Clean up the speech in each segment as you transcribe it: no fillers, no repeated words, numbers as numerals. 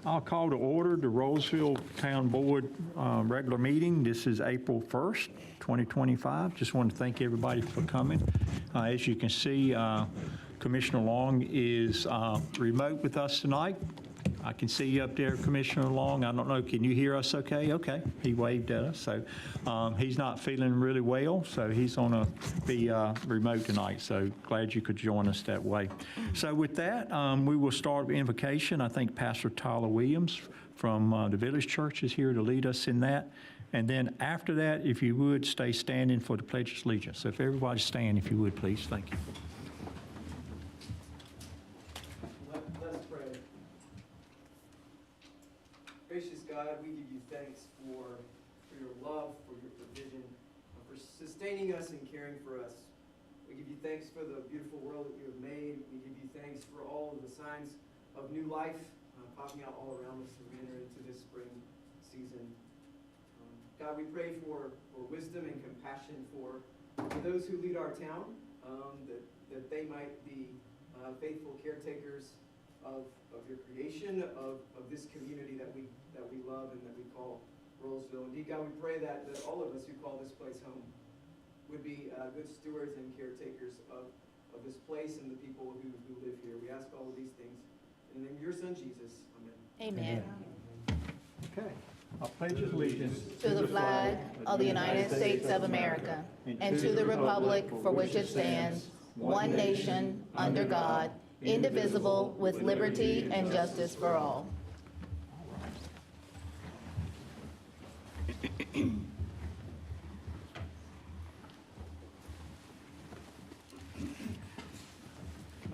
I'll call to order the Rolesville Town Board regular meeting. This is April 1st, 2025. Just want to thank everybody for coming. As you can see, Commissioner Long is remote with us tonight. I can see you up there, Commissioner Long. I don't know, can you hear us okay? Okay, he waved at us. So he's not feeling really well, so he's going to be remote tonight. So glad you could join us that way. So with that, we will start with invocation. I think Pastor Tyler Williams from the Village Church is here to lead us in that. And then after that, if you would, stay standing for the Pledge of Allegiance. So if everybody stand, if you would, please. Thank you. Let's pray. Gracious God, we give you thanks for your love, for your provision, for sustaining us and caring for us. We give you thanks for the beautiful world that you have made. We give you thanks for all of the signs of new life popping out all around us as we enter into this spring season. God, we pray for wisdom and compassion for those who lead our town, that they might be faithful caretakers of your creation, of this community that we love and that we call Rolesville. Indeed, God, we pray that all of us who call this place home would be good stewards and caretakers of this place and the people who live here. We ask all of these things in the name of your Son, Jesus. Amen. Amen. Okay. I pledge allegiance To the flag of the United States of America and to the republic for which it stands, one nation, under God, indivisible, with liberty and justice for all.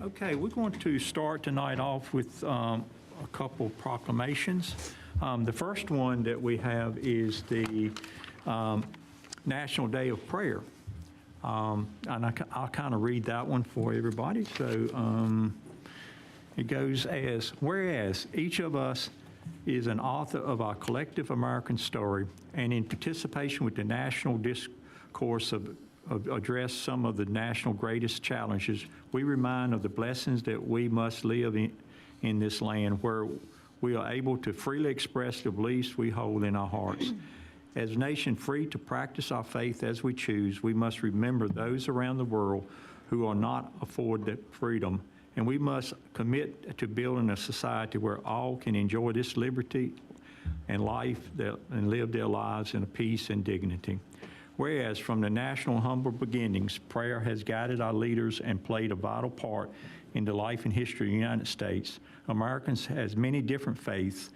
Okay, we're going to start tonight off with a couple proclamations. The first one that we have is the National Day of Prayer. And I'll kind of read that one for everybody. So it goes as, whereas each of us is an author of our collective American story, and in participation with the national discourse of address some of the national greatest challenges, we remind of the blessings that we must live in this land where we are able to freely express the beliefs we hold in our hearts. As a nation free to practice our faith as we choose, we must remember those around the world who are not afforded that freedom, and we must commit to building a society where all can enjoy this liberty and life and live their lives in peace and dignity. Whereas from the national humble beginnings, prayer has guided our leaders and played a vital part in the life and history of the United States. Americans has many different faiths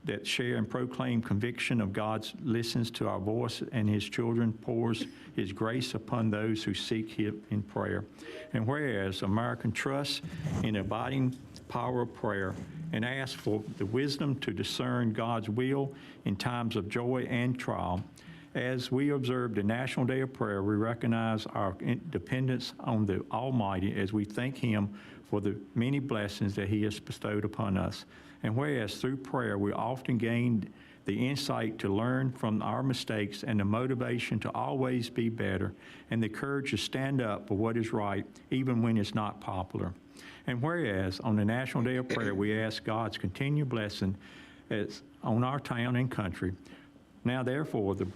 that share and proclaim conviction of God listens to our voice, and his children pours his grace upon those who seek him in prayer. And whereas American trusts in the abiding power of prayer and asks for the wisdom to discern God's will in times of joy and trial, as we observe the National Day of Prayer, we recognize our dependence on the Almighty as we thank him for the many blessings that he has bestowed upon us. And whereas through prayer we often gain the insight to learn from our mistakes and the motivation to always be better and the courage to stand up for what is right even when it's not popular. And whereas on the National Day of Prayer we ask God's continued blessing on our town and country. Now, therefore, the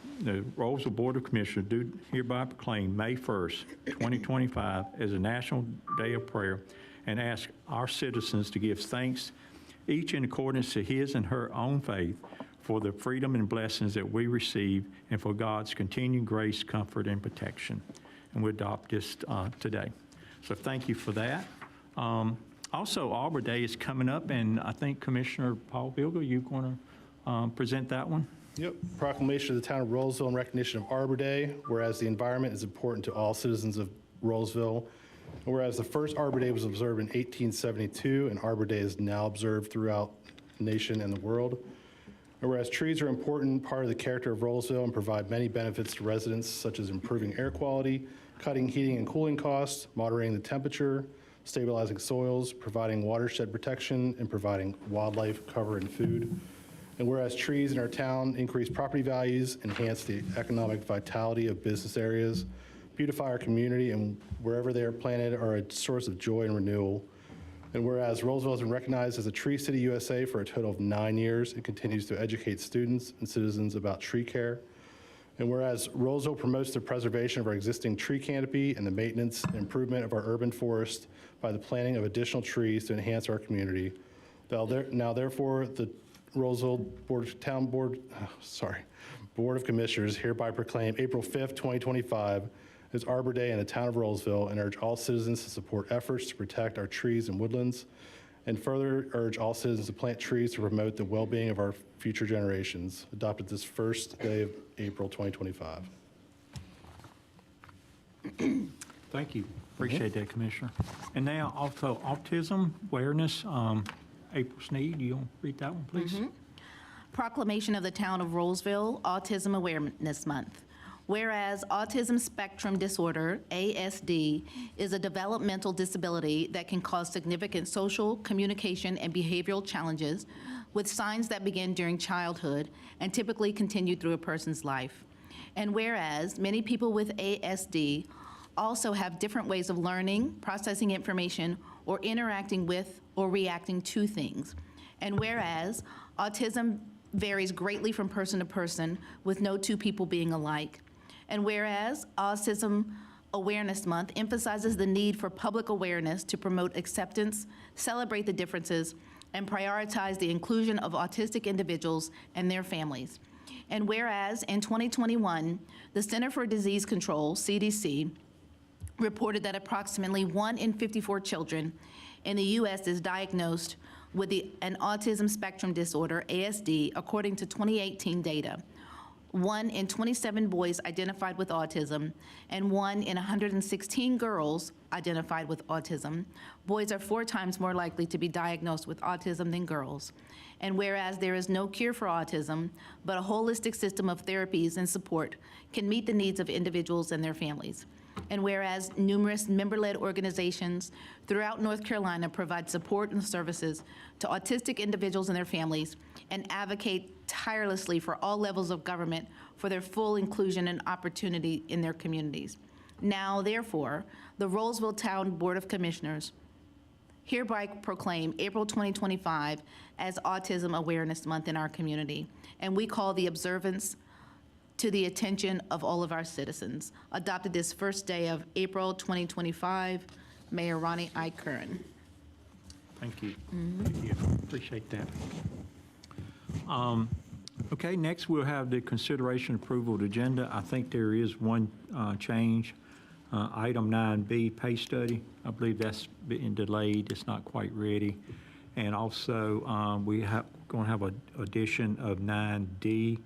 Rolesville Board of Commissioners do hereby proclaim May 1st, 2025 as a National Day of Prayer and ask our citizens to give thanks, each in accordance to his and her own faith, for the freedom and blessings that we receive and for God's continued grace, comfort, and protection. And we adopt this today. So thank you for that. Also, Arbor Day is coming up, and I think Commissioner Paul Bilger, you're going to present that one? Yep. Proclamation of the Town of Rolesville in recognition of Arbor Day, whereas the environment is important to all citizens of Rolesville. And whereas the first Arbor Day was observed in 1872, and Arbor Day is now observed throughout the nation and the world. And whereas trees are an important part of the character of Rolesville and provide many benefits to residents, such as improving air quality, cutting heating and cooling costs, moderating the temperature, stabilizing soils, providing watershed protection, and providing wildlife cover and food. And whereas trees in our town increase property values, enhance the economic vitality of business areas, beautify our community, and wherever they are planted are a source of joy and renewal. And whereas Rolesville has been recognized as a Tree City USA for a total of 9 years, it continues to educate students and citizens about tree care. And whereas Rolesville promotes the preservation of our existing tree canopy and the maintenance and improvement of our urban forest by the planting of additional trees to enhance our community. Now therefore, the Rolesville Board of Commissioners hereby proclaim April 5th, 2025 as Arbor Day in the town of Rolesville and urge all citizens to support efforts to protect our trees and woodlands, and further urge all citizens to plant trees to promote the well-being of our future generations. Adopted this first day of April 2025. Thank you. Appreciate that, Commissioner. And now also Autism Awareness. April Sneed, you want to read that one, please? Proclamation of the Town of Rolesville Autism Awareness Month. Whereas autism spectrum disorder, ASD, is a developmental disability that can cause significant social, communication, and behavioral challenges with signs that begin during childhood and typically continue through a person's life. And whereas many people with ASD also have different ways of learning, processing information, or interacting with or reacting to things. And whereas autism varies greatly from person to person, with no two people being alike. And whereas Autism Awareness Month emphasizes the need for public awareness to promote acceptance, celebrate the differences, and prioritize the inclusion of autistic individuals and their families. And whereas in 2021, the Center for Disease Control, CDC, reported that approximately 1 in 54 children in the U.S. is diagnosed with an autism spectrum disorder, ASD, according to 2018 data. 1 in 27 boys identified with autism, and 1 in 116 girls identified with autism. Boys are 4 times more likely to be diagnosed with autism than girls. And whereas there is no cure for autism, but a holistic system of therapies and support can meet the needs of individuals and their families. And whereas numerous member-led organizations throughout North Carolina provide support and services to autistic individuals and their families and advocate tirelessly for all levels of government for their full inclusion and opportunity in their communities. Now, therefore, the Rolesville Town Board of Commissioners hereby proclaim April 2025 as Autism Awareness Month in our community, and we call the observance to the attention of all of our citizens. Adopted this first day of April 2025, Mayor Ronnie I. Curran. Thank you. Thank you. Appreciate that. Okay, next we'll have the consideration approval of the agenda. I think there is one change. Item 9B, pay study. I believe that's been delayed. It's not quite ready. And also, we have going to have an addition of 9D,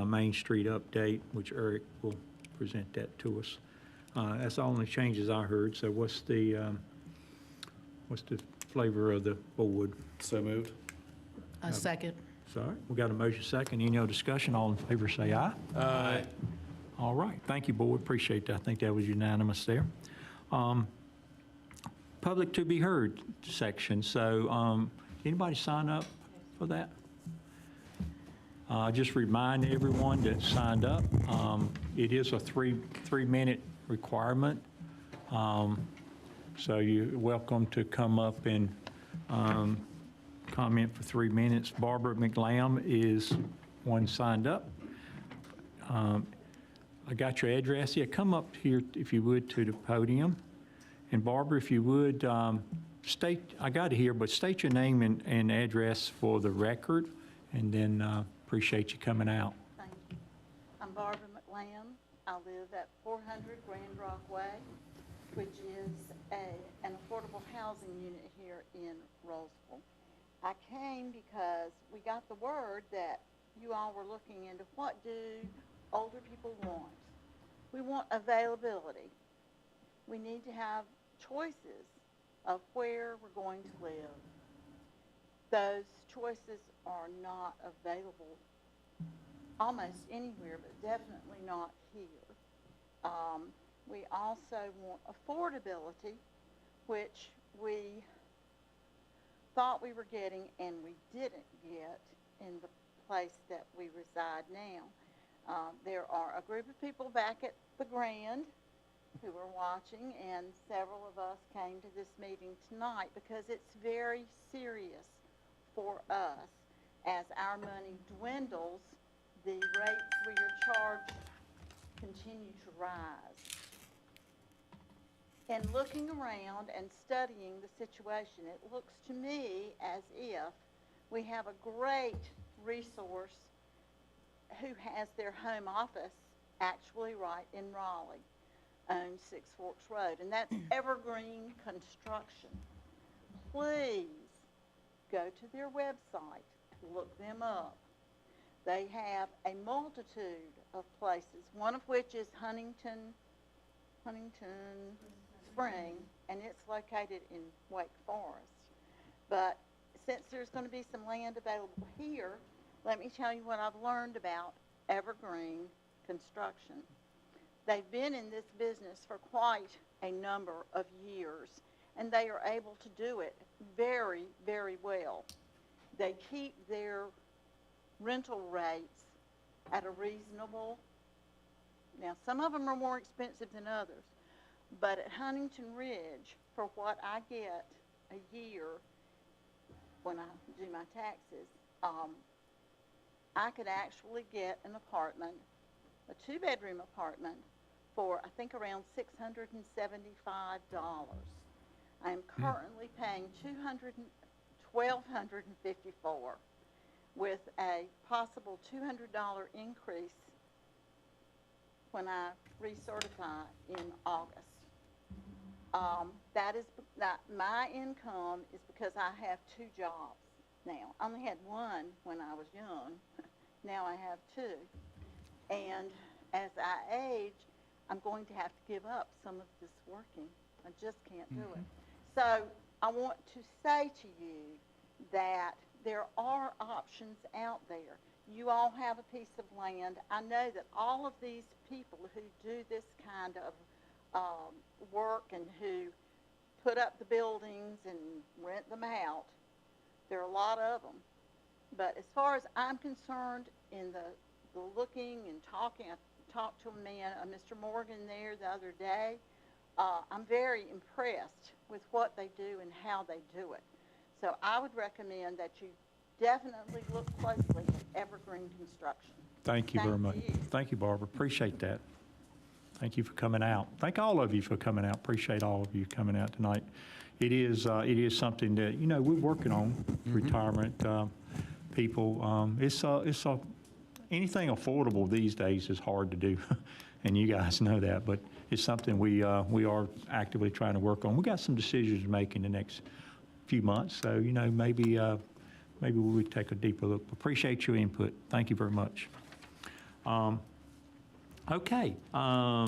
Main Street update, which Eric will present that to us. That's the only changes I heard. So what's the flavor of the board? So moved. A second. Sorry, we got a motion second. Any other discussion? All in favor say aye. Aye. All right, thank you, board. Appreciate that. I think that was unanimous there. Public to be heard section. So anybody sign up for that? Just remind everyone that signed up. It is a three-minute requirement. So you're welcome to come up and comment for 3 minutes. Barbara McLam is one signed up. I got your address. Yeah, come up here if you would to the podium. And Barbara, if you would, state, I got it here, but state your name and address for the record, and then appreciate you coming out. Thank you. I'm Barbara McLam. I live at 400 Grand Rock Way, which is an affordable housing unit here in Rolesville. I came because we got the word that you all were looking into what do older people want. We want availability. We need to have choices of where we're going to live. Those choices are not available almost anywhere, but definitely not here. We also want affordability, which we thought we were getting and we didn't get in the place that we reside now. There are a group of people back at the Grand who are watching, and several of us came to this meeting tonight because it's very serious for us. As our money dwindles, the rates we are charged continue to rise. In looking around and studying the situation, it looks to me as if we have a great resource who has their home office actually right in Raleigh on Six Forks Road, and that's Evergreen Construction. Please go to their website, look them up. They have a multitude of places, one of which is Huntington Spring, and it's located in Wake Forest. But since there's going to be some land available here, let me tell you what I've learned about Evergreen Construction. They've been in this business for quite a number of years, and they are able to do it very, very well. They keep their rental rates at a reasonable, now some of them are more expensive than others, but at Huntington Ridge, for what I get a year when I do my taxes, I could actually get an apartment, a two-bedroom apartment, for I think around $675. I am currently paying $1,254 with a possible $200 increase when I recertify in August. That my income is because I have two jobs now. I only had one when I was young. Now I have two. And as I age, I'm going to have to give up some of this working. I just can't do it. So I want to say to you that there are options out there. You all have a piece of land. I know that all of these people who do this kind of work and who put up the buildings and rent them out, there are a lot of them. But as far as I'm concerned, in the looking and talking, I talked to a man, Mr. Morgan there the other day. I'm very impressed with what they do and how they do it. So I would recommend that you definitely look closely at Evergreen Construction. Thank you very much. Thank you, Barbara. Appreciate that. Thank you for coming out. Thank all of you for coming out. Appreciate all of you coming out tonight. It is something that, we're working on, retirement people. Anything affordable these days is hard to do, and you guys know that, but it's something we are actively trying to work on. We got some decisions to make in the next few months, so, maybe we take a deeper look. Appreciate your input. Thank you very much. Okay. I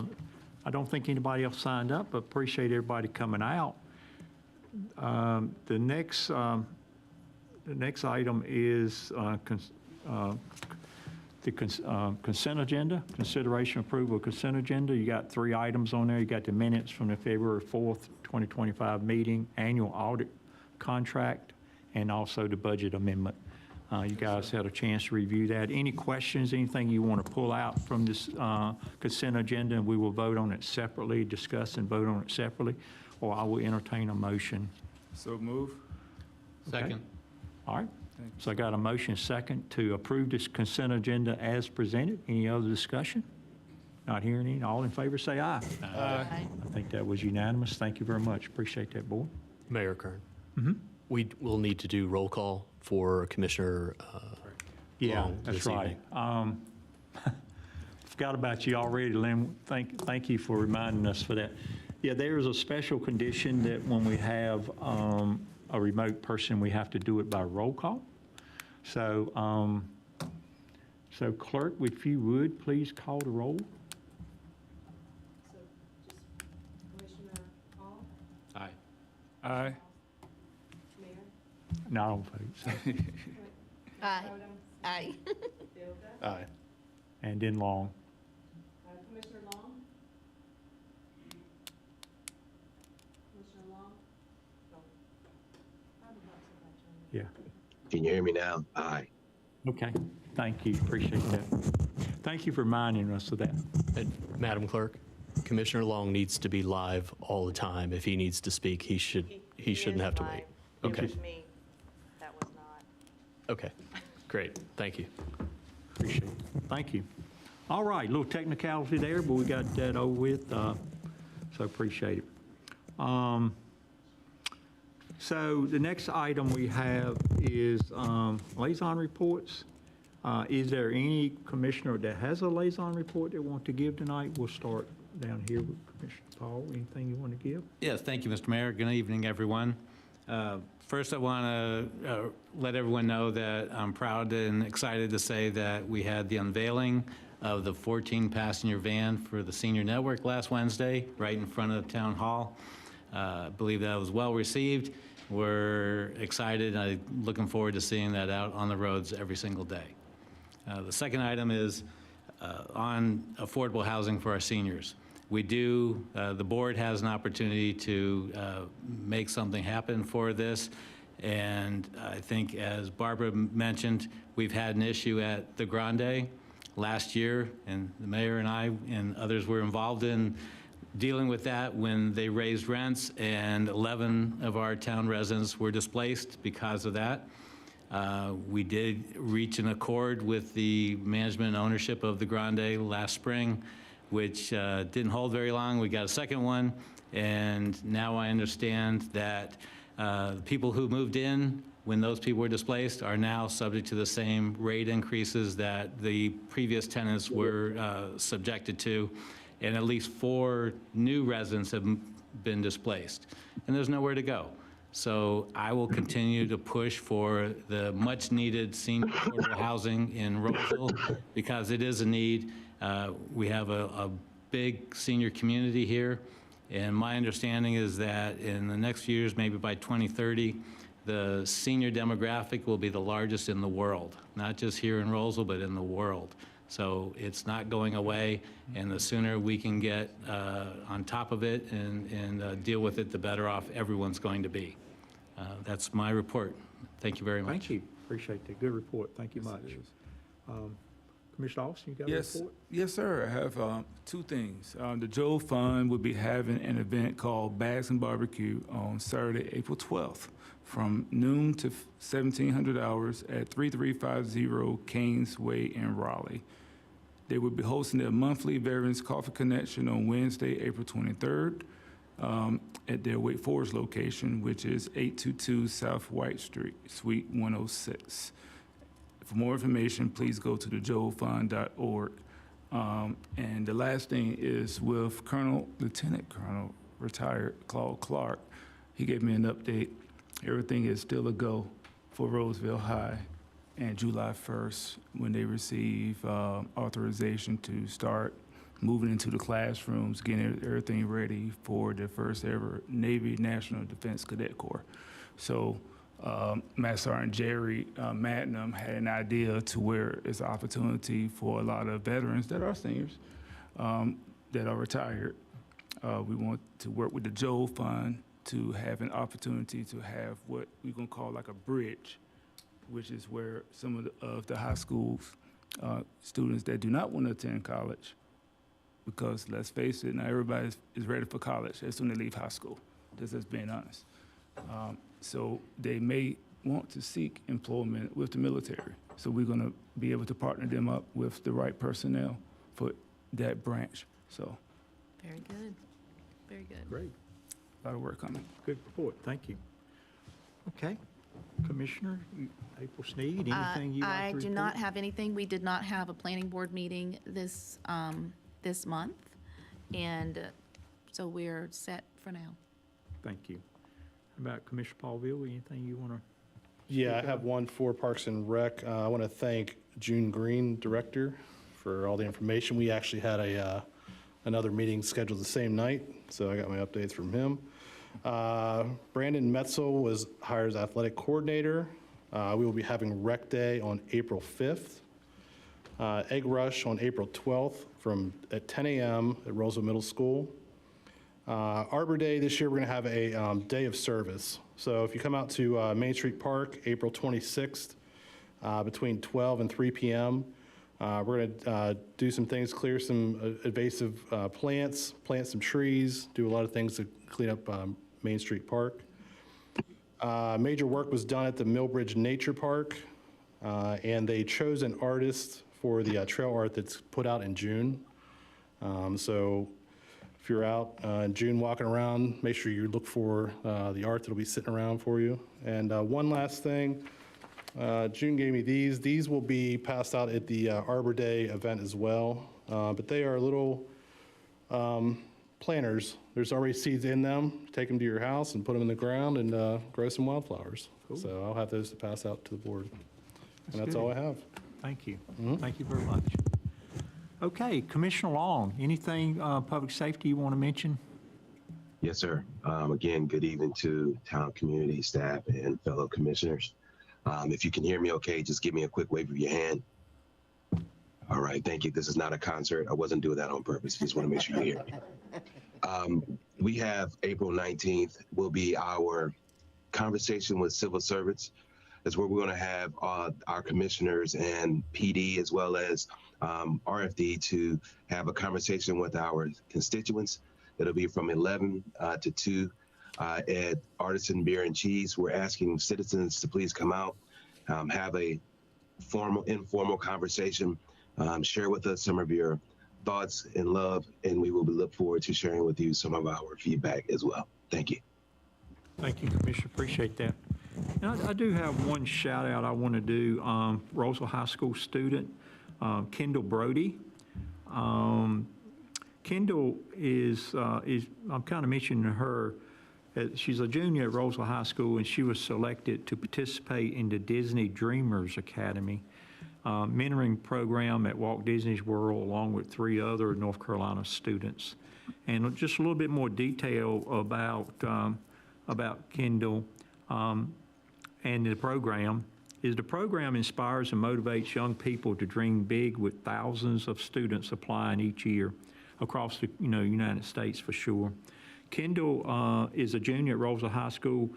don't think anybody else signed up, but appreciate everybody coming out. The next item is the consent agenda, consideration approval of consent agenda. You got 3 items on there. You got the minutes from the February 4th, 2025 meeting, annual audit contract, and also the budget amendment. You guys had a chance to review that. Any questions, anything you want to pull out from this consent agenda, and we will vote on it separately, discuss and vote on it separately, or I will entertain a motion. So move. Okay. Second. All right. So I got a motion second to approve this consent agenda as presented. Any other discussion? Not hearing any. All in favor say aye. Aye. I think that was unanimous. Thank you very much. Appreciate that, board. Mayor Kern. Mm-hmm. We will need to do roll call for Commissioner Yeah, Long that's this right. evening. Forgot about you already, Lynn. Thank you for reminding us for that. Yeah, there is a special condition that when we have a remote person, we have to do it by roll call. So, clerk, if you would, please call the roll. So just Commissioner Hall, Aye. Aye. Mayor, No, I don't vote. So. Aye. Odom, Aye. Dilda, Aye. And then Long. Commissioner Long? Commissioner Long? No. I'm about to let you Yeah. Can you hear me now? Aye. Okay. Thank you. Appreciate that. Thank you for reminding us of that. And Madam Clerk, Commissioner Long needs to be live all the time. If he needs to speak, he shouldn't have to wait. Okay. It was me. That was not. Okay, great, thank you. Appreciate it. Thank you. All right, little technicality there, but we got that over with, so appreciate it. So the next item we have is liaison reports. Is there any commissioner that has a liaison report they want to give tonight? We'll start down here with Commissioner Paul. Anything you want to give? Yes, thank you, Mr. Mayor. Good evening, everyone. First, I want to let everyone know that I'm proud and excited to say that we had the unveiling of the 14-passenger van for the Senior Network last Wednesday, right in front of Town Hall. I believe that was well received. We're excited. I'm looking forward to seeing that out on the roads every single day. The second item is on affordable housing for our seniors. The board has an opportunity to make something happen for this. And I think, as Barbara mentioned, we've had an issue at the Grande last year, and the mayor and I and others were involved in dealing with that when they raised rents, and 11 of our town residents were displaced because of that. We did reach an accord with the management and ownership of the Grande last spring, which didn't hold very long. We got a second one, and now I understand that the people who moved in when those people were displaced are now subject to the same rate increases that the previous tenants were subjected to, and at least 4 new residents have been displaced, and there's nowhere to go. So I will continue to push for the much-needed senior affordable housing in Rolesville, because it is a need. We have a big senior community here, and my understanding is that in the next few years, maybe by 2030, the senior demographic will be the largest in the world, not just here in Rolesville, but in the world. So it's not going away, and the sooner we can get on top of it and deal with it, the better off everyone's going to be. That's my report. Thank you very much. Thank you. Appreciate the good report. Thank you much. Commissioner Austin, you got a report? Yes, sir. I have 2 things. The Joe Fund will be having an event called Bags and Barbecue on Saturday, April 12th, from noon to 1700 hours at 3350 Canes Way in Raleigh. They will be hosting their monthly Veterans Coffee Connection on Wednesday, April 23rd, at their Wake Forest location, which is 822 South White Street, Suite 106. For more information, please go to thejoefund.org. And the last thing is with Lieutenant Colonel, retired Claude Clark. He gave me an update. Everything is still a go for Rolesville High, and July 1st, when they receive authorization to start moving into the classrooms, getting everything ready for the first ever Navy National Defense Cadet Corps. So Master Sergeant Jerry Madnam had an idea to where it's an opportunity for a lot of veterans that are seniors that are retired. We want to work with the Joe Fund to have an opportunity to have what we're gonna call like a bridge, which is where some of the high schools students that do not want to attend college, because let's face it, not everybody is ready for college as soon as they leave high school, just being honest. So they may want to seek employment with the military. So we're gonna be able to partner them up with the right personnel for that branch. So Very good. Very good. Great. a lot of work coming. Good report. Thank you. Okay. Commissioner April Sneed, anything you'd like to I report? do not have anything. We did not have a planning board meeting this month, and so we're set for now. Thank you. How about Commissioner Paulville, anything you want to? Yeah, I have one for Parks and Rec. I want to thank June Green, Director, for all the information. We actually had another meeting scheduled the same night, so I got my updates from him. Brandon Metzel was hired as Athletic Coordinator. We will be having Rec Day on April 5th. Egg Rush on April 12th at 10 a.m. at Rolesville Middle School. Arbor Day this year, we're going to have a day of service. So if you come out to Main Street Park, April 26th, between 12 and 3 p.m., We're going to do some things, clear some invasive plants, plant some trees, do a lot of things to clean up Main Street Park. Major work was done at the Millbridge Nature Park, and they chose an artist for the trail art that's put out in June. So if you're out in June walking around, make sure you look for the art that'll be sitting around for you. And one last thing, June gave me these. These will be passed out at the Arbor Day event as well, but they are little planters. There's already seeds in them. Take them to your house and put them in the ground and grow some wildflowers. Cool. So I'll have those to pass out to the board. And that's good. all I have. Thank you. Thank you very much. Okay, Commissioner Long, anything public safety you want to mention? Yes, sir. Again, good evening to town community, staff, and fellow commissioners. If you can hear me okay, just give me a quick wave of your hand. All right, thank you. This is not a concert. I wasn't doing that on purpose. Just want to make sure you hear me. We have April 19th will be our conversation with civil servants. That's where we're going to have our commissioners and PD as well as RFD to have a conversation with our constituents. It'll be from 11 to 2 at Artisan Beer and Cheese. We're asking citizens to please come out, have a informal conversation, share with us some of your thoughts and love, and we will look forward to sharing with you some of our feedback as well. Thank you. Thank you, Commissioner. Appreciate that. And I do have one shout out I want to do. Rolesville High School student, Kendall Brody. Kendall is I'm kind of mentioning her. She's a junior at Rolesville High School, and she was selected to participate in the Disney Dreamers Academy mentoring program at Walt Disney's World, along with 3 other North Carolina students. And just a little bit more detail about Kendall and the program is the program inspires and motivates young people to dream big, with thousands of students applying each year across the United States for sure. Kendall is a junior at Rolesville High School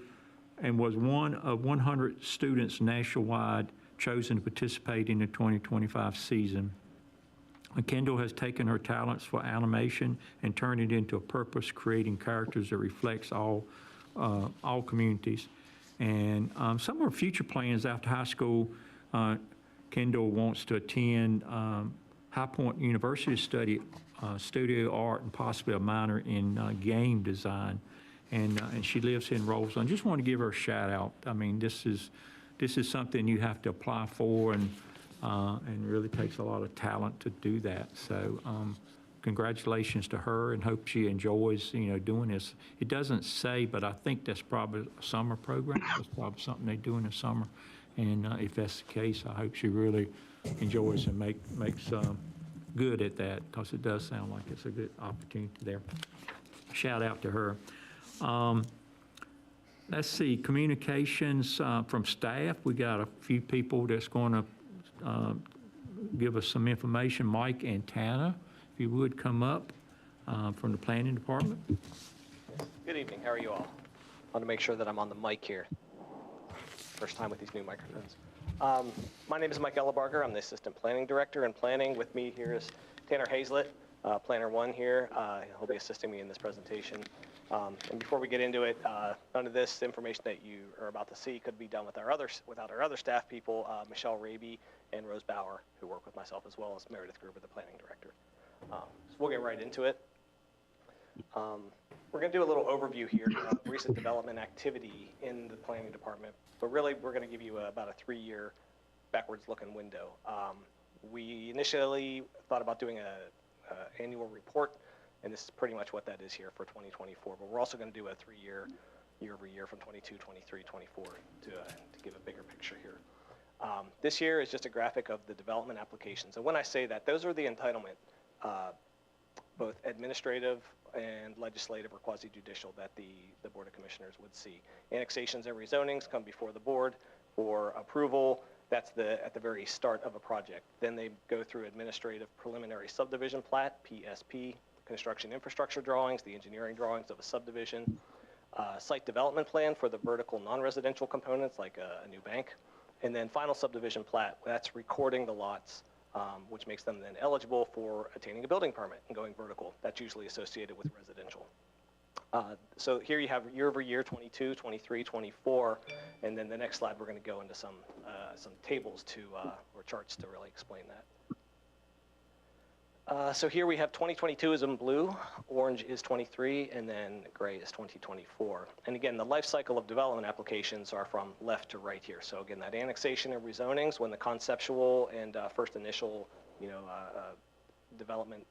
and was one of 100 students nationwide chosen to participate in the 2025 season. Kendall has taken her talents for animation and turned it into a purpose, creating characters that reflects all communities. And some of her future plans after high school, Kendall wants to attend High Point University to study studio art and possibly a minor in game design. And she lives in Rolesville. I just want to give her a shout out. I mean, this is something you have to apply for, and really takes a lot of talent to do that. So congratulations to her, and hope she enjoys doing this. It doesn't say, but I think that's probably a summer program. That's probably something they do in the summer. And if that's the case, I hope she really enjoys and makes good at that, because it does sound like it's a good opportunity there. Shout out to her. Let's see, communications from staff. We got a few people that's going to give us some information. Mike and Tana, if you would come up from the planning department. Good evening, how are you all? I want to make sure that I'm on the mic here. First time with these new microphones. My name is Mike Ellebarger. I'm the Assistant Planning Director in Planning. With me here is Tanner Hazlett, Planner 1 here. He'll be assisting me in this presentation. And before we get into it, none of this information that you are about to see could be done without our other staff people, Michelle Raby and Rose Bauer, who work with myself, as well as Meredith Gruber, the Planning Director. So we'll get right into it. We're going to do a little overview here of recent development activity in the Planning Department, but really we're going to give you about a 3-year backwards-looking window. We initially thought about doing an annual report, and this is pretty much what that is here for 2024, but we're also going to do a 3-year, year-over-year from 22, 23, 24 to give a bigger picture here. This year is just a graphic of the development applications, and when I say that, those are the entitlement, both administrative and legislative or quasi-judicial, that the Board of Commissioners would see. Annexations and rezonings come before the board for approval. That's at the very start of a project. Then they go through administrative preliminary subdivision plat, PSP, construction infrastructure drawings, the engineering drawings of a subdivision, site development plan for the vertical non-residential components like a new bank, and then final subdivision plat. That's recording the lots which makes them then eligible for attaining a building permit and going vertical. That's usually associated with residential. So here you have year over year, 22, 23, 24, and then the next slide we're going to go into some tables or charts to really explain that. So here we have 2022 is in blue, orange is 23, and then gray is 2024. And again, the life cycle of development applications are from left to right here. So again, that annexation and rezonings, when the conceptual and first initial, development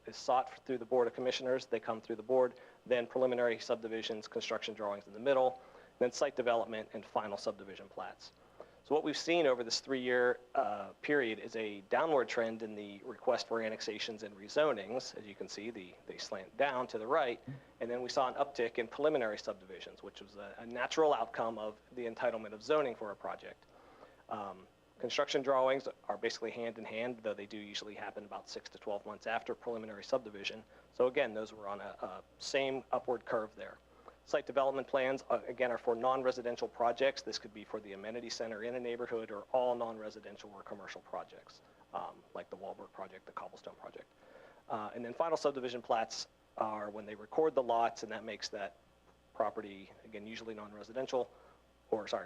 is sought through the Board of Commissioners, they come through the board, then preliminary subdivisions, construction drawings in the middle, then site development and final subdivision plats. So what we've seen over this 3-year period is a downward trend in the request for annexations and rezonings. As you can see, they slant down to the right, and then we saw an uptick in preliminary subdivisions, which was a natural outcome of the entitlement of zoning for a project. Construction drawings are basically hand in hand, though they do usually happen about 6 to 12 months after preliminary subdivision. So again, those were on a same upward curve there. Site development plans, again, are for non-residential projects. This could be for the amenity center in a neighborhood or all non-residential or commercial projects, like the Wahlberg project, the Cobblestone project. And then final subdivision plats are when they record the lots, and that makes that property, again, usually non-residential,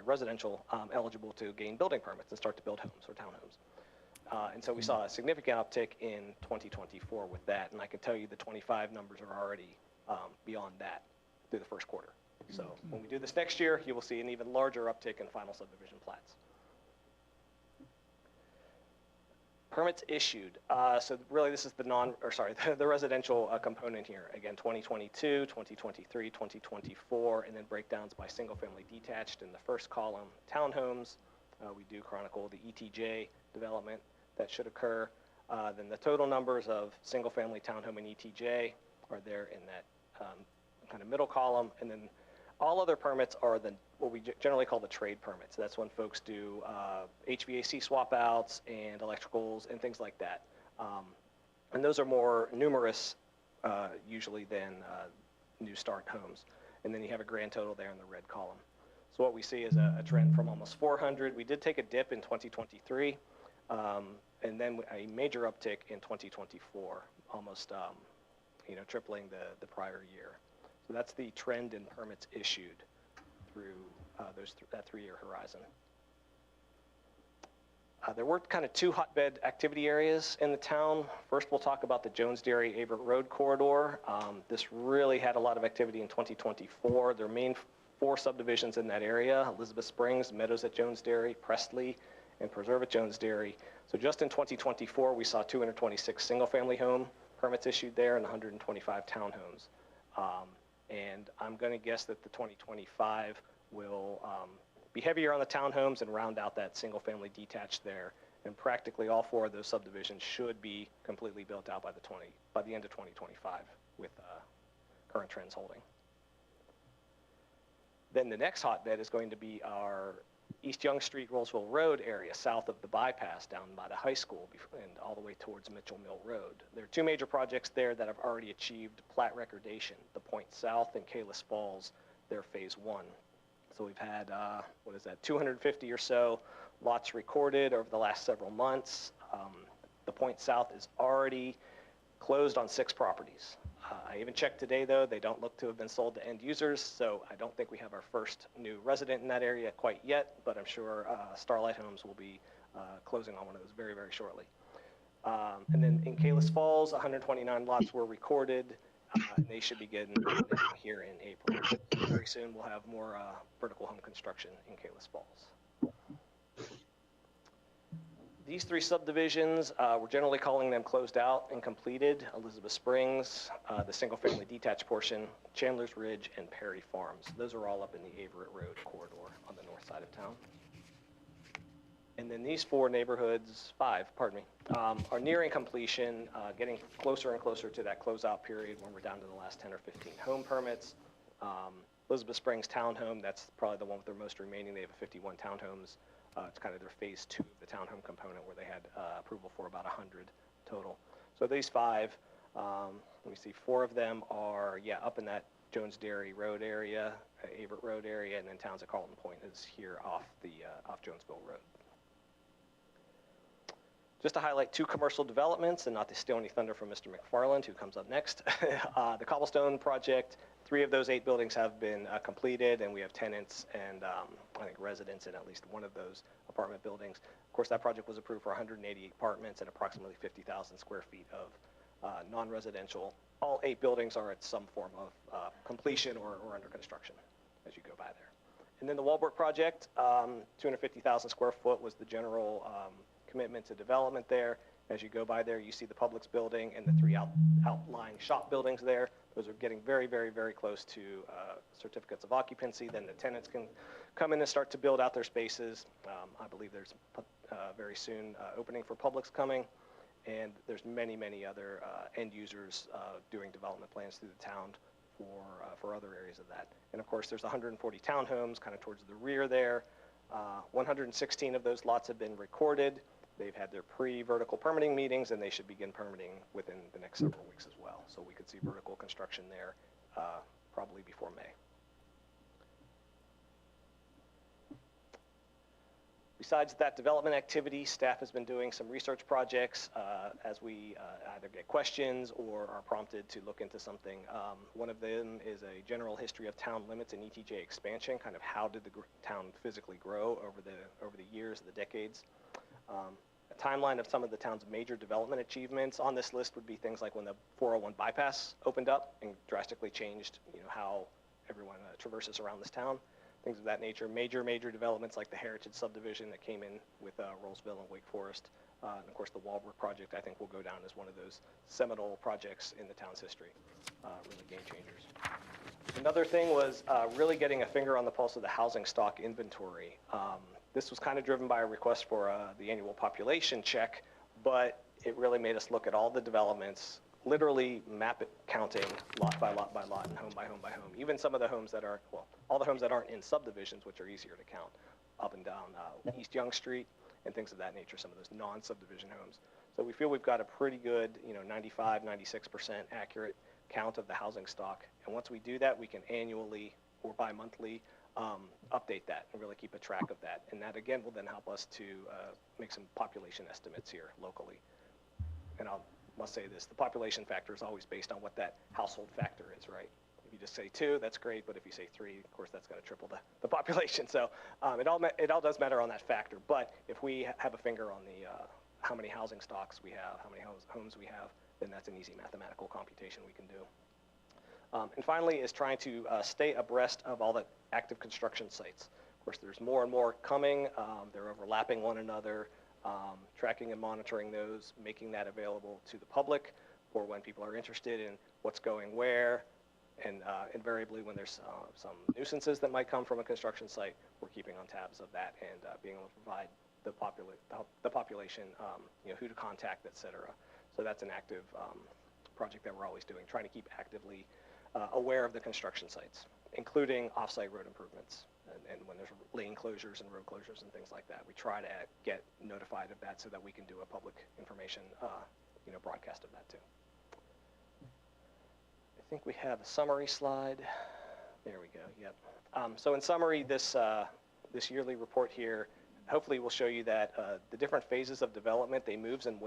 residential, eligible to gain building permits and start to build homes or townhomes. And so we saw a significant uptick in 2024 with that, and I can tell you the 25 numbers are already beyond that through the first quarter. So when we do this next year, you will see an even larger uptick in final subdivision plats. Permits issued. So really this is the residential component here. Again, 2022, 2023, 2024, and then breakdowns by single family detached in the first column. Townhomes, we do chronicle the ETJ development that should occur. Then the total numbers of single family townhome and ETJ are there in that kind of middle column, and then all other permits are what we generally call the trade permits. That's when folks do HVAC swap outs and electricals and things like that. And those are more numerous usually than new start homes. And then you have a grand total there in the red column. So what we see is a trend from almost 400. We did take a dip in 2023, and then a major uptick in 2024, almost tripling the prior year. So that's the trend in permits issued through that 3-year horizon. There were kind of 2 hotbed activity areas in the town. First, we'll talk about the Jones Dairy-Averitt Road corridor. This really had a lot of activity in 2024. There are main 4 subdivisions in that area: Elizabeth Springs, Meadows at Jones Dairy, Prestley, and Preserve at Jones Dairy. So just in 2024, we saw 226 single-family home permits issued there and 125 townhomes. And I'm going to guess that the 2025 will be heavier on the townhomes and round out that single-family detached there. And practically all 4 of those subdivisions should be completely built out by the end of 2025, with current trends holding. Then the next hotbed is going to be our East Young Street, Rolesville Road area, south of the bypass, down by the high school and all the way towards Mitchell Mill Road. There are 2 major projects there that have already achieved plat recordation: the Point South and Kalis Falls, they're phase 1. So we've had, 250 or so lots recorded over the last several months. The Point South is already closed on 6 properties. I even checked today, though, they don't look to have been sold to end users, so I don't think we have our first new resident in that area quite yet, but I'm sure Starlight Homes will be closing on one of those very, very shortly. And then in Kalis Falls, 129 lots were recorded, and they should begin here in April. Very soon we'll have more vertical home construction in Kalis Falls. These 3 subdivisions, we're generally calling them closed out and completed: Elizabeth Springs, the single-family detached portion, Chandler's Ridge, and Perry Farms. Those are all up in the Averitt Road corridor on the north side of town. And then these 5 neighborhoods, are nearing completion, getting closer and closer to that closeout period when we're down to the last 10 or 15 home permits. Elizabeth Springs Townhome, that's probably the one with their most remaining. They have 51 townhomes. It's kind of their phase 2 of the townhome component, where they had approval for about 100 total. So these 5, let me see, 4 of them are, up in that Jones Dairy Road area, Averitt Road area, and then Towns at Carlton Point is here off Jonesville Road. Just to highlight two commercial developments, and not to steal any thunder from Mr. McFarland, who comes up next. The Cobblestone project, 3 of those 8 buildings have been completed, and we have tenants and I think residents in at least one of those apartment buildings. Of course, that project was approved for 180 apartments and approximately 50,000 square feet of non-residential. All 8 buildings are at some form of completion or under construction as you go by there. And then the Walbrook project, 250,000 square foot was the general commitment to development there. As you go by there, you see the Publix building and the 3 outlying shop buildings there. Those are getting very, very, very close to certificates of occupancy. Then the tenants can come in and start to build out their spaces. I believe there's very soon opening for Publix coming. And there's many, many other end users doing development plans through the town for other areas of that. And of course, there's 140 townhomes kind of towards the rear there. 116 of those lots have been recorded. They've had their pre-vertical permitting meetings, and they should begin permitting within the next several weeks as well. So we could see vertical construction there probably before May. Besides that development activity, staff has been doing some research projects as we either get questions or are prompted to look into something. One of them is a general history of town limits and ETJ expansion, kind of how did the town physically grow over the years, the decades. A timeline of some of the town's major development achievements. On this list would be things like when the 401 bypass opened up and drastically changed, how everyone traverses around this town. Things of that nature. Major developments like the Heritage subdivision that came in with Rolesville and Wake Forest. And of course, the Walbrook project, I think, will go down as one of those seminal projects in the town's history. Really game changers. Another thing was really getting a finger on the pulse of the housing stock inventory. This was kind of driven by a request for the annual population check, but it really made us look at all the developments, literally map it, counting lot by lot by lot and home by home by home. Even some of the homes that aren't, well, all the homes that aren't in subdivisions, which are easier to count, up and down East Young Street and things of that nature, some of those non-subdivision homes. So we feel we've got a pretty good, 95, 96% accurate count of the housing stock. And once we do that, we can annually or bi-monthly update that and really keep a track of that. And that, again, will then help us to make some population estimates here locally. And I must say this, the population factor is always based on what that household factor is, right? If you just say 2, that's great, but if you say 3, of course, that's going to triple the population. So it all does matter on that factor. But if we have a finger on the how many housing stocks we have, how many homes we have, then that's an easy mathematical computation we can do. And finally is trying to stay abreast of all the active construction sites. Of course, there's more and more coming. They're overlapping one another. Tracking and monitoring those, making that available to the public for when people are interested in what's going where. And invariably when there's some nuisances that might come from a construction site, we're keeping on tabs of that and being able to provide the population, who to contact, et cetera. So that's an active project that we're always doing, trying to keep actively aware of the construction sites, including off-site road improvements. And when there's lane closures and road closures and things like that, we try to get notified of that so that we can do a public information, broadcast of that too. I think we have a summary slide. There we go. Yep. So in summary, this yearly report here hopefully will show you that the different phases of development, they move in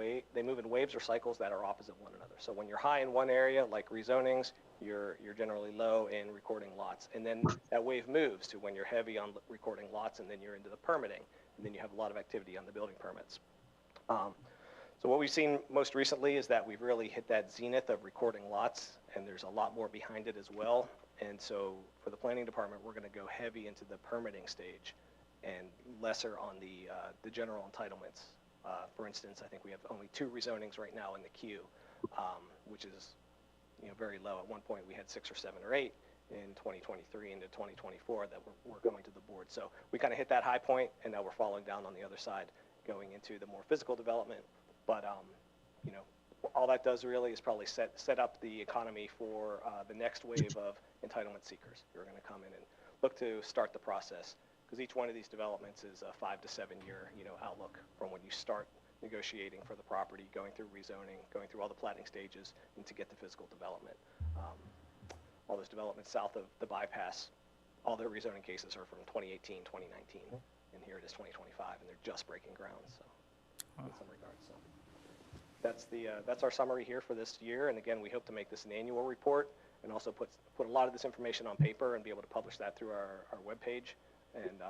waves or cycles that are opposite one another. So when you're high in one area, like rezonings, you're generally low in recording lots. And then that wave moves to when you're heavy on recording lots, and then you're into the permitting. And then you have a lot of activity on the building permits. So what we've seen most recently is that we've really hit that zenith of recording lots, and there's a lot more behind it as well. And so for the planning department, we're going to go heavy into the permitting stage and lesser on the general entitlements. For instance, I think we have only 2 rezonings right now in the queue, which is very low. At one point, we had 6 or 7 or 8 in 2023 into 2024 that we're going to the board. So we kind of hit that high point, and now we're falling down on the other side, going into the more physical development. But all that does really is probably set up the economy for the next wave of entitlement seekers who are going to come in and look to start the process. Because each one of these developments is a 5 to 7 year, outlook from when you start negotiating for the property, going through rezoning, going through all the platting stages, and to get the physical development. All those developments south of the bypass, all their rezoning cases are from 2018, 2019, and here it is 2025, and they're just breaking ground. So. in some regards. So that's our summary here for this year. And again, we hope to make this an annual report and also put a lot of this information on paper and be able to publish that through our webpage. And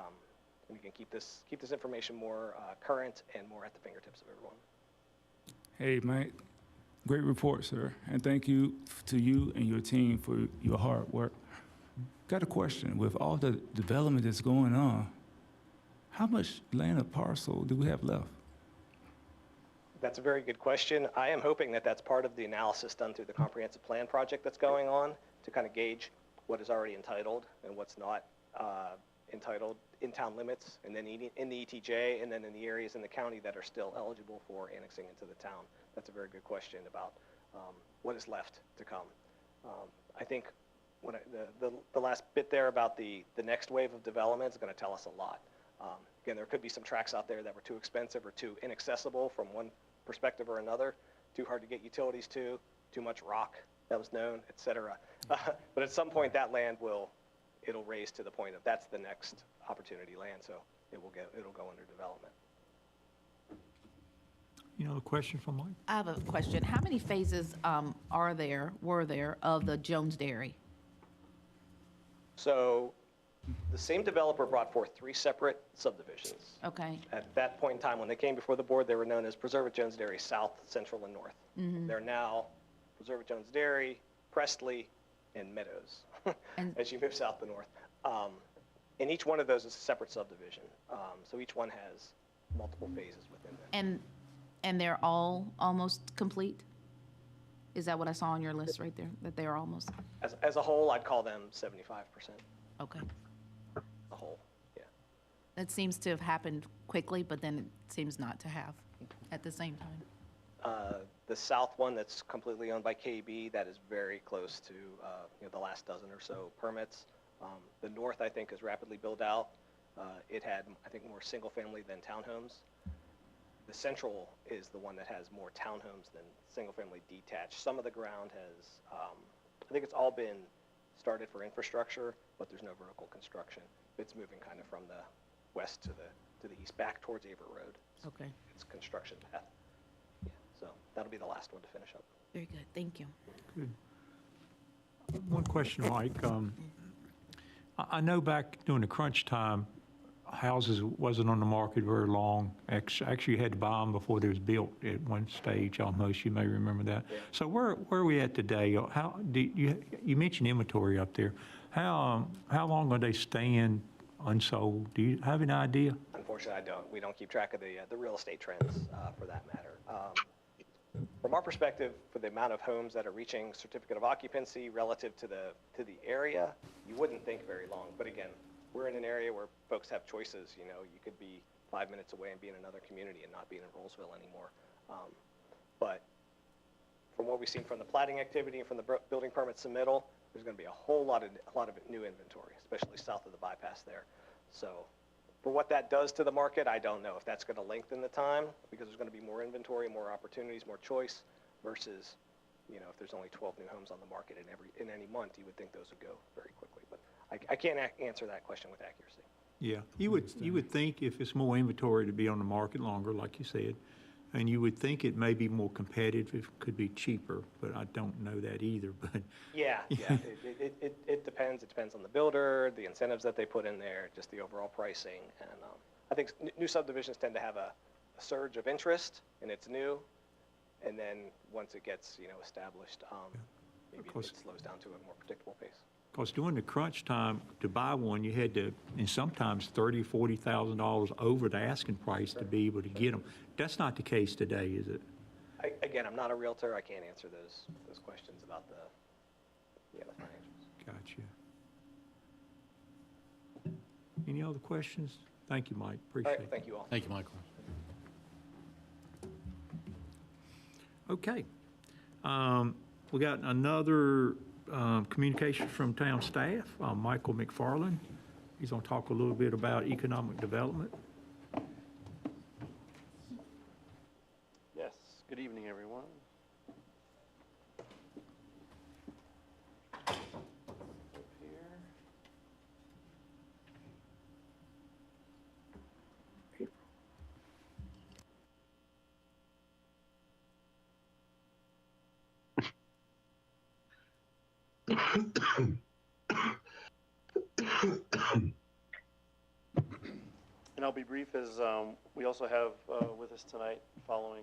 we can keep this information more current and more at the fingertips of everyone. Hey, Mike, great report, sir. And thank you to you and your team for your hard work. Got a question. With all the development that's going on, how much land or parcel do we have left? That's a very good question. I am hoping that that's part of the analysis done through the comprehensive plan project that's going on to kind of gauge what is already entitled and what's not entitled in town limits, and then in the ETJ, and then in the areas in the county that are still eligible for annexing into the town. That's a very good question about what is left to come. I think when the last bit there about the next wave of development is going to tell us a lot. Again, there could be some tracks out there that were too expensive or too inaccessible from one perspective or another, too hard to get utilities to, too much rock that was known, et cetera. But at some point, that land it'll raise to the point of that's the next opportunity land, so it'll go under development. You know, a question from Mike? I have a question. How many phases were there of the Jones Dairy? So the same developer brought forth 3 separate subdivisions. Okay. At that point in time, when they came before the board, they were known as Preserve at Jones Dairy South, Central, and North. They're now Preserve at Jones Dairy, Prestley, and Meadows, as you move south to north. And each one of those is a separate subdivision. So each one has multiple phases within them. And they're all almost complete? Is that what I saw on your list right there, that they're almost? As a whole, I'd call them 75%. Okay. A whole, yeah. That seems to have happened quickly, but then it seems not to have at the same time. The south one that's completely owned by KB, that is very close to the last dozen or so permits. The north, I think, is rapidly built out. It had, I think, more single family than townhomes. The central is the one that has more townhomes than single family detached. Some of the ground has, I think it's all been started for infrastructure, but there's no vertical construction. It's moving kind of from the west to the east, back towards Avert Road. Okay. It's construction path. Yeah, so that'll be the last one to finish up. Very good. Thank you. Good. One question, Mike. I know back during the crunch time, houses wasn't on the market very long. Actually, you had to buy them before they was built at one stage almost. You may remember that. Yeah. So where are we at today? How do you mentioned inventory up there? How long are they staying unsold? Do you have an idea? Unfortunately, I don't. We don't keep track of the real estate trends for that matter. From our perspective, for the amount of homes that are reaching certificate of occupancy relative to the area, you wouldn't think very long. But again, we're in an area where folks have choices. You know, you could be 5 minutes away and be in another community and not be in Rolesville anymore. But from what we've seen from the platting activity and from the building permit submittal, there's going to be a lot of new inventory, especially south of the bypass there. So for what that does to the market, I don't know if that's going to lengthen the time because there's going to be more inventory, more opportunities, more choice versus, if there's only 12 new homes on the market in any month, you would think those would go very quickly. But I can't answer that question with accuracy. Yeah, you would think if it's more inventory to be on the market longer, like you said, and you would think it may be more competitive, it could be cheaper, but I don't know that either. But yeah. It depends. It depends on the builder, the incentives that they put in there, just the overall pricing. And I think new subdivisions tend to have a surge of interest, and it's new. And then once it gets established, maybe it slows down to a more predictable pace. Because during the crunch time, to buy one, you had to, and sometimes $30,000, $40,000 over the asking price to be able to get them. That's not the case today, is it? Again, I'm not a realtor. I can't answer those questions about the financials. Gotcha. Any other questions? Thank you, Mike. Appreciate All it. right, thank you all. Thank you, Michael. Okay. We got another communication from town staff, Michael McFarland. He's going to talk a little bit about economic development. Yes, good evening, everyone. Up here. And I'll be brief as we also have with us tonight, following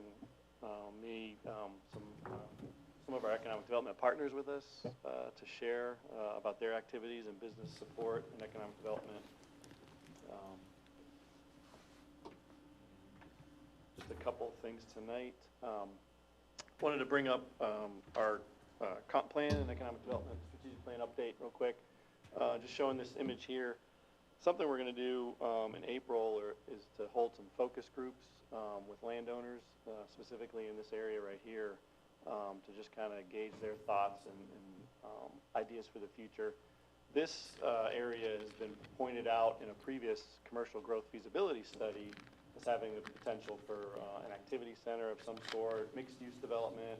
me, some of our economic development partners with us to share about their activities and business support and economic development. Just a couple things tonight. Wanted to bring up our comp plan and economic development strategic plan update real quick. Just showing this image here. Something we're going to do in April is to hold some focus groups with landowners, specifically in this area right here, to just kind of gauge their thoughts and ideas for the future. This area has been pointed out in a previous commercial growth feasibility study as having the potential for an activity center of some sort, mixed-use development,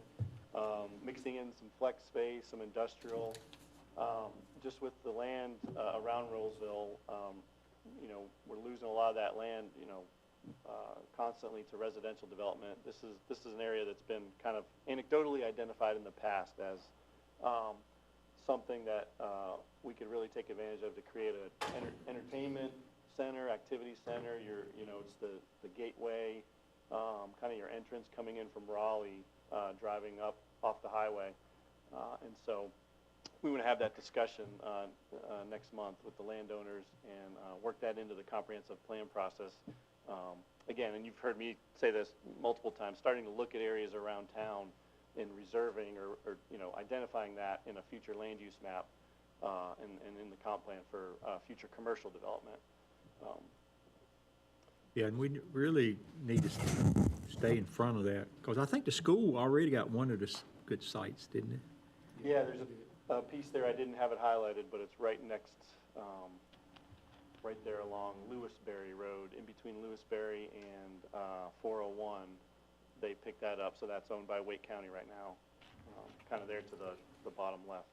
mixing in some flex space, some industrial. Just with the land around Rolesville, you know, we're losing a lot of that land, you know, constantly to residential development. This is an area that's been kind of anecdotally identified in the past as something that we could really take advantage of to create an entertainment center, activity center. You know, it's the gateway, kind of your entrance coming in from Raleigh, driving up off the highway, and so we want to have that discussion next month with the landowners and work that into the comprehensive plan process. Again, and you've heard me say this multiple times, starting to look at areas around town and reserving or you know, identifying that in a future land use map and in the comp plan for future commercial development. Yeah, and we really need to stay in front of that, because I think the school already got one of the good sites, didn't it? Yeah, there's a piece there, I didn't have it highlighted, but it's right next, right there along Lewisberry Road, in between Lewisberry and 401. They picked that up, so that's owned by Wake County right now, kind of there to the bottom left.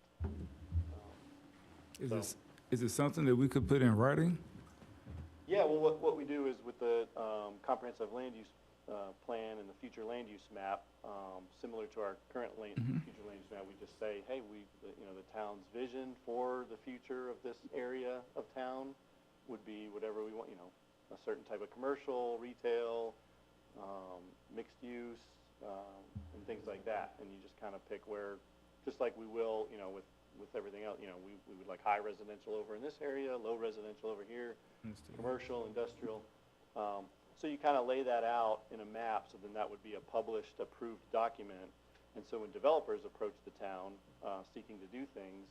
Is it something that we could put in writing? Yeah, well, what we do is with the comprehensive land use plan and the future land use map, similar to our current future land use map, we just say, hey, you know, the town's vision for the future of this area of town would be whatever we want, you know, a certain type of commercial, retail, mixed use, and things like that. And you just kind of pick where, just like we will, you know, with everything else, you know, we would like high residential over in this area, low residential over here, commercial, industrial. So you kind of lay that out in a map, so then that would be a published, approved document. And so when developers approach the town seeking to do things,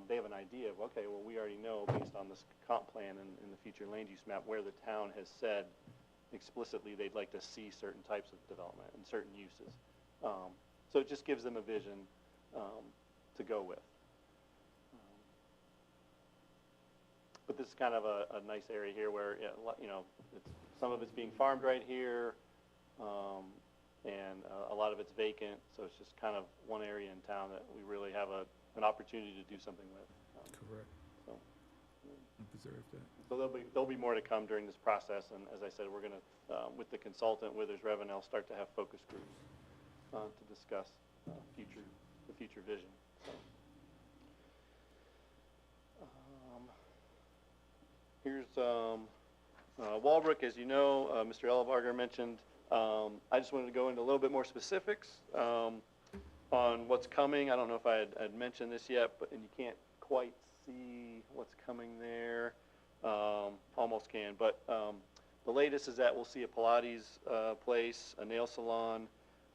they have an idea of, okay, well, we already know based on this comp plan and the future land use map where the town has said explicitly they'd like to see certain types of development and certain uses. So it just gives them a vision to go with. But this is kind of a nice area here where, you know, some of it's being farmed right here, and a lot of it's vacant, so it's just kind of one area in town that we really have an opportunity to do something with. Correct. So, Preserve that. so there'll be more to come during this process, and as I said, we're going to, with the consultant, Withers Ravenel, start to have focus groups to discuss the future vision. So, here's Walbrook, as you know, Mr. Ellebarger mentioned. I just wanted to go into a little bit more specifics on what's coming. I don't know if I had mentioned this yet, and you can't quite see what's coming there. Almost can, but the latest is that we'll see a Pilates place, a nail salon,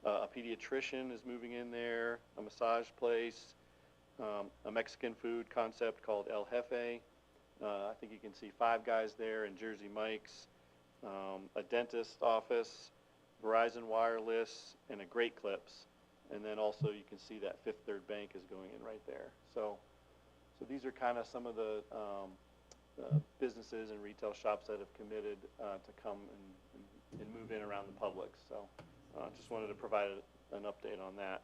a pediatrician is moving in there, a massage place, a Mexican food concept called El Jefe. I think you can see Five Guys there and Jersey Mike's, a dentist office, Verizon Wireless, and a Great Clips. And then also you can see that Fifth Third Bank is going in right there. So these are kind of some of the businesses and retail shops that have committed to come and move in around the public. So just wanted to provide an update on that.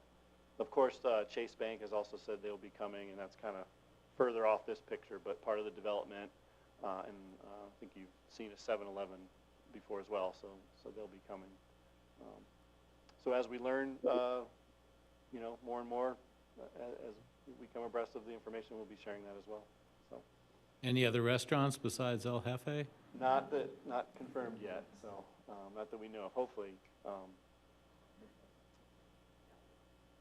Of course, Chase Bank has also said they'll be coming, and that's kind of further off this picture, but part of the development, and I think you've seen a 7-Eleven before as well, so they'll be coming. So as we learn, you know, more and more, as we come abreast of the information, we'll be sharing that as well. So, Any other restaurants besides El Jefe? not confirmed yet, so, not that we know of, hopefully.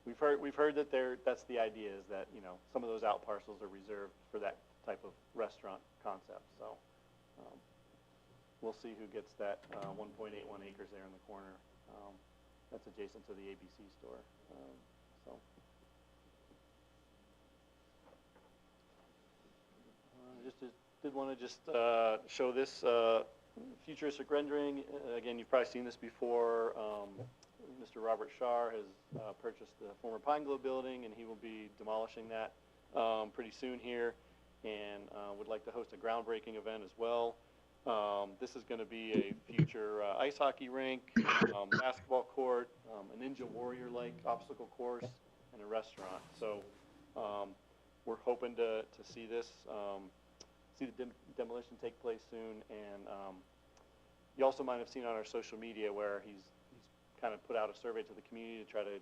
We've heard that that's the idea, is that, you know, some of those out parcels are reserved for that type of restaurant concept, so, we'll see who gets that, 1.81 acres there in the corner. That's adjacent to the ABC store, so. Did want to just show this futuristic rendering. Again, you've probably seen this before. Mr. Robert Shar has purchased the former Pine Glow building, and he will be demolishing that pretty soon here, and would like to host a groundbreaking event as well. This is going to be a future ice hockey rink, basketball court, a Ninja Warrior-like obstacle course, and a restaurant. So we're hoping to see this, see the demolition take place soon. And you also might have seen on our social media where he's kind of put out a survey to the community to try to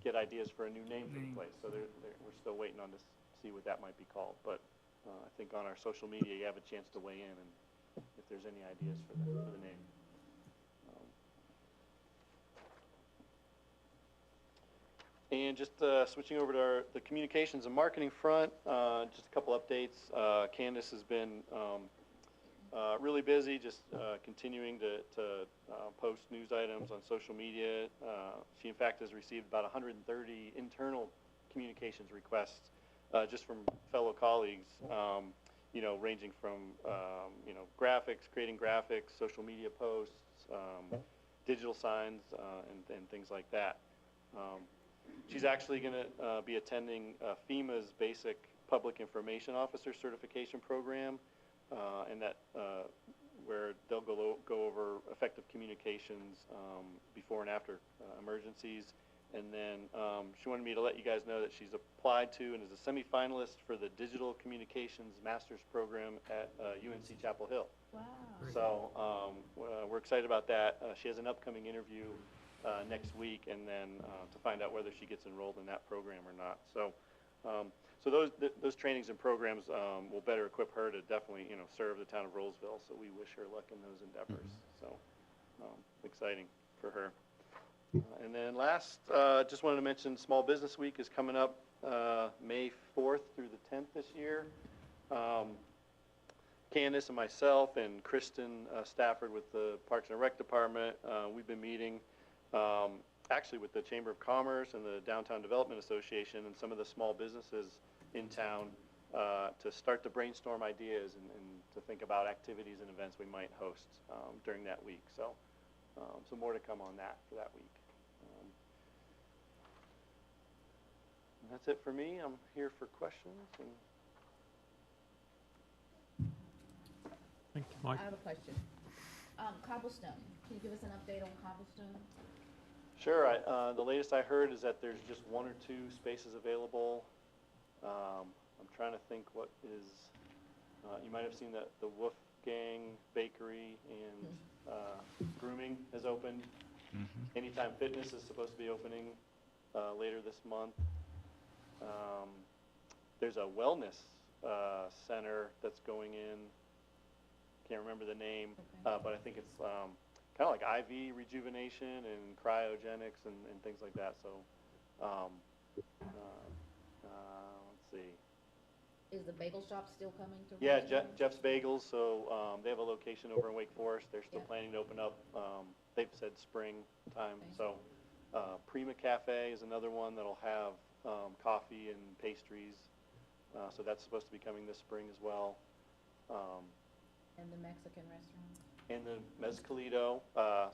get ideas for a new name for the place. So we're still waiting on to see what that might be called. But I think on our social media you have a chance to weigh in and if there's any ideas for the name. And just switching over to the communications and marketing front, just a couple updates. Candace has been really busy, just continuing to post news items on social media. She, in fact, has received about 130 internal communications requests just from fellow colleagues, you know, ranging from, you know, graphics, creating graphics, social media posts, digital signs, and things like that. She's actually going to be attending FEMA's Basic Public Information Officer Certification Program, and that where they'll go over effective communications before and after emergencies. And then she wanted me to let you guys know that she's applied to and is a semifinalist for the Digital Communications Master's Program at UNC Chapel Hill. Wow. So we're excited about that. She has an upcoming interview next week, and then to find out whether she gets enrolled in that program or not. So, so those trainings and programs will better equip her to definitely, you know, serve the town of Rolesville. So we wish her luck in those endeavors. So exciting for her. And then last, just wanted to mention Small Business Week is coming up May 4th through the 10th this year. Candace and myself and Kristen Stafford with the Parks and Rec Department, we've been meeting actually with the Chamber of Commerce and the Downtown Development Association and some of the small businesses in town to start to brainstorm ideas and to think about activities and events we might host during that week. So, so more to come on that for that week. And that's it for me. I'm here for questions. And Thank you, Mike. I have a question. Cobblestone, can you give us an update on Cobblestone? sure, the latest I heard is that there's just 1 or 2 spaces available. I'm trying to think what is, you might have seen that the Wolfgang Bakery and Grooming has opened. Anytime Fitness is supposed to be opening later this month. There's a wellness center that's going in. Can't remember the name, but I think it's kind of like IV rejuvenation and cryogenics and things like that. So, let's see. Is the bagel shop still coming to? Yeah, Rolesville? Jeff's Bagels. So they have a location over in Wake Forest. They're still planning to open up. They've said spring time. So Prima Cafe is another one that'll have coffee and pastries. So that's supposed to be coming this spring as well. And the Mexican restaurant? And the Mezcalito.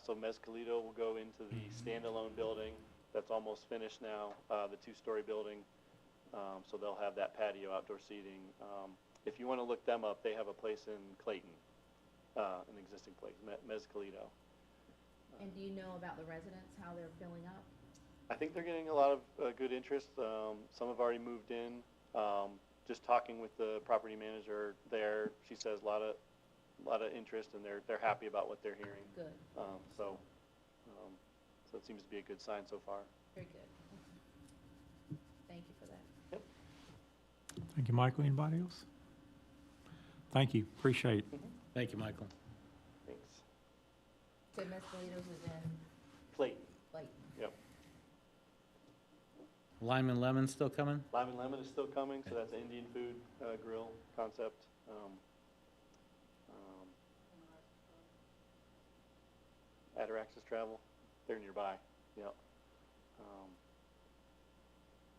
So Mezcalito will go into the standalone building that's almost finished now, the 2-story building. So they'll have that patio, outdoor seating. If you want to look them up, they have a place in Clayton, an existing place, Mezcalito. And do you know about the residents, how they're filling up? I think they're getting a lot of good interest. Some have already moved in. Just talking with the property manager there, she says a lot of interest, and they're happy about what they're hearing. Good. So it seems to be a good sign so far. Very good. Thank you for that. Thank you, Michael. Anybody else? Thank you. Appreciate it. Thank you, Michael. Thanks. So Ms. Politos is in Plate. Clayton. Yep. Lime and lemon still coming? Lime and Lemon is still coming, so that's an Indian food grill concept. Ataraxis Travel, they're nearby. Yep.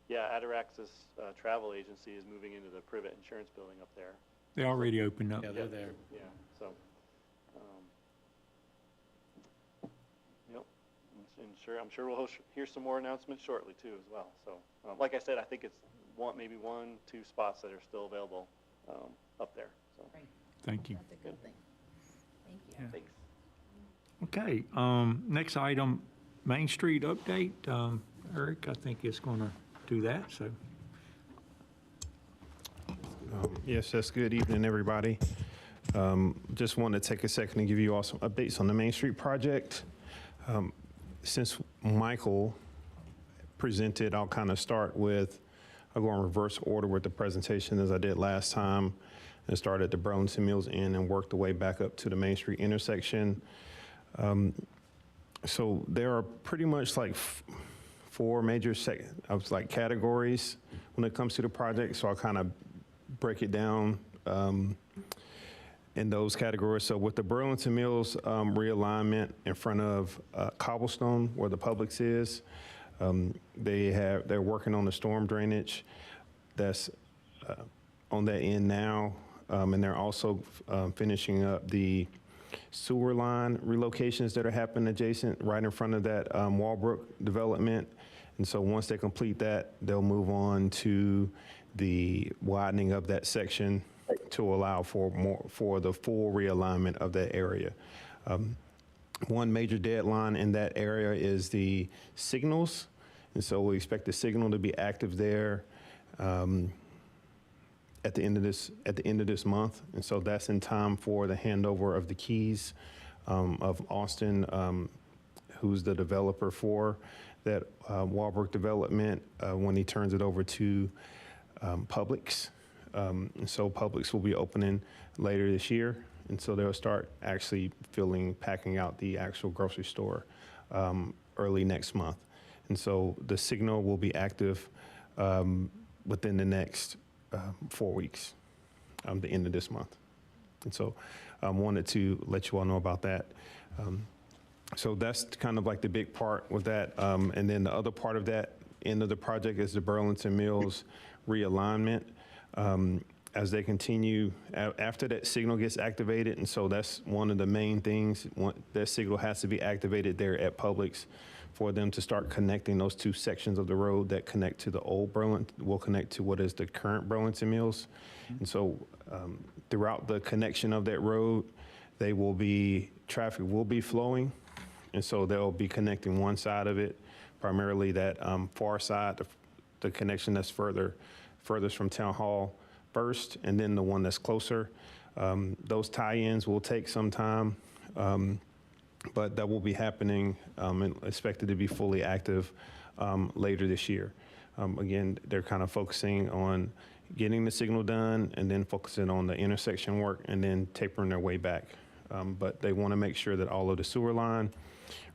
Yeah, Ataraxis Travel Agency is moving into the Privet Insurance Building up there. They already opened up. Yeah, they're there. Yeah, so, yep. And I'm sure we'll hear some more announcements shortly too as well. So, like I said, I think it's maybe 1-2 spots that are still available up there. So, Thank you. That's a good thing. Thank you. thanks. Okay, next item, Main Street update. Eric, I think, is going to do that, so. Yes, good evening, everybody. Just wanted to take a second to give you all some updates on the Main Street project. Since Michael presented, I'll kind of start with, I'll go in reverse order with the presentation as I did last time, and start at the Burlington Mills Inn and work the way back up to the Main Street intersection. So there are pretty much like 4 major categories when it comes to the project. So I'll kind of break it down in those categories. So with the Burlington Mills realignment in front of Cobblestone, where the Publix is, they're working on the storm drainage that's on that end now, and they're also finishing up the sewer line relocations that are happening adjacent right in front of that Walbrook development. And so once they complete that, they'll move on to the widening of that section to allow for the full realignment of that area. One major deadline in that area is the signals. And so we expect the signal to be active there at the end of this month. And so that's in time for the handover of the keys of Austin, who's the developer for that Walbrook development, when he turns it over to Publix. And so Publix will be opening later this year. And so they'll start actually packing out the actual grocery store early next month. And so the signal will be active within the next 4 weeks, the end of this month. And so I wanted to let you all know about that. So that's kind of like the big part with that. And then the other part of that end of the project is the Burlington Mills realignment. As they continue, after that signal gets activated, and so that's one of the main things, that signal has to be activated there at Publix for them to start connecting those 2 sections of the road that connect to the old Burlington, will connect to what is the current Burlington Mills. And so throughout the connection of that road, traffic will be flowing. And so they'll be connecting one side of it, primarily that far side, the connection that's furthest from Town Hall first, and then the one that's closer. Those tie-ins will take some time, but that will be happening and expected to be fully active later this year. Again, they're kind of focusing on getting the signal done and then focusing on the intersection work and then tapering their way back. But they want to make sure that all of the sewer line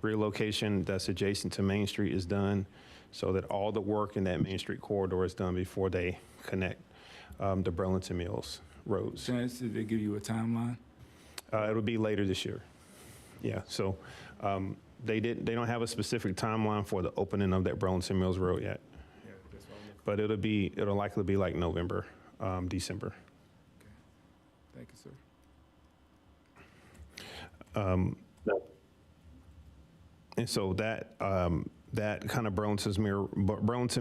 relocation that's adjacent to Main Street is done, so that all the work in that Main Street corridor is done before they connect the Burlington Mills roads. Chance, did they give you a timeline? It'll be later this year. Yeah, so they don't have a specific timeline for the opening of that Burlington Mills road yet. Yeah, that's what I'm looking But it'll likely be like November, December. for. Thank you, sir. And so that kind of Burlington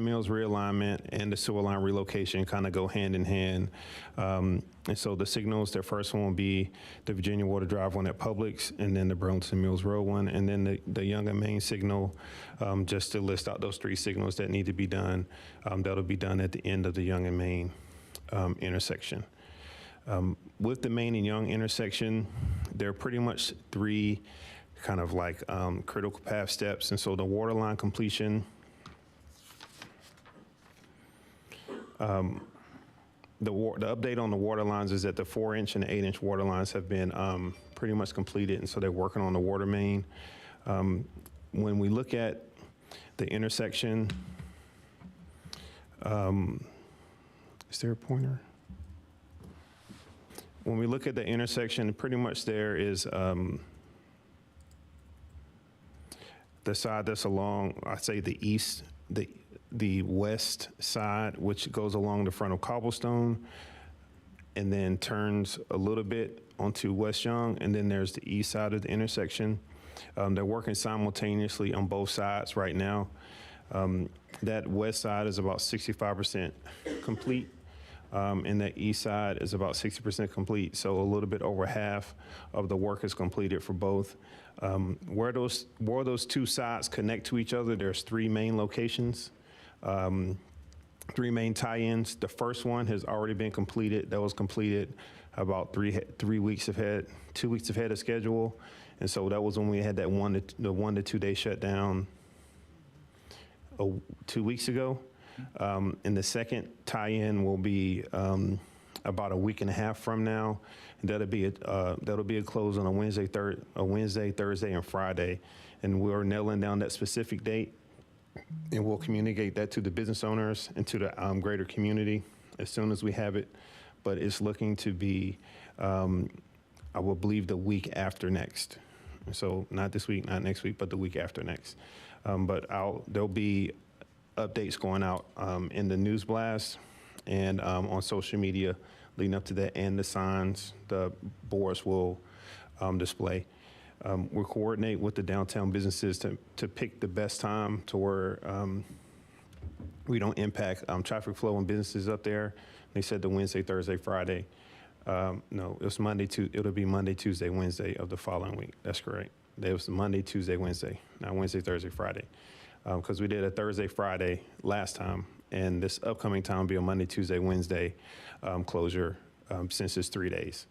Mills realignment and the sewer line relocation kind of go hand in hand. And so the signals, their first one will be the Virginia Water Drive one at Publix, and then the Burlington Mills Road one, and then the Young and Main signal, just to list out those 3 signals that need to be done. That'll be done at the end of the Young and Main intersection. With the Main and Young intersection, there are pretty much 3 kind of like critical path steps. And so the water line completion, the update on the water lines is that the 4-inch and the 8-inch water lines have been pretty much completed, and so they're working on the water main. When we look at the intersection, is there a pointer? When we look at the intersection, pretty much there is the side that's along, I say the east, the west side, which goes along the front of Cobblestone and then turns a little bit onto West Young, and then there's the east side of the intersection. They're working simultaneously on both sides right now. That west side is about 65% complete, and the east side is about 60% complete. So a little bit over half of the work is completed for both. Where those two sides connect to each other, there's 3 main locations, 3 main tie-ins. The first one has already been completed. That was completed about 2 weeks ahead of schedule. And so that was when we had that 1 to 2 day shutdown 2 weeks ago. And the second tie-in will be about a week and a half from now. And that'll be a close on a Wednesday, Thursday, and Friday. And we're nailing down that specific date. And we'll communicate that to the business owners and to the greater community as soon as we have it. But it's looking to be, I will believe, the week after next. So not this week, not next week, but the week after next. But there'll be updates going out in the news blast and on social media leading up to that, and the signs the boards will display. We'll coordinate with the downtown businesses to pick the best time to where we don't impact traffic flow and businesses up there. They said the Wednesday, Thursday, Friday. No, it'll be Monday, Tuesday, Wednesday of the following week. That's correct. It was Monday, Tuesday, Wednesday, not Wednesday, Thursday, Friday. Because we did a Thursday, Friday last time, and this upcoming time will be a Monday, Tuesday, Wednesday closure since it's 3 days.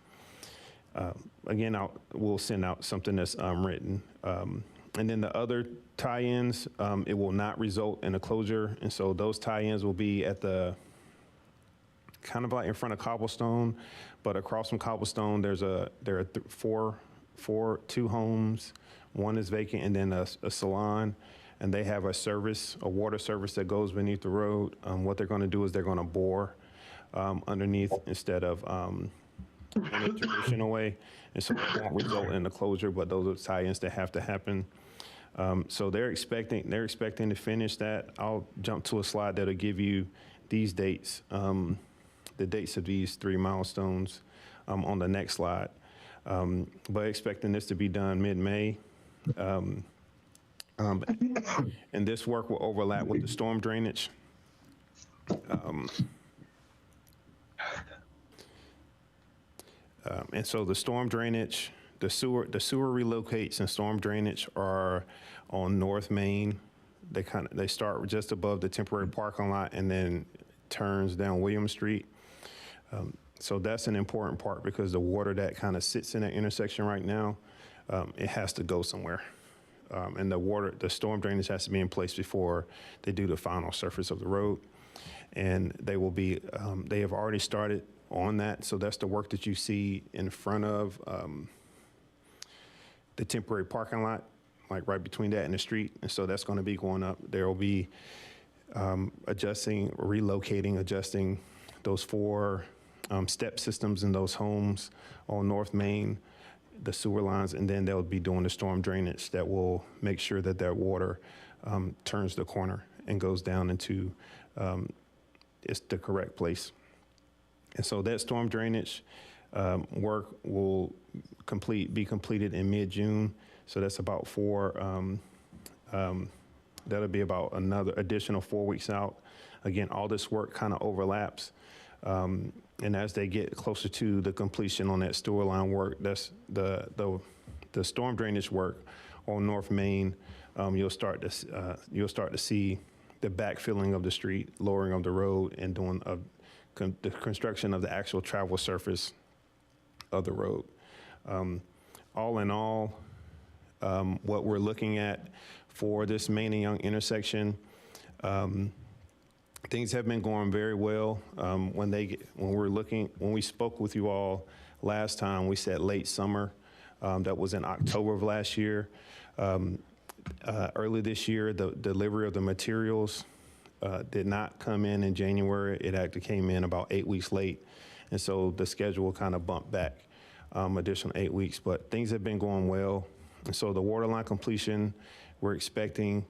Again, we'll send out something that's written. And then the other tie-ins, it will not result in a closure. And so those tie-ins will be at the kind of like in front of Cobblestone, but across from Cobblestone, there are 2 homes. One is vacant, and then a salon. And they have a water service that goes beneath the road. What they're going to do is they're going to bore underneath instead of in a traditional way. And so it won't result in the closure, but those are tie-ins that have to happen. So they're expecting to finish that. I'll jump to a slide that'll give you these dates, the dates of these 3 milestones on the next slide. But expecting this to be done mid-May. And this work will overlap with the storm drainage. And so the storm drainage, the sewer relocates and storm drainage are on North Main. They start just above the temporary parking lot and then turns down William Street. So that's an important part because the water that kind of sits in that intersection right now, it has to go somewhere. And the storm drainage has to be in place before they do the final surface of the road. And they have already started on that. So that's the work that you see in front of the temporary parking lot, like right between that and the street. And so that's going to be going up. There will be adjusting those 4 step systems in those homes on North Main, the sewer lines, and then they'll be doing the storm drainage that will make sure that that water turns the corner and goes down into it's the correct place. And so that storm drainage work will be completed in mid-June. So that's about that'll be about another additional 4 weeks out. Again, all this work kind of overlaps. And as they get closer to the completion on that sewer line work, that's the storm drainage work on North Main. You'll start to see the backfilling of the street, lowering of the road, and doing the construction of the actual travel surface of the road. All in all, what we're looking at for this Main and Young intersection, Things have been going very well. When we spoke with you all last time, we said late summer. That was in October of last year. Early this year, the delivery of the materials did not come in January. It actually came in about 8 weeks late. And so the schedule kind of bumped back additional 8 weeks, but things have been going well. And so the water line completion, we're expecting,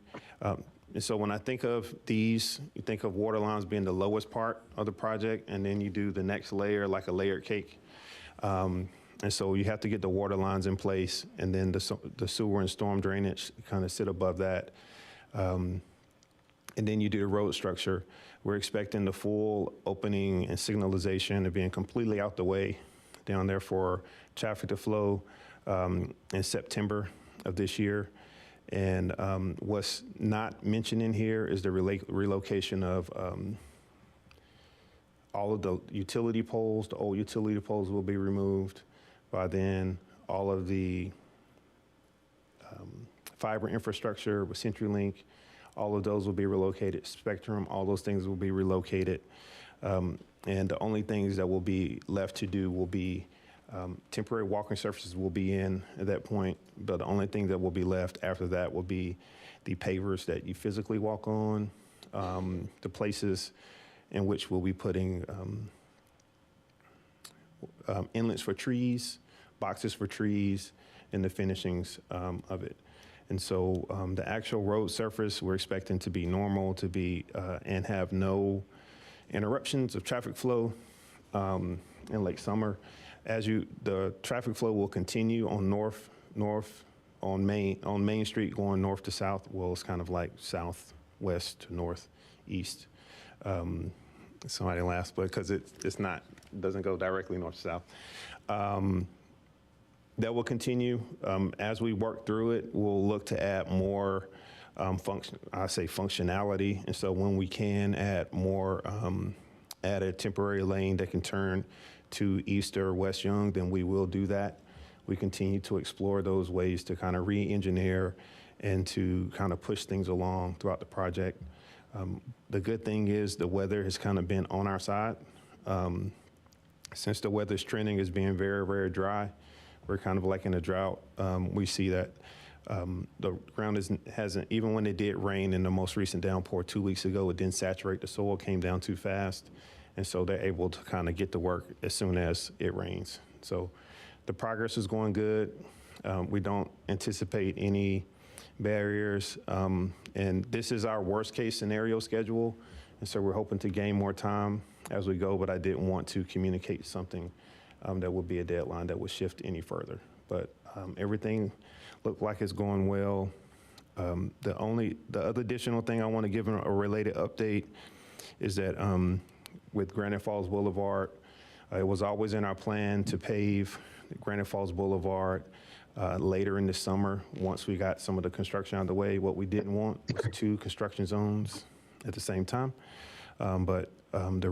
and so when I think of these, you think of water lines being the lowest part of the project, and then you do the next layer like a layered cake. And so you have to get the water lines in place, and then the sewer and storm drainage kind of sit above that. And then you do the road structure. We're expecting the full opening and signalization to being completely out the way down there for traffic to flow in September of this year. And what's not mentioned in here is the relocation of all of the utility poles. The old utility poles will be removed. By then, all of the fiber infrastructure with CenturyLink, all of those will be relocated. Spectrum, all those things will be relocated. And the only things that will be left to do will be temporary walking surfaces will be in at that point, but the only thing that will be left after that will be the pavers that you physically walk on, the places in which we'll be putting inlets for trees, boxes for trees, and the finishings of it. And so the actual road surface, we're expecting to be normal, to be and have no interruptions of traffic flow in late summer. The traffic flow will continue on on Main Street going north to south. Well, it's kind of like southwest to northeast. Somebody laughs, but because it's not, doesn't go directly north to south. That will continue. As we work through it, we'll look to add more functionality. And so when we can add more, add a temporary lane that can turn to East or West Young, then we will do that. We continue to explore those ways to kind of re-engineer and to kind of push things along throughout the project. The good thing is the weather has kind of been on our side. Since the weather's trending as being very, very dry, we're kind of like in a drought. We see that the ground hasn't, even when it did rain in the most recent downpour 2 weeks ago, it didn't saturate the soil, came down too fast. And so they're able to kind of get to work as soon as it rains. So the progress is going good. We don't anticipate any barriers. And this is our worst case scenario schedule. And so we're hoping to gain more time as we go, but I didn't want to communicate something that would be a deadline that would shift any further. But everything looked like it's going well. The other additional thing I want to give a related update is that with Granite Falls Boulevard, it was always in our plan to pave Granite Falls Boulevard later in the summer once we got some of the construction out of the way. What we didn't want was 2 construction zones at the same time. But over the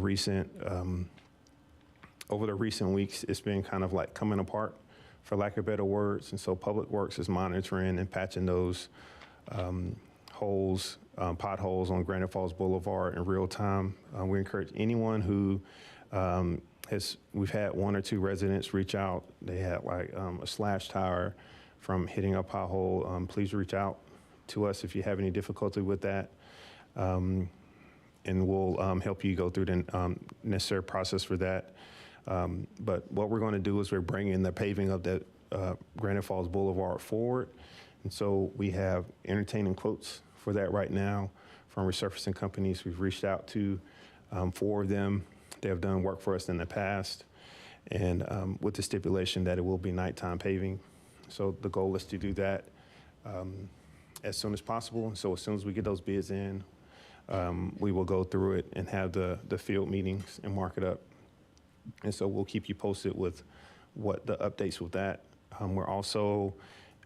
recent weeks, it's been kind of like coming apart, for lack of better words. And so Public Works is monitoring and patching those potholes on Granite Falls Boulevard in real time. We encourage anyone who we've had 1 or 2 residents reach out. They had like a slash tire from hitting a pothole. Please reach out to us if you have any difficulty with that. And we'll help you go through the necessary process for that. But what we're going to do is we're bringing the paving of the Granite Falls Boulevard forward. And so we have entertaining quotes for that right now from resurfacing companies. We've reached out to 4 of them. They have done work for us in the past, and with the stipulation that it will be nighttime paving. So the goal is to do that as soon as possible. So as soon as we get those bids in, we will go through it and have the field meetings and mark it up. And so we'll keep you posted with what the updates with that. We're also,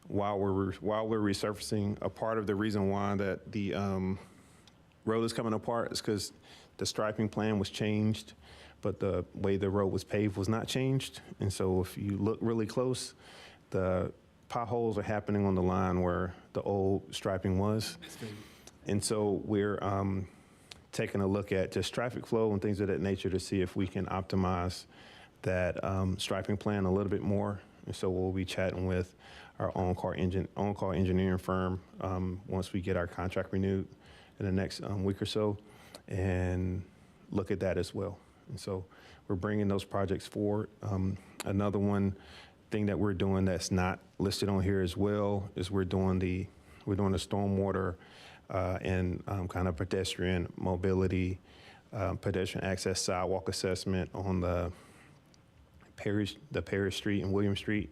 while we're resurfacing, a part of the reason why that the road is coming apart is because the striping plan was changed, but the way the road was paved was not changed. And so if you look really close, the potholes are happening on the line where the old striping was. And so we're taking a look at just traffic flow and things of that nature to see if we can optimize that striping plan a little bit more. And so we'll be chatting with our on-call engineering firm once we get our contract renewed in the next week or so, and look at that as well. And so we're bringing those projects forward. Another one thing that we're doing that's not listed on here as well is we're doing the stormwater and kind of pedestrian mobility, pedestrian access sidewalk assessment on the Parish Street and William Street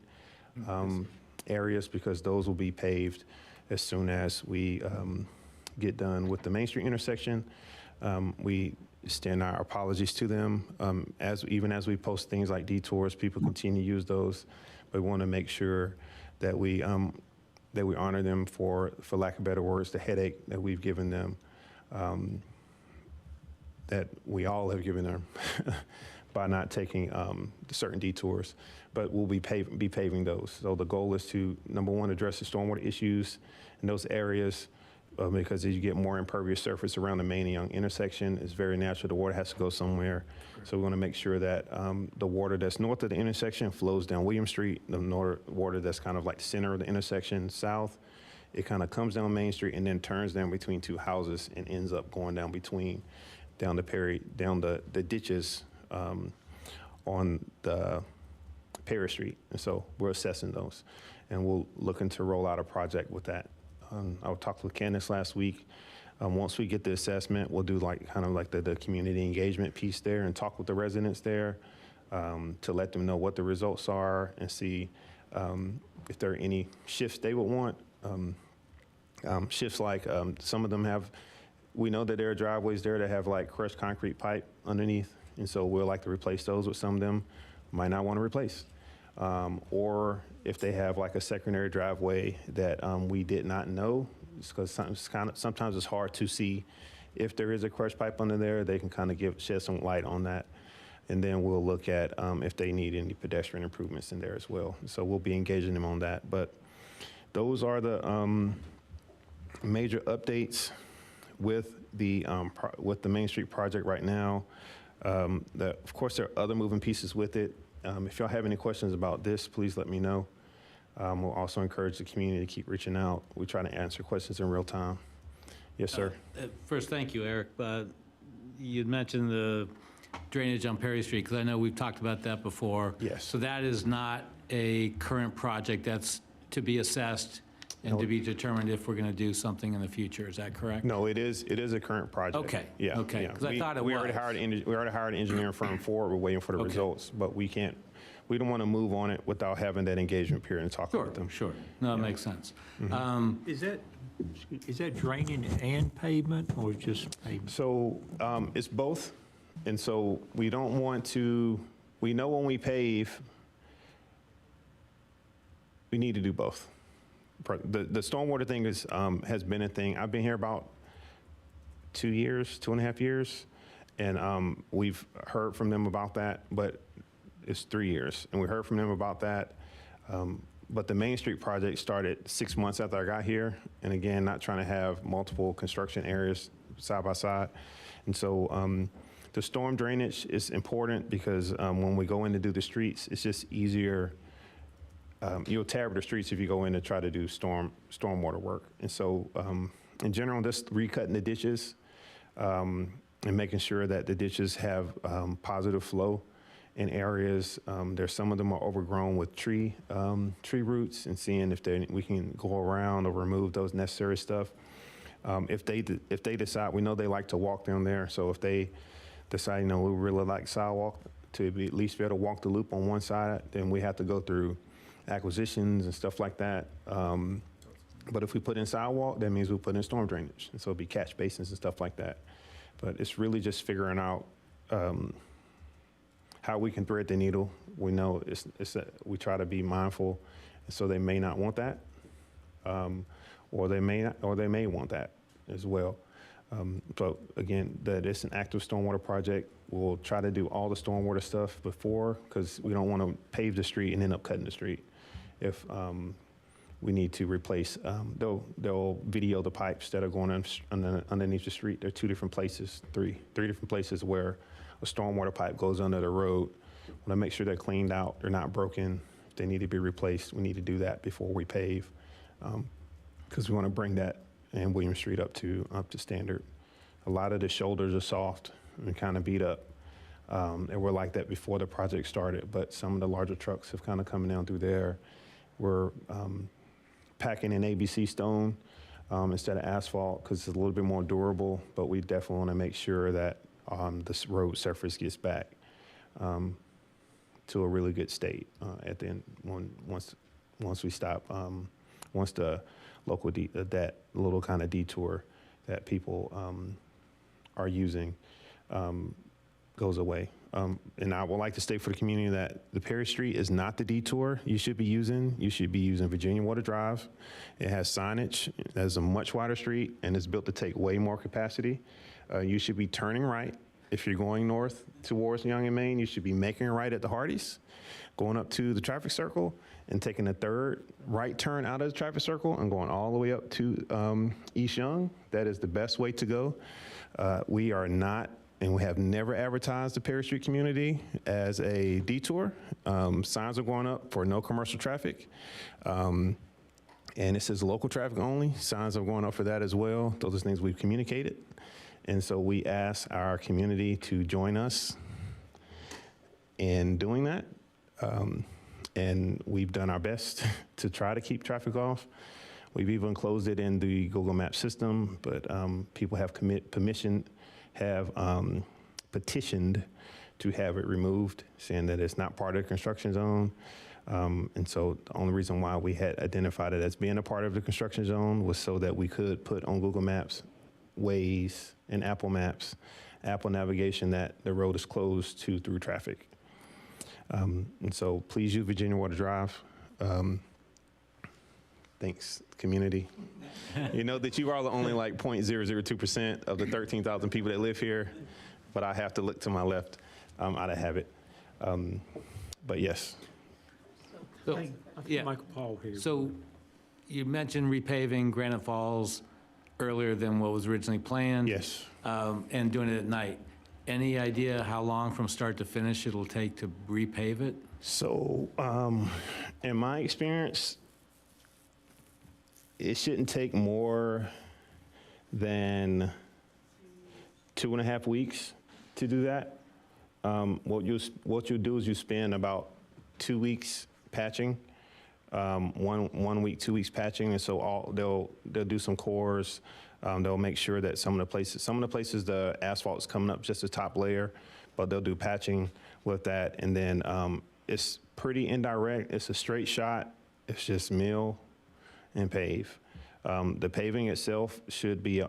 areas, because those will be paved as soon as we get done with the Main Street intersection. We extend our apologies to them. Even as we post things like detours, people continue to use those, but we want to make sure that we honor them for lack of better words, the headache that we've given them, that we all have given them by not taking certain detours. But we'll be paving those. So the goal is to, number one, address the stormwater issues in those areas, because as you get more impervious surface around the Main and Young intersection, it's very natural the water has to go somewhere. So we want to make sure that the water that's north of the intersection flows down William Street. The water that's kind of like the center of the intersection south, it kind of comes down Main Street and then turns down between two houses and ends up going down the ditches on the Perry Street. And so we're assessing those, and we'll looking to roll out a project with that. I talked with Candace last week. Once we get the assessment, we'll do kind of like the community engagement piece there and talk with the residents there to let them know what the results are and see if there are any shifts they would want. Shifts like some of them we know that there are driveways there that have like crushed concrete pipe underneath, and so we'll like to replace those with some of them might not want to replace. Or if they have like a secondary driveway that we did not know, because sometimes it's hard to see if there is a crushed pipe under there. They can kind of shed some light on that, and then we'll look at if they need any pedestrian improvements in there as well. So we'll be engaging them on that. But those are the major updates with the Main Street project right now. Of course, there are other moving pieces with it. If y'all have any questions about this, please let me know. We'll also encourage the community to keep reaching out. We try to answer questions in real time. Yes, sir. First, thank you, Eric. You'd mentioned the drainage on Perry Street, because I know we've talked about that before. Yes. So that is not a current project. That's to be assessed and to be determined if we're going to do something in the future. Is that correct? No, it is a current project. Okay. Yeah. Okay. Yeah. Because I thought it was. We already hired an engineering firm for it. We're waiting for the results, but we don't want to move on it without having that engagement period and talking with them. Sure. No, that makes sense. Is that draining and pavement, or just pavement? So it's both. And so we don't want to, we know when we pave, we need to do both. The stormwater thing has been a thing. I've been here about 2.5 years, and we've heard from them about that, but it's 3 years, and we heard from them about that. But the Main Street project started 6 months after I got here, and again, not trying to have multiple construction areas side by side. And so the storm drainage is important because when we go in to do the streets, it's just easier. You'll tear up the streets if you go in to try to do stormwater work. And so in general, just recutting the ditches and making sure that the ditches have positive flow in areas. There's some of them are overgrown with tree roots, and seeing if we can go around or remove those necessary stuff. If they decide, we know they like to walk down there, so if they decide, we really like sidewalk to at least be able to walk the loop on one side, then we have to go through acquisitions and stuff like that. But if we put in sidewalk, that means we put in storm drainage, and so it'll be catch basins and stuff like that. But it's really just figuring out how we can thread the needle. We know we try to be mindful, so they may not want that, or they may want that as well. So again, that it's an active stormwater project. We'll try to do all the stormwater stuff before, because we don't want to pave the street and end up cutting the street. If we need to replace, they'll video the pipes that are going underneath the street. There are two different places, three different places where a stormwater pipe goes under the road. Want to make sure they're cleaned out, they're not broken, if they need to be replaced, we need to do that before we pave, because we want to bring that and William Street up to standard. A lot of the shoulders are soft and kind of beat up. And we're like that before the project started, but some of the larger trucks have kind of coming down through there. We're packing in ABC stone instead of asphalt because it's a little bit more durable, but we definitely want to make sure that this road surface gets back to a really good state at the end, once we stop, once the local, that little kind of detour that people are using goes away. And I would like to state for the community that the Perry Street is not the detour you should be using. You should be using Virginia Water Drive. It has signage. It's a much wider street and it's built to take way more capacity. You should be turning right. If you're going north towards Young and Main, you should be making a right at the Hardee's, going up to the traffic circle and taking a third right turn out of the traffic circle and going all the way up to East Young. That is the best way to go. We are not, and we have never advertised the Perry Street community as a detour. Signs are going up for no commercial traffic. And it says local traffic only. Signs are going up for that as well. Those are things we've communicated. And so we ask our community to join us in doing that. And we've done our best to try to keep traffic off. We've even closed it in the Google Maps system, but people have petitioned to have it removed, saying that it's not part of the construction zone. And so the only reason why we had identified it as being a part of the construction zone was so that we could put on Google Maps, Waze, and Apple Maps, Apple navigation, that the road is closed to through traffic. And so please use Virginia Water Drive. Thanks, community. You know that you are only like 0.002% of the 13,000 people that live here, but I have to look to my left out of habit. But yes. So, I think yeah. Michael Paul here. So you mentioned repaving Granite Falls earlier than what was originally planned. Yes. And doing it at night. Any idea how long from start to finish it'll take to repave it? So in my experience, it shouldn't take more than 2.5 weeks to do that. What you'll do is you spend about 2 weeks patching, 1 week, 2 weeks patching, and so they'll do some cores. They'll make sure that some of the places the asphalt's coming up just the top layer, but they'll do patching with that, and then it's pretty indirect. It's a straight shot. It's just mill and pave. The paving itself should be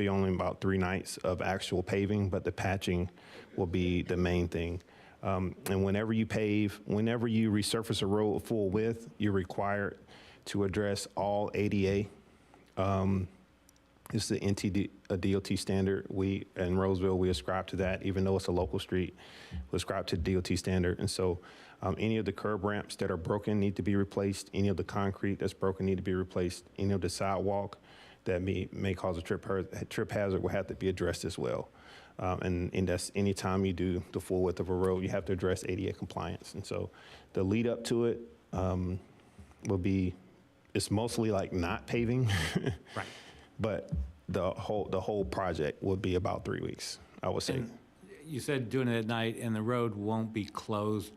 only about 3 nights of actual paving, but the patching will be the main thing. And whenever you resurface a road full width, you're required to address all ADA. It's the DOT standard. We, in Rolesville, we ascribe to that, even though it's a local street, we ascribe to the DOT standard. And so any of the curb ramps that are broken need to be replaced. Any of the concrete that's broken need to be replaced. Any of the sidewalk that may cause a trip hazard will have to be addressed as well. And that's any time you do the full width of a road, you have to address ADA compliance. And so the lead up to it it's mostly like not paving. Right. But the whole project would be about 3 weeks, I would say. And you said doing it at night, and the road won't be closed.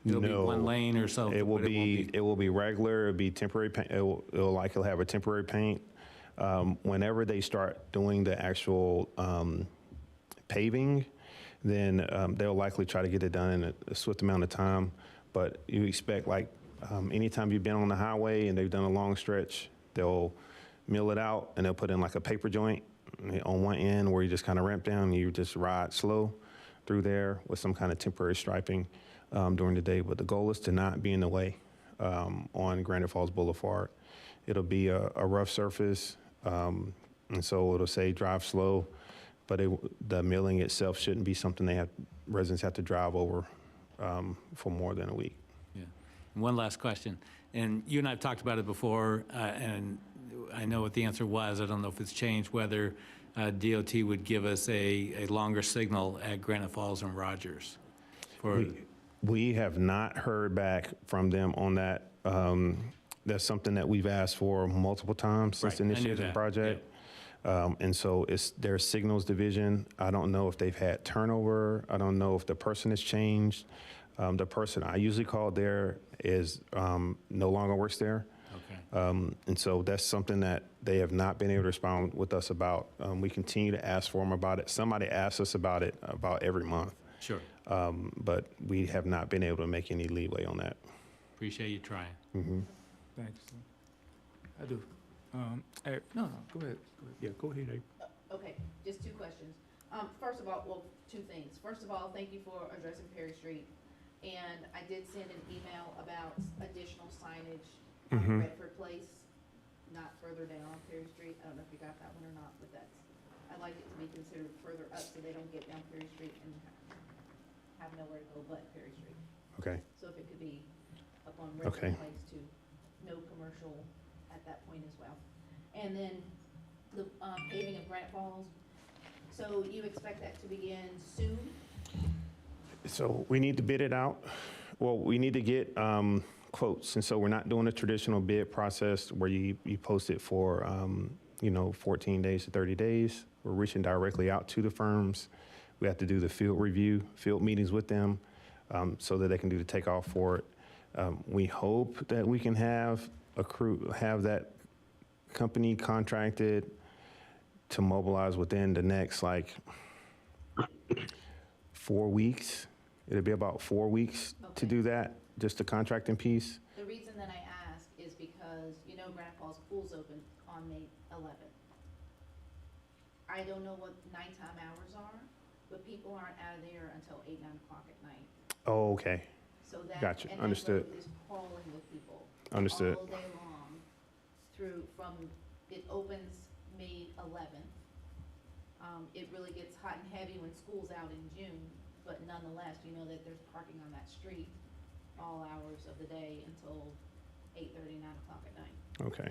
It'll be No. one lane or so. It will be regular. It'll be temporary paint. It'll likely have a temporary paint. Whenever they start doing the actual paving, then they'll likely try to get it done in a swift amount of time. But you expect, like, anytime you've been on the highway and they've done a long stretch, they'll mill it out and they'll put in like a paper joint on one end where you just kind of ramp down and you just ride slow through there with some kind of temporary striping during the day. But the goal is to not be in the way on Granite Falls Boulevard. It'll be a rough surface, and so it'll say drive slow, but the milling itself shouldn't be something residents have to drive over for more than a week. Yeah. One last question, and you and I have talked about it before, and I know what the answer was. I don't know if it's changed, whether DOT would give us a longer signal at Granite Falls and Rogers. We have not heard back from them on that. That's something that we've asked for multiple times since the Right, I knew initiation of the that, project. And so it's their signals division. I don't know if they've had turnover. I don't know if the person has changed. The person I usually call there is no longer works there. Okay. And so that's something that they have not been able to respond with us about. We continue to ask for them about it. Somebody asks us about it about every month. Sure. But we have not been able to make any leeway on that. Appreciate you trying. Thanks. I do. No, go ahead. Yeah, go ahead, Abe. Okay, just two questions. First of all, well, two things. First of all, thank you for addressing Perry Street. And I did send an email about additional signage on Redford Place, not further down on Perry Street. I don't know if you got that one or not, but that's, I'd like it to be considered further up so they don't get down Perry Street and have nowhere to go but Perry Street. Okay. So if it could be up on Redford Okay. Place too, no commercial at that point as well. And then the paving of Granite Falls, so you expect that to begin soon? So we need to bid it out. Well, we need to get quotes. And so we're not doing a traditional bid process where you post it for, 14 days to 30 days. We're reaching directly out to the firms. We have to do the field review, field meetings with them so that they can do the takeoff for it. We hope that we can have that company contracted to mobilize within the next 4 weeks. It'll be about 4 weeks to do that, just the contracting piece. The reason that I ask is because, Granite Falls pool's open on May 11th. I don't know what nighttime hours are, but people aren't out of there until 8, 9 o'clock at night. Oh, okay. So that, Gotcha. and Understood. that road is crawling with people. Understood. All day long it opens May 11th. It really gets hot and heavy when school's out in June, but nonetheless, you know that there's parking on that street all hours of the day until 8:30, 9 o'clock at night. Okay.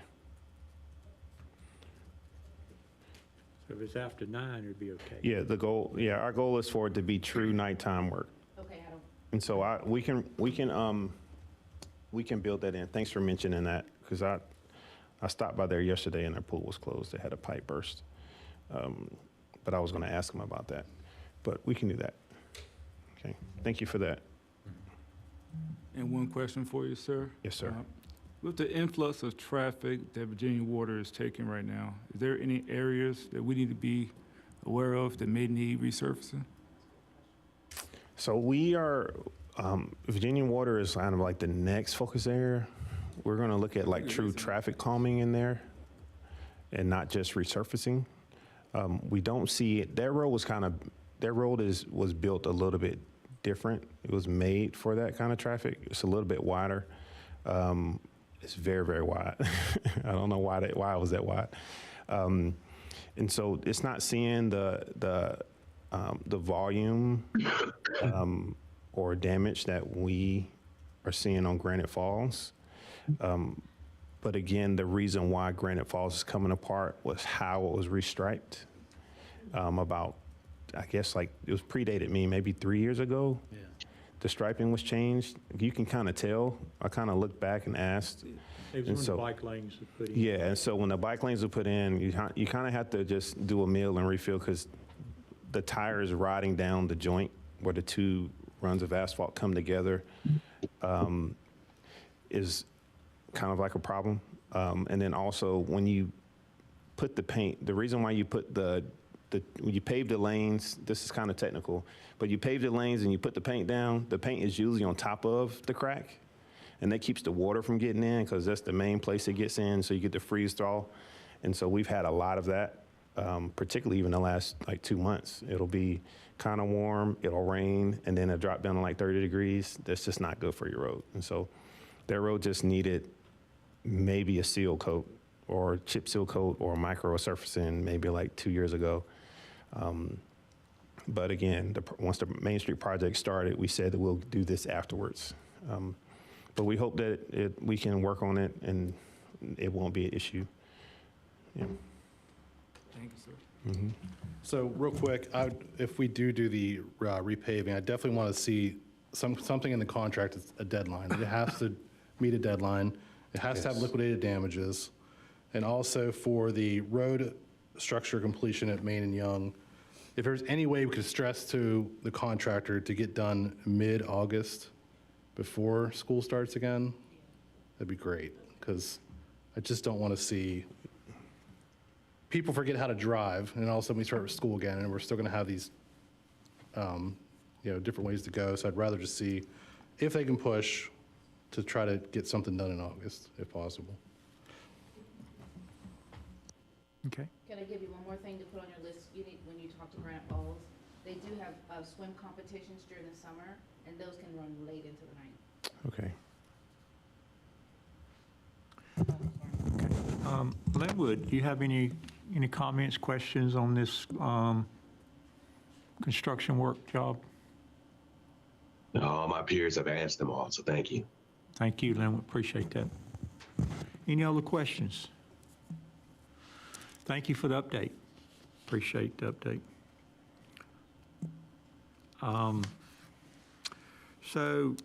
So if it's after 9, it'd be okay. Yeah, our goal is for it to be true nighttime work. Okay, I don't, And so we can build that in. Thanks for mentioning that, because I stopped by there yesterday and their pool was closed. They had a pipe burst. But I was going to ask them about that. But we can do that. Okay. Thank you for that. And one question for you, sir. Yes, sir. With the influx of traffic that Virginia Water is taking right now, is there any areas that we need to be aware of that may need resurfacing? So we are, Virginia Water is kind of like the next focus area. We're going to look at true traffic calming in there and not just resurfacing. We don't see it. Their road was built a little bit different. It was made for that kind of traffic. It's a little bit wider. It's very, very wide. I don't know why it was that wide. And so it's not seeing the volume or damage that we are seeing on Granite Falls. But again, the reason why Granite Falls is coming apart was how it was restriped. About, I guess, it was predated me, maybe 3 years ago. Yeah. The striping was changed. You can kind of tell. I kind of looked back and asked. It was when the bike lanes were put in. Yeah, and so when the bike lanes were put in, you kind of have to just do a mill and refill because the tire is riding down the joint where the two runs of asphalt come together is kind of like a problem. And then also when you put the paint, the reason why you put when you pave the lanes, this is kind of technical, but you pave the lanes and you put the paint is usually on top of the crack. And that keeps the water from getting in because that's the main place it gets in. So you get the freeze thaw. And so we've had a lot of that, particularly even the last 2 months. It'll be kind of warm, it'll rain, and then it'll drop down to 30 degrees. That's just not good for your road. And so their road just needed maybe a seal coat or chip seal coat or micro surfacing maybe 2 years ago. But again, once the Main Street project started, we said that we'll do this afterwards. But we hope that we can work on it and it won't be an issue. Yeah. Thank you, sir. So real quick, if we do the repaving, I definitely want to see something in the contract, that's a deadline. It has to meet a deadline. It has to have Yes. liquidated damages. And also for the road structure completion at Main and Young, if there's any way we could stress to the contractor to get done mid-August before school starts again, that'd be great. Because I just don't want to see people forget how to drive, and all of a sudden we start with school again, and we're still going to have these, different ways to go. So I'd rather just see if they can push to try to get something done in August, if possible. Okay. Can I give you one more thing to put on your list? You need, when you talk to Grant Falls, they do have swim competitions during the summer, and those can run late into the night. Okay. Linwood, do you have any comments, questions on this construction work job? All my peers have asked them all, so thank you. Thank you, Linwood, appreciate that. Any other questions? Thank you for the update. Appreciate the update. So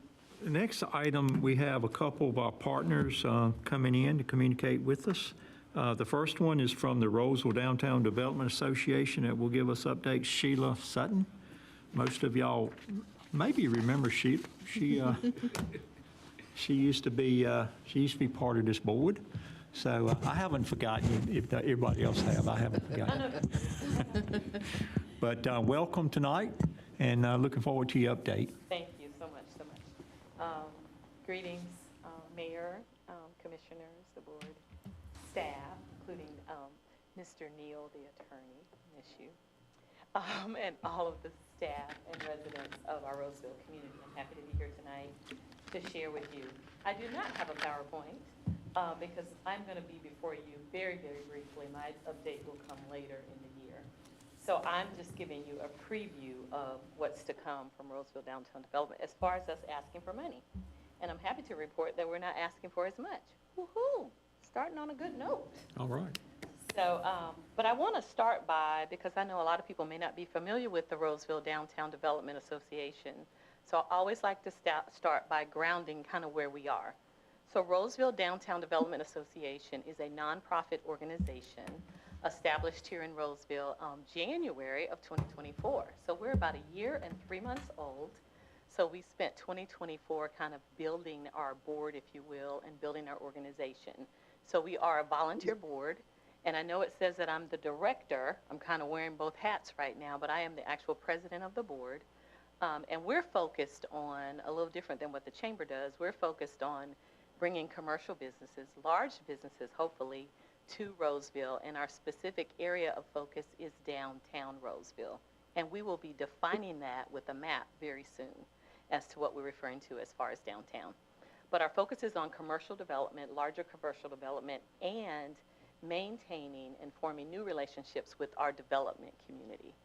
the next item, we have a couple of our partners coming in to communicate with us. The first one is from the Rolesville Downtown Development Association that will give us updates. Sheila Sutton. Most of y'all maybe remember Sheila. She used to be part of this board. So I haven't forgotten you. If everybody else have, I haven't forgotten. But welcome tonight, and looking forward to your update. Thank you so much, so much. Greetings, Mayor, Commissioners, the board, staff, including Mr. Neal, the attorney, miss you, and all of the staff and residents of our Rolesville community. I'm happy to be here tonight to share with you. I do not have a PowerPoint because I'm going to be before you very, very briefly. My update will come later in the year. So I'm just giving you a preview of what's to come from Rolesville Downtown Development as far as us asking for money. And I'm happy to report that we're not asking for as much. Woohoo! Starting on a good note. All right. So, but I want to start by, because I know a lot of people may not be familiar with the Rolesville Downtown Development Association. So I always like to start by grounding kind of where we are. So Rolesville Downtown Development Association is a nonprofit organization established here in Rolesville January of 2024. So we're about a year and 3 months old. So we spent 2024 kind of building our board, if you will, and building our organization. So we are a volunteer board, and I know it says that I'm the director. I'm kind of wearing both hats right now, but I am the actual president of the board. And we're focused on, a little different than what the chamber does, we're focused on bringing commercial businesses, large businesses, hopefully, to Rolesville, and our specific area of focus is downtown Rolesville. And we will be defining that with a map very soon as to what we're referring to as far as downtown. But our focus is on commercial development, larger commercial development, and maintaining and forming new relationships with our development community.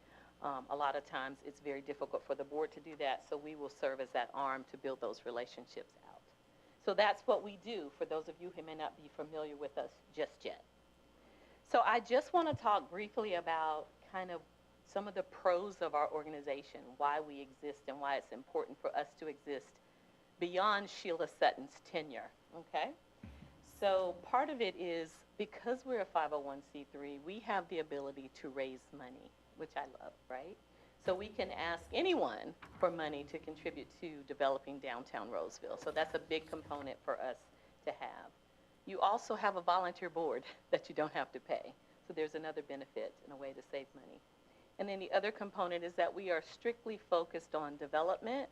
A lot of times it's very difficult for the board to do that, so we will serve as that arm to build those relationships out. So that's what we do for those of you who may not be familiar with us just yet. So I just want to talk briefly about kind of some of the pros of our organization, why we exist and why it's important for us to exist beyond Sheila Sutton's tenure, okay? So part of it is because we're a 501c3, we have the ability to raise money, which I love, right? So we can ask anyone for money to contribute to developing downtown Rolesville. So that's a big component for us to have. You also have a volunteer board that you don't have to pay. So there's another benefit and a way to save money. And then the other component is that we are strictly focused on development.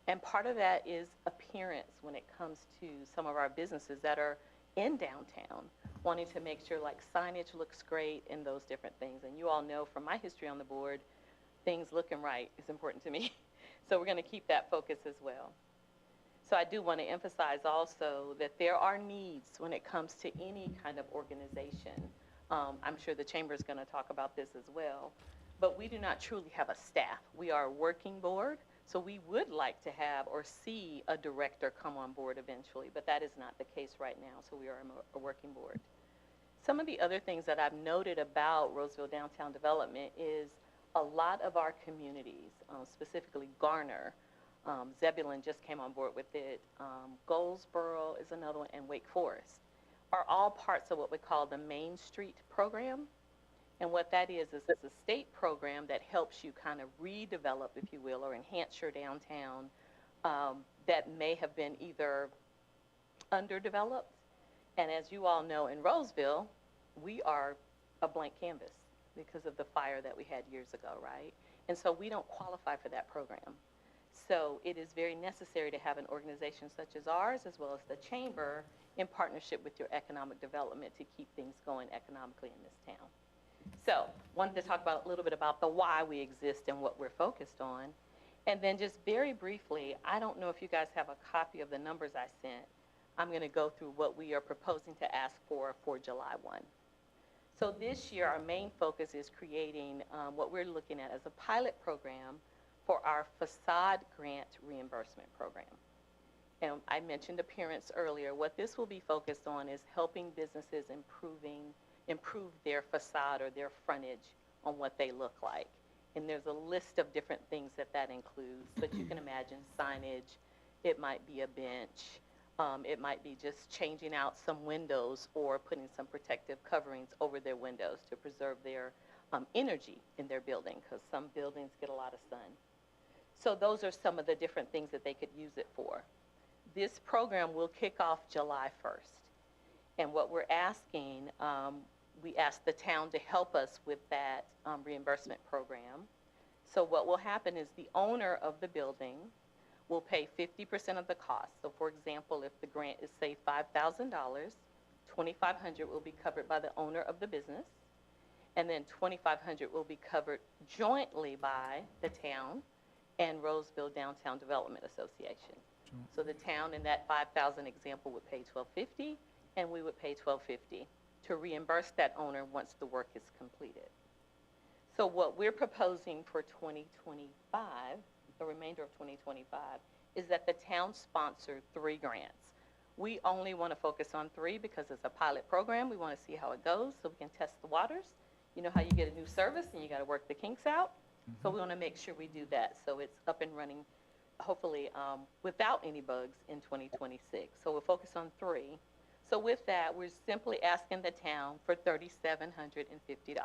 And part of that is appearance when it comes to some of our businesses that are in downtown, wanting to make sure like signage looks great and those different things. And you all know from my history on the board, things looking right is important to me. So we're going to keep that focus as well. So I do want to emphasize also that there are needs when it comes to any kind of organization. I'm sure the chamber is going to talk about this as well. But we do not truly have a staff. We are a working board, So we would like to have or see a director come on board eventually, but that is not the case right now, so we are a working board. Some of the other things that I've noted about Rolesville Downtown Development is a lot of our communities, specifically Garner, Zebulon just came on board with it, Goldsboro is another one, and Wake Forest, are all parts of what we call the Main Street program. And what that is it's a state program that helps you kind of redevelop, if you will, or enhance your downtown that may have been either underdeveloped. And as you all know, in Rolesville, we are a blank canvas because of the fire that we had years ago, right? And so we don't qualify for that program. So it is very necessary to have an organization such as ours, as well as the chamber, in partnership with your economic development to keep things going economically in this town. So wanted to talk about a little bit about the why we exist and what we're focused on. And then just very briefly, I don't know if you guys have a copy of the numbers I sent. I'm going to go through what we are proposing to ask for July 1. So this year, our main focus is creating what we're looking at as a pilot program for our facade grant reimbursement program. And I mentioned appearance earlier. What this will be focused on is helping businesses improve their facade or their frontage on what they look like. And there's a list of different things that includes, but you can imagine signage, it might be a bench, it might be just changing out some windows or putting some protective coverings over their windows to preserve their energy in their building, because some buildings get a lot of sun. So those are some of the different things that they could use it for. This program will kick off July 1st. And what we're asking, we asked the town to help us with that reimbursement program. So what will happen is the owner of the building will pay 50% of the cost. So for example, if the grant is say $5,000, $2,500 will be covered by the owner of the business, and then $2,500 will be covered jointly by the town and Rolesville Downtown Development Association. So the town in that 5,000 example would pay $1,250, and we would pay $1,250 to reimburse that owner once the work is completed. So what we're proposing for 2025, the remainder of 2025, is that the town sponsor 3 grants. We only want to focus on 3 because it's a pilot program. We want to see how it goes so we can test the waters. You know how you get a new service and you got to work the kinks out? So we want to make sure we do that so it's up and running, hopefully without any bugs in 2026. So we'll focus on 3. So with that, we're simply asking the town for $3,750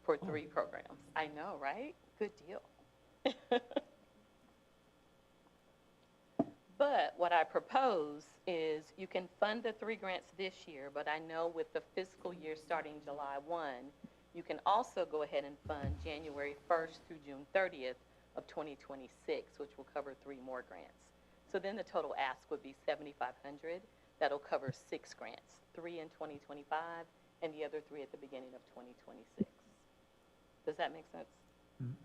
for 3 programs. I know, right? Good deal. But what I propose is you can fund the 3 grants this year, but I know with the fiscal year starting July 1, you can also go ahead and fund January 1st through June 30th of 2026, which will cover 3 more grants. So then the total ask would be $7,500. That'll cover 6 grants, 3 in 2025 and the other 3 at the beginning of 2026. Does that make sense?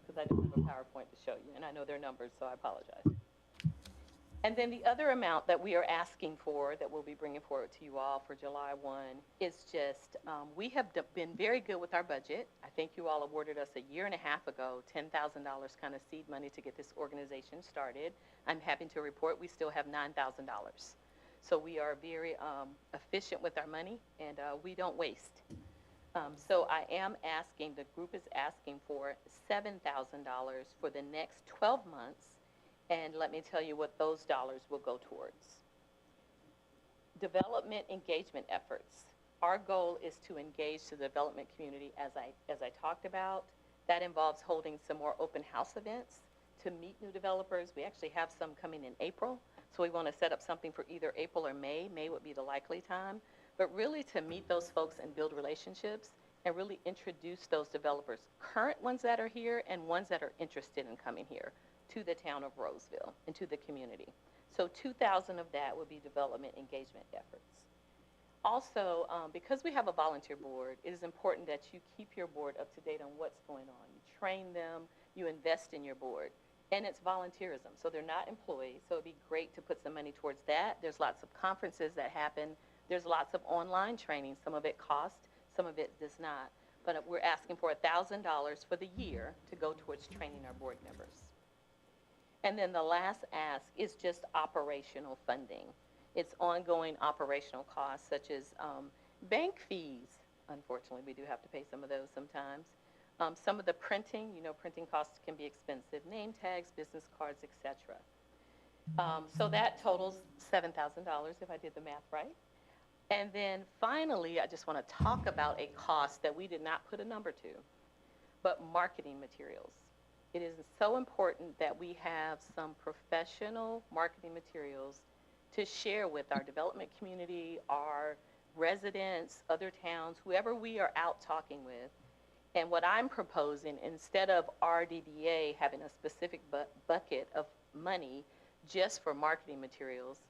Because I don't have a PowerPoint to show you, and I know their numbers, so I apologize. And then the other amount that we are asking for that we'll be bringing forward to you all for July 1 is just, we have been very good with our budget. I think you all awarded us a year and a half ago, $10,000 kind of seed money to get this organization started. I'm happy to report we still have $9,000. So we are very efficient with our money, and we don't waste. So I am asking, the group is asking for $7,000 for the next 12 months. And let me tell you what those dollars will go towards. Development engagement efforts. Our goal is to engage the development community as I talked about. That involves holding some more open house events to meet new developers. We actually have some coming in April, so we want to set up something for either April or May. May would be the likely time, but really to meet those folks and build relationships and really introduce those developers, current ones that are here and ones that are interested in coming here, to the town of Rolesville and to the community. So 2,000 of that would be development engagement efforts. Also, because we have a volunteer board, it is important that you keep your board up to date on what's going on. You train them, you invest in your board, and it's volunteerism. So they're not employees, so it'd be great to put some money towards that. There's lots of conferences that happen. There's lots of online training. Some of it costs, some of it does not. But we're asking for $1,000 for the year to go towards training our board members. And then the last ask is just operational funding. It's ongoing operational costs such as bank fees. Unfortunately, we do have to pay some of those sometimes. Some of the printing, printing costs can be expensive, name tags, business cards, etc. So that totals $7,000 if I did the math right. And then finally, I just want to talk about a cost that we did not put a number to, but marketing materials. It is so important that we have some professional marketing materials to share with our development community, our residents, other towns, whoever we are out talking with. And what I'm proposing, instead of RDDA having a specific bucket of money just for marketing materials,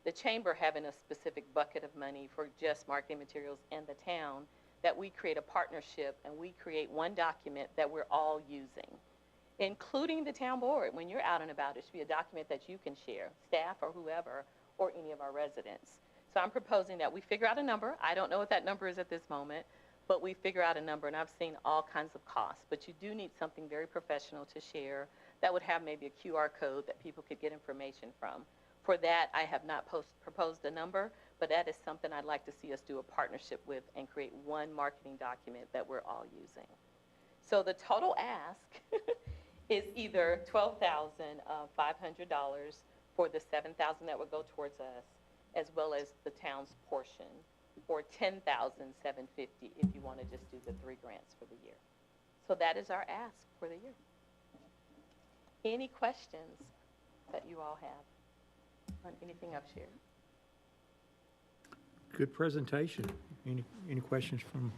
the chamber having a specific bucket of money for just marketing materials, and the town, that we create a partnership and we create one document that we're all using, including the town board. When you're out and about, it should be a document that you can share, staff or whoever, or any of our residents. So I'm proposing that we figure out a number. I don't know what that number is at this moment, but we figure out a number, and I've seen all kinds of costs. But you do need something very professional to share that would have maybe a QR code that people could get information from. For that, I have not proposed a number, but that is something I'd like to see us do a partnership with and create one marketing document that we're all using. So the total ask is either $12,500 for the $7,000 that would go towards us, as well as the town's portion, or $10,750 if you want to just do the 3 grants for the year. So that is our ask for the year. Any questions that you all have on anything I've shared? Good presentation. Any questions from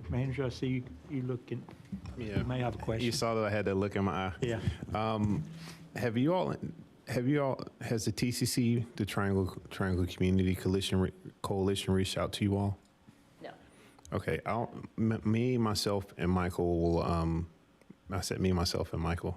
manager? I see you looking. Yeah. You may have a question. You saw that I had that look in my eye. Yeah. Have you all, has the TCC, the Triangle Community Coalition reached out to you all? No. Okay, me, myself, and Michael will, I said me, myself, and Michael.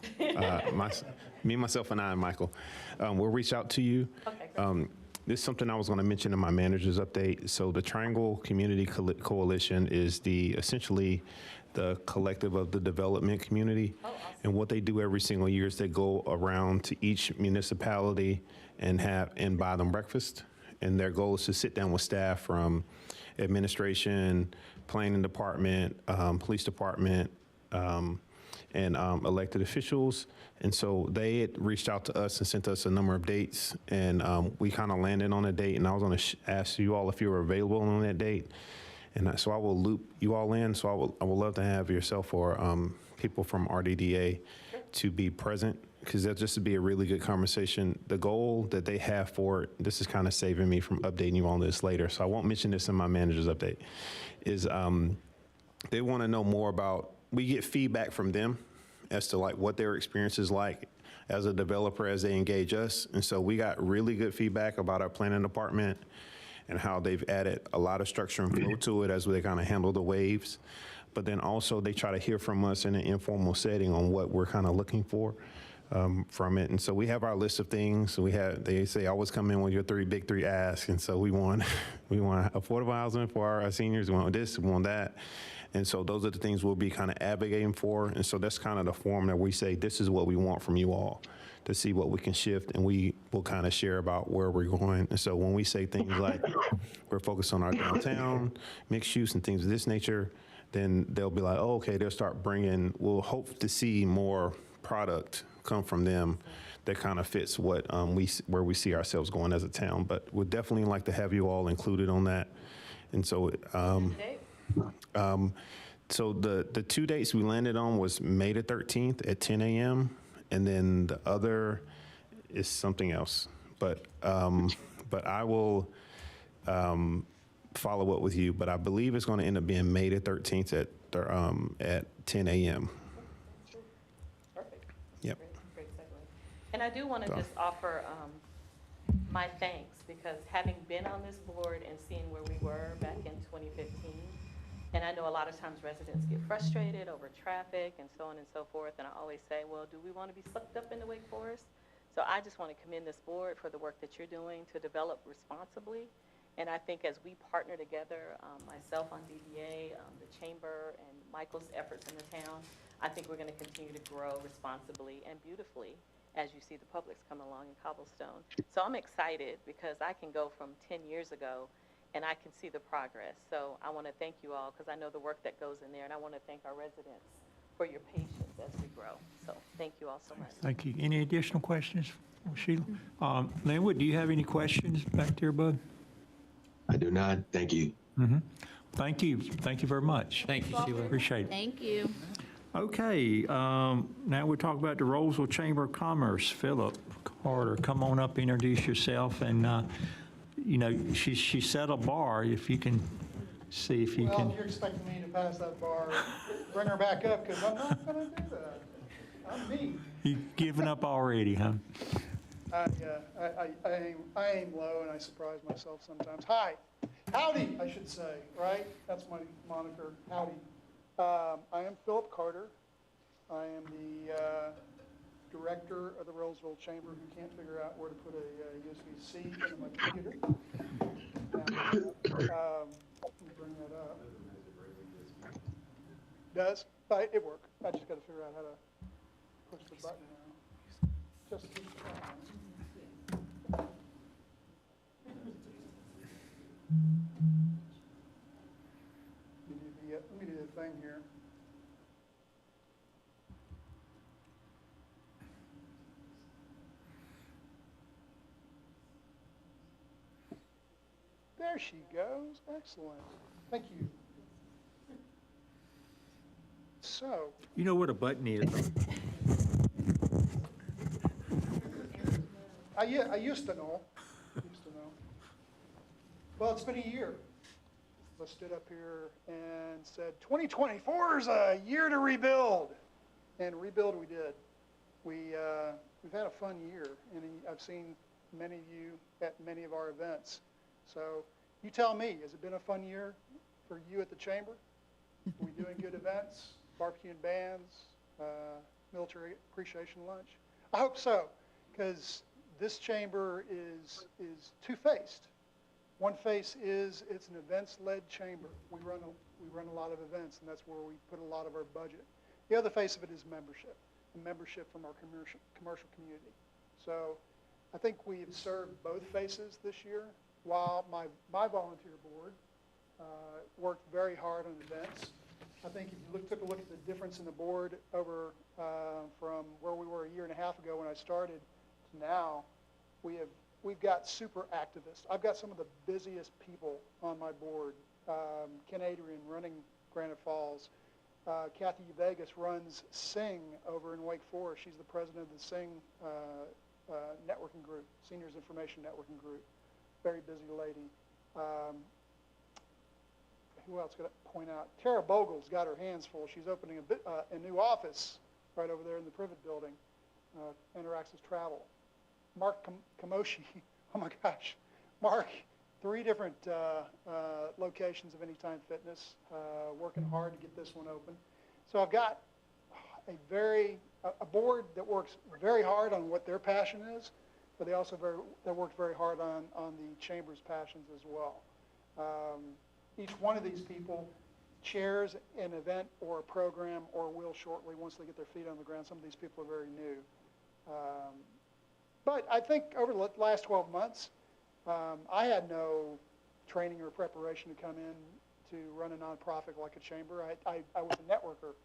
Me, myself, and I, and Michael. We'll reach out to you. Okay, great. This is something I was going to mention in my manager's update. So the Triangle Community Coalition is essentially the collective of the development community. Oh, awesome. And what they do every single year is they go around to each municipality and buy them breakfast. And their goal is to sit down with staff from administration, planning department, police department, and elected officials. And so they had reached out to us and sent us a number of dates, and we kind of landed on a date, and I was going to ask you all if you were available on that date. And so I will loop you all in. So I would love to have yourself or people from RDDA to be present, because that'll just be a really good conversation. The goal that they have for it, this is kind of saving me from updating you on this later, so I won't mention this in my manager's update, is they want to know more about, we get feedback from them as to like what their experience is like as a developer as they engage us. And so we got really good feedback about our planning department and how they've added a lot of structure and flow to it as they kind of handle the waves. But then also they try to hear from us in an informal setting on what we're kind of looking for from it. And so we have our list of things. They say always come in with your big three asks. And so we want affordable housing for our seniors. We want this, we want that. And so those are the things we'll be kind of advocating for. And so that's kind of the form that we say, this is what we want from you all, to see what we can shift, and we will kind of share about where we're going. And so when we say things like we're focused on our downtown, mixed use and things of this nature, then they'll be like, oh, okay, they'll start we'll hope to see more product come from them that kind of fits what where we see ourselves going as a town. But we'd definitely like to have you all included on that. And so so the 2 dates we landed on was May the 13th at 10 a.m. and then the other is something else. But I will follow up with you. But I believe it's going to end up being May the 13th at 10 a.m. Perfect. Yep. Great segue. And I do want to just offer my thanks, because having been on this board and seeing where we were back in 2015, and I know a lot of times residents get frustrated over traffic and so on and so forth, and I always say, well, do we want to be sucked up into Wake Forest? So I just want to commend this board for the work that you're doing to develop responsibly And I think as we partner together, myself on DDA, the chamber, and Michael's efforts in the town, I think we're going to continue to grow responsibly and beautifully as you see the Publix come along in Cobblestone. So I'm excited because I can go from 10 years ago and I can see the progress. So I want to thank you all because I know the work that goes in there, and I want to thank our residents for your patience as we grow. So thank you all so much. Thank you. Any additional questions for Sheila? Linwood, do you have any questions back there, bud? I do not. Thank you. Thank you. Thank you very much. Thank you, Sheila. Appreciate it. Thank you. Okay, now we'll talk about the Rolesville Chamber of Commerce. Philip Carter, come on up, introduce yourself, and, you know, she set a bar, if you can see if you Well, can. if you're expecting me to pass that bar, bring her back up, because I'm not going to do that. I'm me. You've given up already, huh? I aim low, and I surprise myself sometimes. Hi. Howdy, I should say, right? That's my moniker, howdy. I am Philip Carter. I am the director of the Rolesville Chamber who can't figure out where to put a USB-C in my computer. Let me bring that up. Does? It worked. I just got to figure out how to push the button now. Just keep trying. Let me do the thing here. There she goes. Excellent. Thank you. So, You know what a button is? I used to know. Well, it's been a year. I stood up here and said, 2024 is a year to rebuild. And rebuild we did. We've had a fun year, and I've seen many of you at many of our events. So you tell me, has it been a fun year for you at the Chamber? Are we doing good events, barbecue and bands, military appreciation lunch? I hope so, because this chamber is two-faced. One face is it's an events-led chamber. We run a lot of events, and that's where we put a lot of our budget. The other face of it is membership, and membership from our commercial community. So I think we've served both faces this year, while my volunteer board worked very hard on events. I think if you took a look at the difference in the board over from where we were a year and a half ago when I started to now, we've got super activists. I've got some of the busiest people on my board. Ken Adrian running Granite Falls. Kathy Vegas runs SING over in Wake Forest. She's the president of the SING networking group, Seniors Information Networking Group. Very busy lady. Who else could I point out? Tara Bogle's got her hands full. She's opening a new office right over there in the Privet building, Interaccess Travel. Mark Kamoshi, oh my gosh. Mark, 3 different locations of Anytime Fitness, working hard to get this one open. So I've got a board that works very hard on what their passion is, but they also work very hard on the Chamber's passions as well. Each one of these people chairs an event or a program, or will shortly once they get their feet on the ground. Some of these people are very new. But I think over the last 12 months, I had no training or preparation to come in to run a nonprofit like a chamber. I was a networker,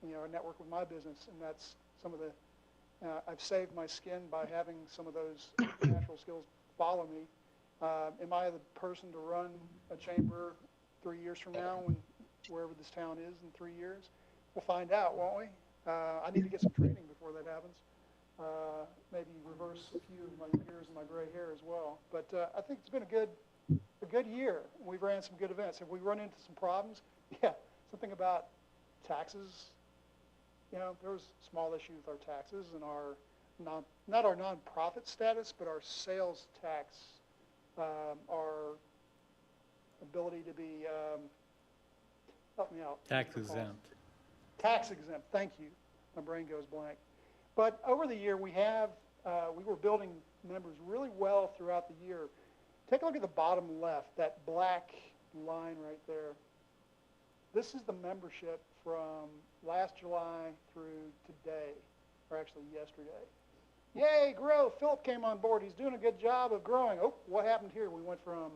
I network with my business, and that's some of the, I've saved my skin by having some of those natural skills follow me. Am I the person to run a chamber 3 years from now, wherever this town is in 3 years? We'll find out, won't we? I need to get some training before that happens. Maybe reverse a few of my years and my gray hair as well. But I think it's been a good year. We've ran some good events. Have we run into some problems? Yeah, something about taxes. There was a small issue with our taxes and our not our nonprofit status, but our sales tax, our ability to be, help me out. Tax exempt. Tax exempt, thank you. My brain goes blank. But over the year, we were building members really well throughout the year. take a look at the bottom left, that black line right there. This is the membership from last July through today, or actually yesterday. Yay, grow. Philip came on board. He's doing a good job of growing. Oh, what happened here? We went from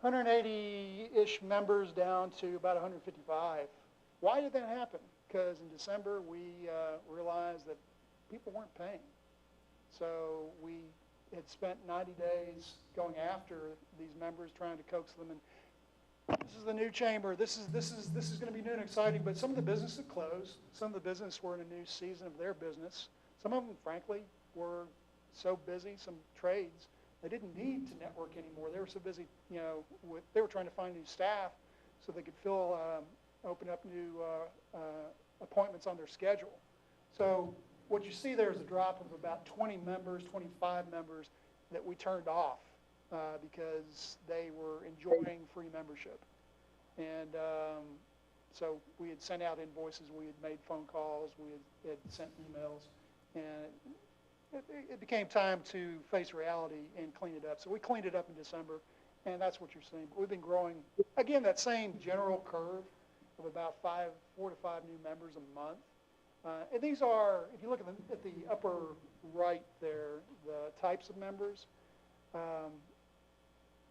180-ish members down to about 155. Why did that happen? Because in December, we realized that people weren't paying. So we had spent 90 days going after these members, trying to coax them. And this is the new chamber. This is going to be new and exciting. But some of the businesses closed. Some of the businesses were in a new season of their business. Some of them, frankly, were so busy, some trades, they didn't need to network anymore. They were so busy, they were trying to find new staff so they could open up new appointments on their schedule. So what you see there is a drop of about 20 members, 25 members that we turned off because they were enjoying free membership. And so we had sent out invoices, we had made phone calls, we had sent emails, and it became time to face reality and clean it up. So we cleaned it up in December, and that's what you're seeing. But we've been growing, again, that same general curve of about 4 to 5 new members a month. And these are, if you look at the upper right there, the types of members.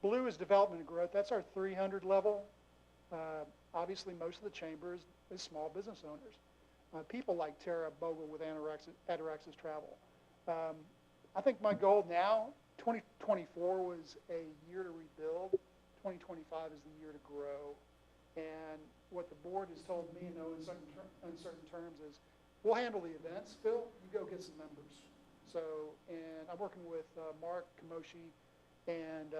Blue is development and growth. That's our 300 level. Obviously, most of the chamber is small business owners. People like Tara Bogle with Ataraxis Travel. I think my goal now, 2024 was a year to rebuild. 2025 is the year to grow. And what the board has told me in no uncertain terms is, we'll handle the events. Phil, you go get some members. So, and I'm working with Mark Kamoshi and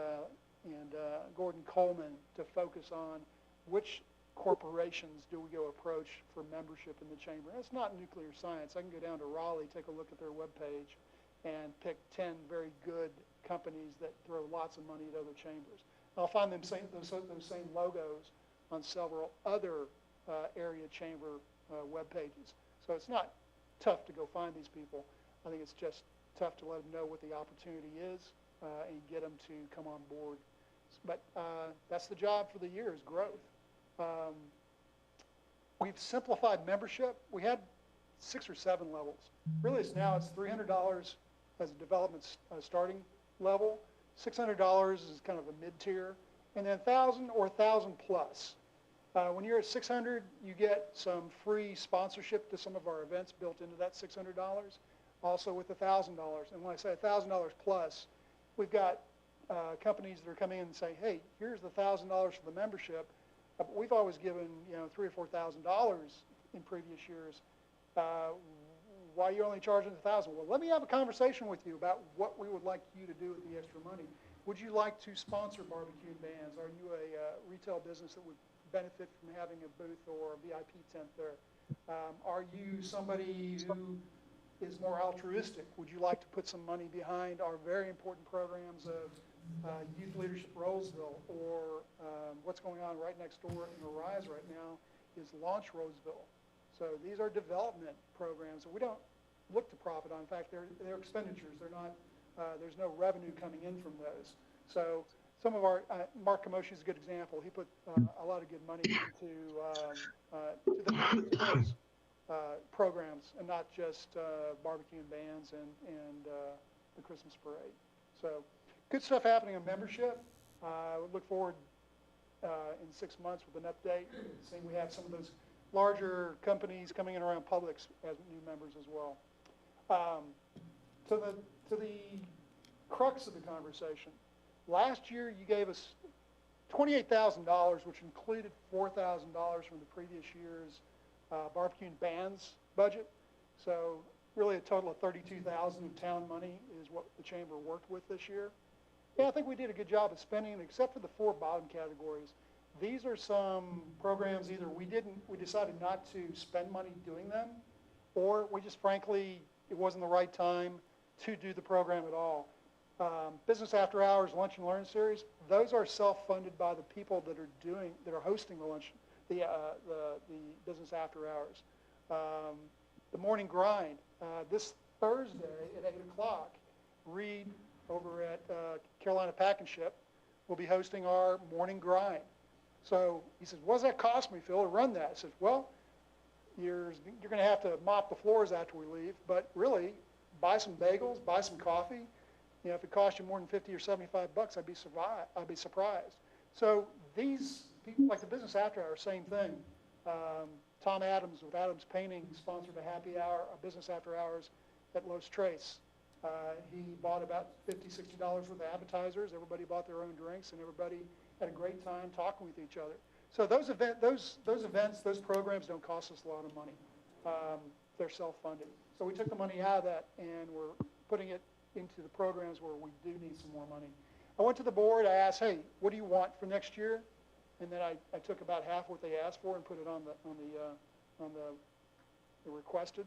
Gordon Coleman to focus on which corporations do we go approach for membership in the chamber. And it's not nuclear science. I can go down to Raleigh, take a look at their webpage, and pick 10 very good companies that throw lots of money at other chambers. And I'll find those same logos on several other area chamber web pages. So it's not tough to go find these people. I think it's just tough to let them know what the opportunity is and get them to come on board. But that's the job for the year, is growth. We've simplified membership. We had 6 or 7 levels. Really, it's $300 as a development starting level. $600 is kind of a mid-tier, and then 1,000 or 1,000 plus. When you're at 600, you get some free sponsorship to some of our events built into that $600, also with $1,000. And when I say $1,000 plus, we've got companies that are coming in and say, hey, here's the $1,000 for the membership. But we've always given, $3,000 or $4,000 in previous years. Why are you only charging $1,000? Well, let me have a conversation with you about what we would like you to do with the extra money. Would you like to sponsor barbecue bands? Are you a retail business that would benefit from having a booth or a VIP tent there? Are you somebody who is more altruistic? Would you like to put some money behind our very important programs of Youth Leadership Rolesville, or what's going on right next door in Arise right now is Launch Rolesville. So these are development programs that we don't look to profit on. In fact, they're expenditures. They're not. There's no revenue coming in from those. So some of our Mark Kamoshi is a good example. He put a lot of good money into those programs, and not just barbecue and bands and the Christmas parade. So good stuff happening on membership. We look forward in 6 months with an update, seeing we have some of those larger companies coming in around Publix as new members as well. To the crux of the conversation, last year you gave us $28,000, which included $4,000 from the previous year's barbecue and bands budget. So really a total of $32,000 of town money is what the chamber worked with this year. Yeah, I think we did a good job of spending, except for the 4 bottom categories. These are some programs either we decided not to spend money doing them, or we just frankly, it wasn't the right time to do the program at all. Business After Hours Lunch and Learn series, those are self-funded by the people that are hosting the lunch, the Business After Hours. The Morning Grind, this Thursday at 8 o'clock, Reed over at Carolina Pack and Ship will be hosting our morning grind. So he says, what does that cost me, Phil, to run that? I said, well, you're going to have to mop the floors after we leave, but really, buy some bagels, buy some coffee. You know, if it costs you more than 50 or 75 bucks, I'd be surprised. So these people, like the Business After Hours, same thing. Tom Adams with Adams Painting sponsored a happy hour, a Business After Hours at Los Tres. He bought about $50, $60 worth of appetizers. Everybody bought their own drinks, and everybody had a great time talking with each other. So those events, those programs don't cost us a lot of money. They're self-funded. So we took the money out of that, and we're putting it into the programs where we do need some more money. I went to the board. I asked, hey, what do you want for next year? And then I took about half what they asked for and put it on the requested.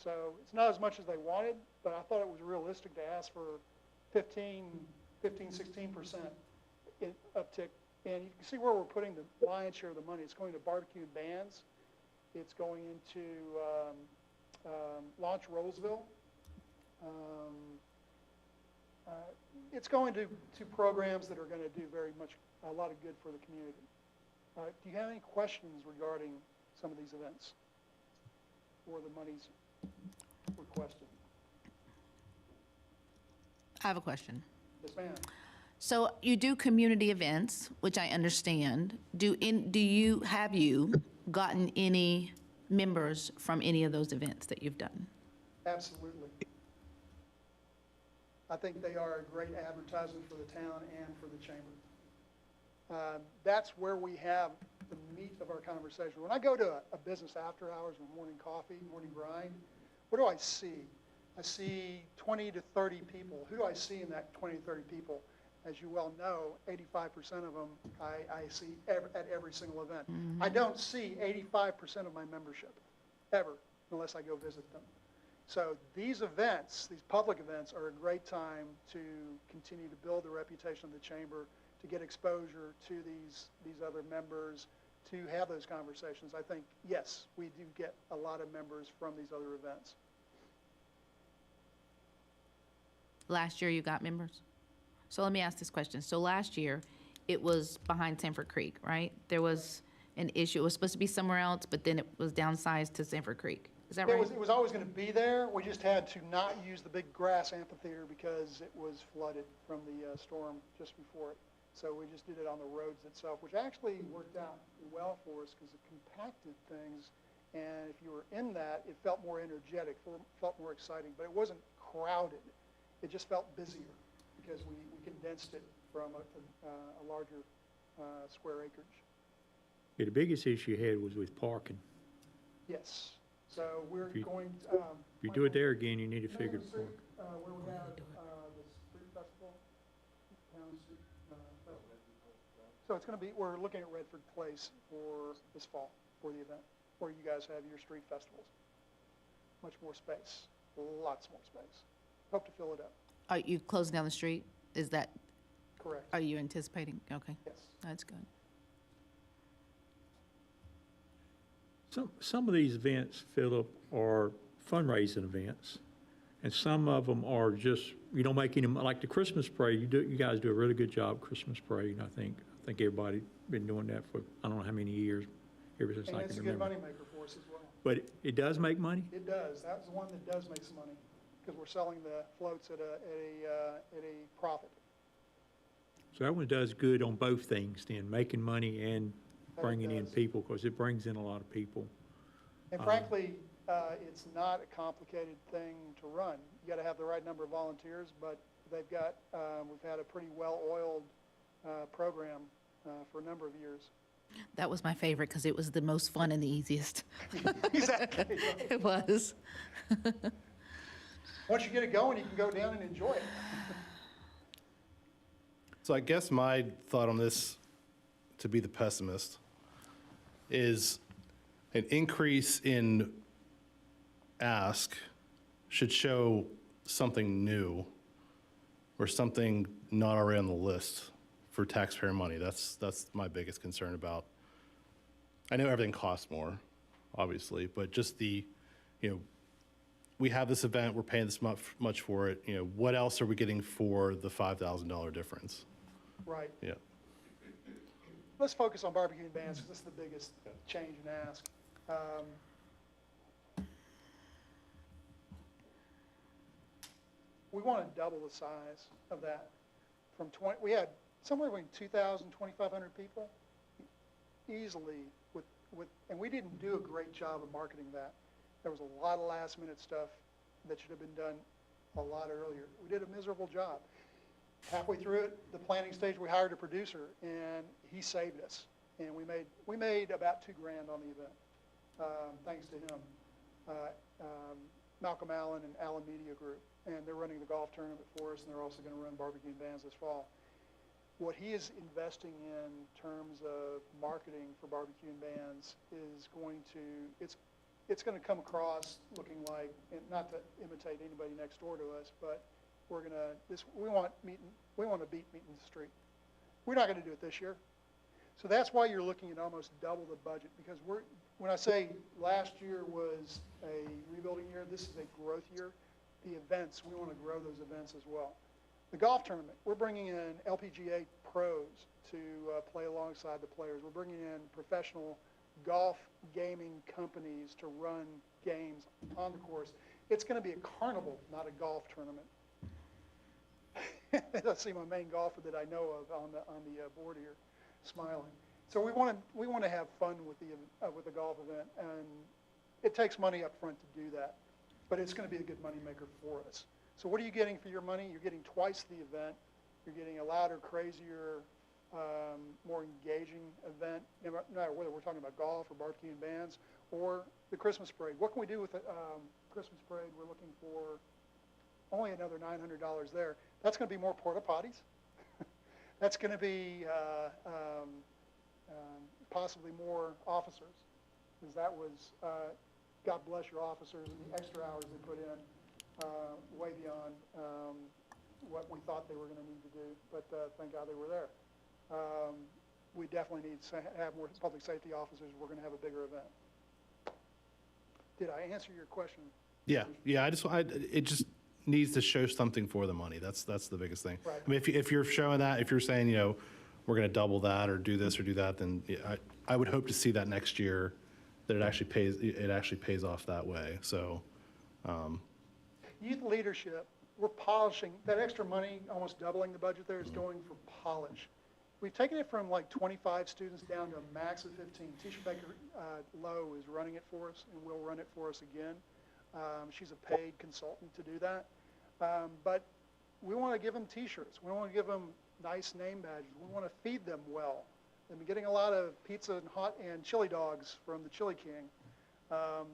So it's not as much as they wanted, but I thought it was realistic to ask for 16% uptick. And you can see where we're putting the lion's share of the money. It's going to barbecue bands. It's going into Launch Rolesville. It's going to programs that are going to do a lot of good for the community. Do you have any questions regarding some of these events or the monies requested? I have a question. Yes, ma'am. So you do community events, which I understand. Have you gotten any members from any of those events that you've done? Absolutely. I think they are a great advertisement for the town and for the chamber. That's where we have the meat of our conversation. When I go to a Business After Hours or morning coffee, morning grind, what do I see? I see 20 to 30 people. Who do I see in that 20 to 30 people? As you well know, 85% of them I see at every single event. Mm-hmm. I don't see 85% of my membership, ever, unless I go visit them. So these events, these public events, are a great time to continue to build the reputation of the chamber, to get exposure to these other members, to have those conversations. I think, yes, we do get a lot of members from these other events. Last year you got members? So let me ask this question. So last year, it was behind Sanford Creek, right? There was an issue. It was supposed to be somewhere else, but then it was downsized to Sanford Creek. Is that right? It was always going to be there. We just had to not use the big grass amphitheater because it was flooded from the storm just before it. So we just did it on the roads itself, which actually worked out well for us because it compacted things. And if you were in that, it felt more energetic, felt more exciting, but it wasn't crowded. It just felt busier because we condensed it from a larger square acreage. Yeah, the biggest issue you had was with parking. Yes. So we're If you do it there again, you need to figure the park. where we have the street festival, town street festival. So it's going to be, we're looking at Redford Place for this fall, for the event, where you guys have your street festivals. Much more space, lots more space. Hope to fill it up. Are you closing down the street? Is that, Correct. are you anticipating? Okay, Yes. that's good. Some of these events, Philip, are fundraising events, and some of them are just, making them, like the Christmas parade, you guys do a really good job, Christmas parade, I think everybody been doing that for, I don't know how many years, ever since And I it's can a good remember. moneymaker for us as well. But it does make money? It does. That's the one that does make some money because we're selling the floats at a profit. So that one does good on both things then, making money and bringing in does. people, because it brings in a lot of people. And frankly, it's not a complicated thing to run. You got to have the right number of volunteers, but they've got, we've had a pretty well-oiled program for a number of years. That was my favorite because it was the most fun and the easiest. Exactly. It was. Once you get it going, you can go down and enjoy it. So I guess my thought on this, to be the pessimist, is an increase in ask should show something new or something not already on the list for taxpayer money. That's my biggest concern about. I know everything costs more, obviously, but just the, we have this event, we're paying this much for it, you know, what else are we getting for the $5,000 difference? Right. Yeah. Let's focus on barbecue and bands, because this is the biggest change in ask. We want to double the size of that. From 20, we had somewhere between 2,000, 2,500 people easily and we didn't do a great job of marketing that. There was a lot of last minute stuff that should have been done a lot earlier. We did a miserable job. Halfway through it, the planning stage, we hired a producer, and he saved us. And we made about $2,000 on the event, thanks to him. Malcolm Allen and Allen Media Group, and they're running the golf tournament for us, and they're also going to run barbecue and bands this fall. What he is investing in terms of marketing for barbecue and bands is going to, it's going to come across looking like, and not to imitate anybody next door to us, but we're going to, we want to beat Meat in the Street. We're not going to do it this year. So that's why you're looking at almost double the budget, because when I say last year was a rebuilding year, this is a growth year. The events, we want to grow those events as well. The golf tournament, we're bringing in LPGA pros to play alongside the players. We're bringing in professional golf gaming companies to run games on the course. It's going to be a carnival, not a golf tournament. I see my main golfer that I know of on the board here, smiling. So we want to have fun with the golf event, and it takes money up front to do that, but it's going to be a good money maker for us. So what are you getting for your money? You're getting twice the event. You're getting a louder, crazier, more engaging event, no matter whether we're talking about golf or barbecue and bands or the Christmas parade. What can we do with the Christmas parade? We're looking for only another $900 there. That's going to be more porta potties. That's going to be possibly more officers, because that was, God bless your officers and the extra hours they put in, way beyond what we thought they were going to need to do, but thank God they were there. We definitely need to have more public safety officers. We're going to have a bigger event. Did I answer your question? Yeah. It just needs to show something for the money. That's the biggest thing. Right. I mean, if you're showing that, if you're saying, you know, we're going to double that or do this or do that, then yeah, I would hope to see that next year, that it actually pays off that way. So, youth leadership, we're polishing that extra money, almost doubling the budget there is going for polish. We've taken it from like 25 students down to a max of 15. Tisha Baker Lowe is running it for us, and will run it for us again. She's a paid consultant to do that. But we want to give them T-shirts. We want to give them nice name badges. We want to feed them well. They've been getting a lot of pizza and chili dogs from the Chili King.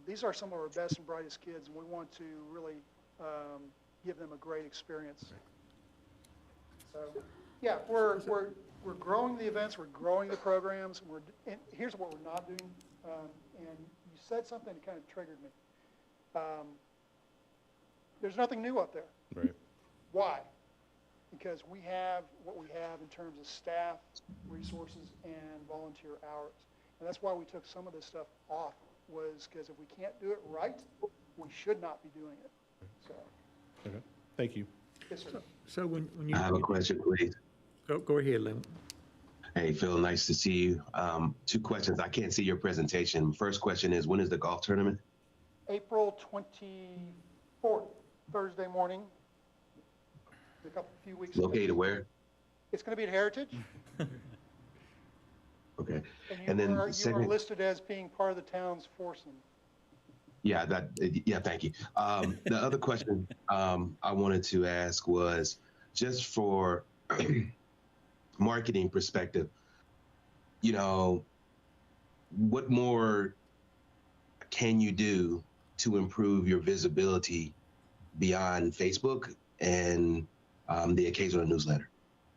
These are some of our best and brightest kids, and we want to really give them a great experience. So, yeah, we're growing the events, we're growing the programs, and here's what we're not doing. And you said something that kind of triggered me. There's nothing new up there. right. Why? Because we have what we have in terms of staff, resources, and volunteer hours. And that's why we took some of this stuff off, was because if we can't do it right, we should not be doing it. So, Okay. Thank you. yes, sir. So when you. I have a question, please. Go ahead, Lynn. Hey, Phil, nice to see you. 2 questions. I can't see your presentation. First question is, when is the golf tournament? April 24th, Thursday morning. A few weeks ago. Located where? It's going to be at Heritage. Okay. And you then are second, listed as being part of the town's foursome. yeah, thank you. The other question I wanted to ask was just for marketing perspective, you know, what more can you do to improve your visibility beyond Facebook and the occasional newsletter?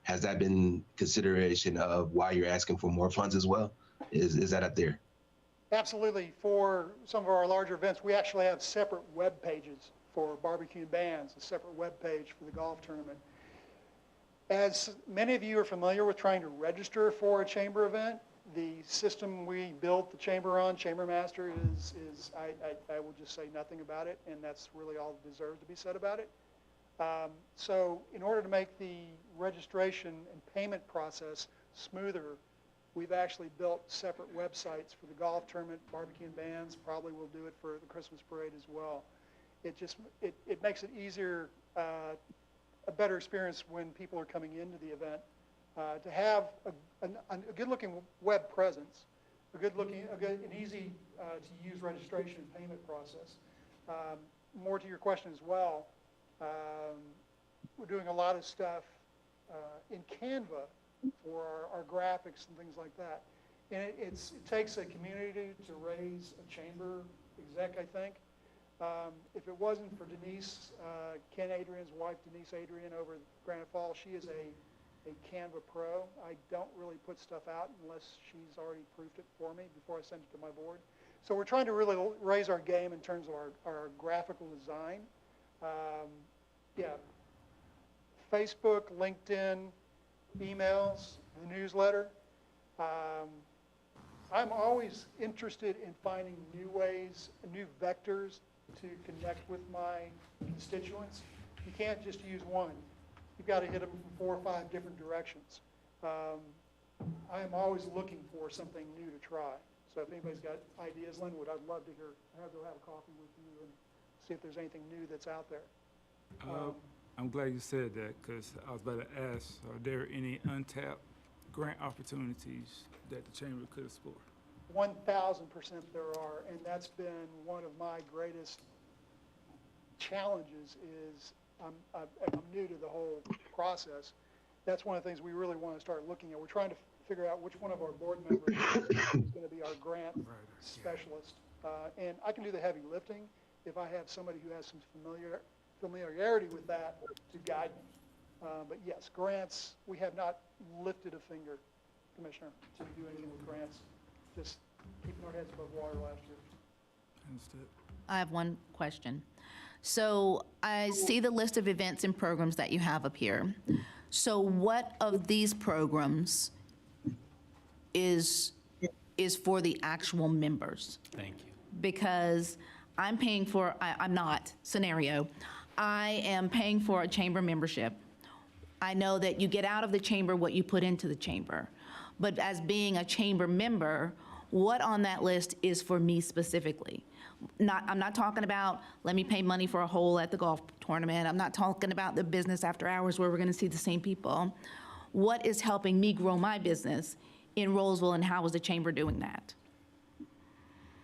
Has that been consideration of why you're asking for more funds as well? Is that up there? Absolutely. For some of our larger events, we actually have separate web pages for barbecue and bands, a separate web page for the golf tournament. As many of you are familiar with trying to register for a chamber event, The system we built the chamber on, Chamber Master, I will just say nothing about it, and that's really all that deserves to be said about it. So in order to make the registration and payment process smoother, we've actually built separate websites for the golf tournament, barbecue and bands. Probably we'll do it for the Christmas parade as well. It makes it easier, a better experience when people are coming into the event. To have a good-looking web presence, an easy to use registration and payment process. More to your question as well, we're doing a lot of stuff in Canva for our graphics and things like that. And it takes a community to raise a chamber exec, I think. If it wasn't for Denise, Ken Adrian's wife, Denise Adrian over at Granite Falls, she is a Canva pro. I don't really put stuff out unless she's already proofed it for me before I send it to my board. So we're trying to really raise our game in terms of our graphical design. Yeah, Facebook, LinkedIn, emails, the newsletter. I'm always interested in finding new ways, new vectors to connect with my constituents. You can't just use one. You've got to hit them from 4 or 5 different directions. I am always looking for something new to try. So if anybody's got ideas, Linwood, I'd love to have a coffee with you and see if there's anything new that's out there. I'm glad you said that, because I was about to ask, are there any untapped grant opportunities that the chamber could explore? 1,000% there are, and that's been one of my greatest challenges is I'm new to the whole process. That's one of the things we really want to start looking at. We're trying to figure out which one of our board members is going to be our grant specialist. And I can do the heavy lifting if I have somebody who has some familiarity with that to guide me. But yes, grants, we have not lifted a finger, Commissioner, to do anything with grants. Just keeping our heads above water last year. Understood. I have one question. So I see the list of events and programs that you have up here. So what of these programs is for the actual members? Thank you. Because I'm paying for, I'm not, scenario, I am paying for a chamber membership. I know that you get out of the chamber what you put into the chamber. But as being a chamber member, what on that list is for me specifically? I'm not talking about, let me pay money for a hole at the golf tournament. I'm not talking about the business after hours where we're going to see the same people. What is helping me grow my business in Rolesville, and how is the chamber doing that?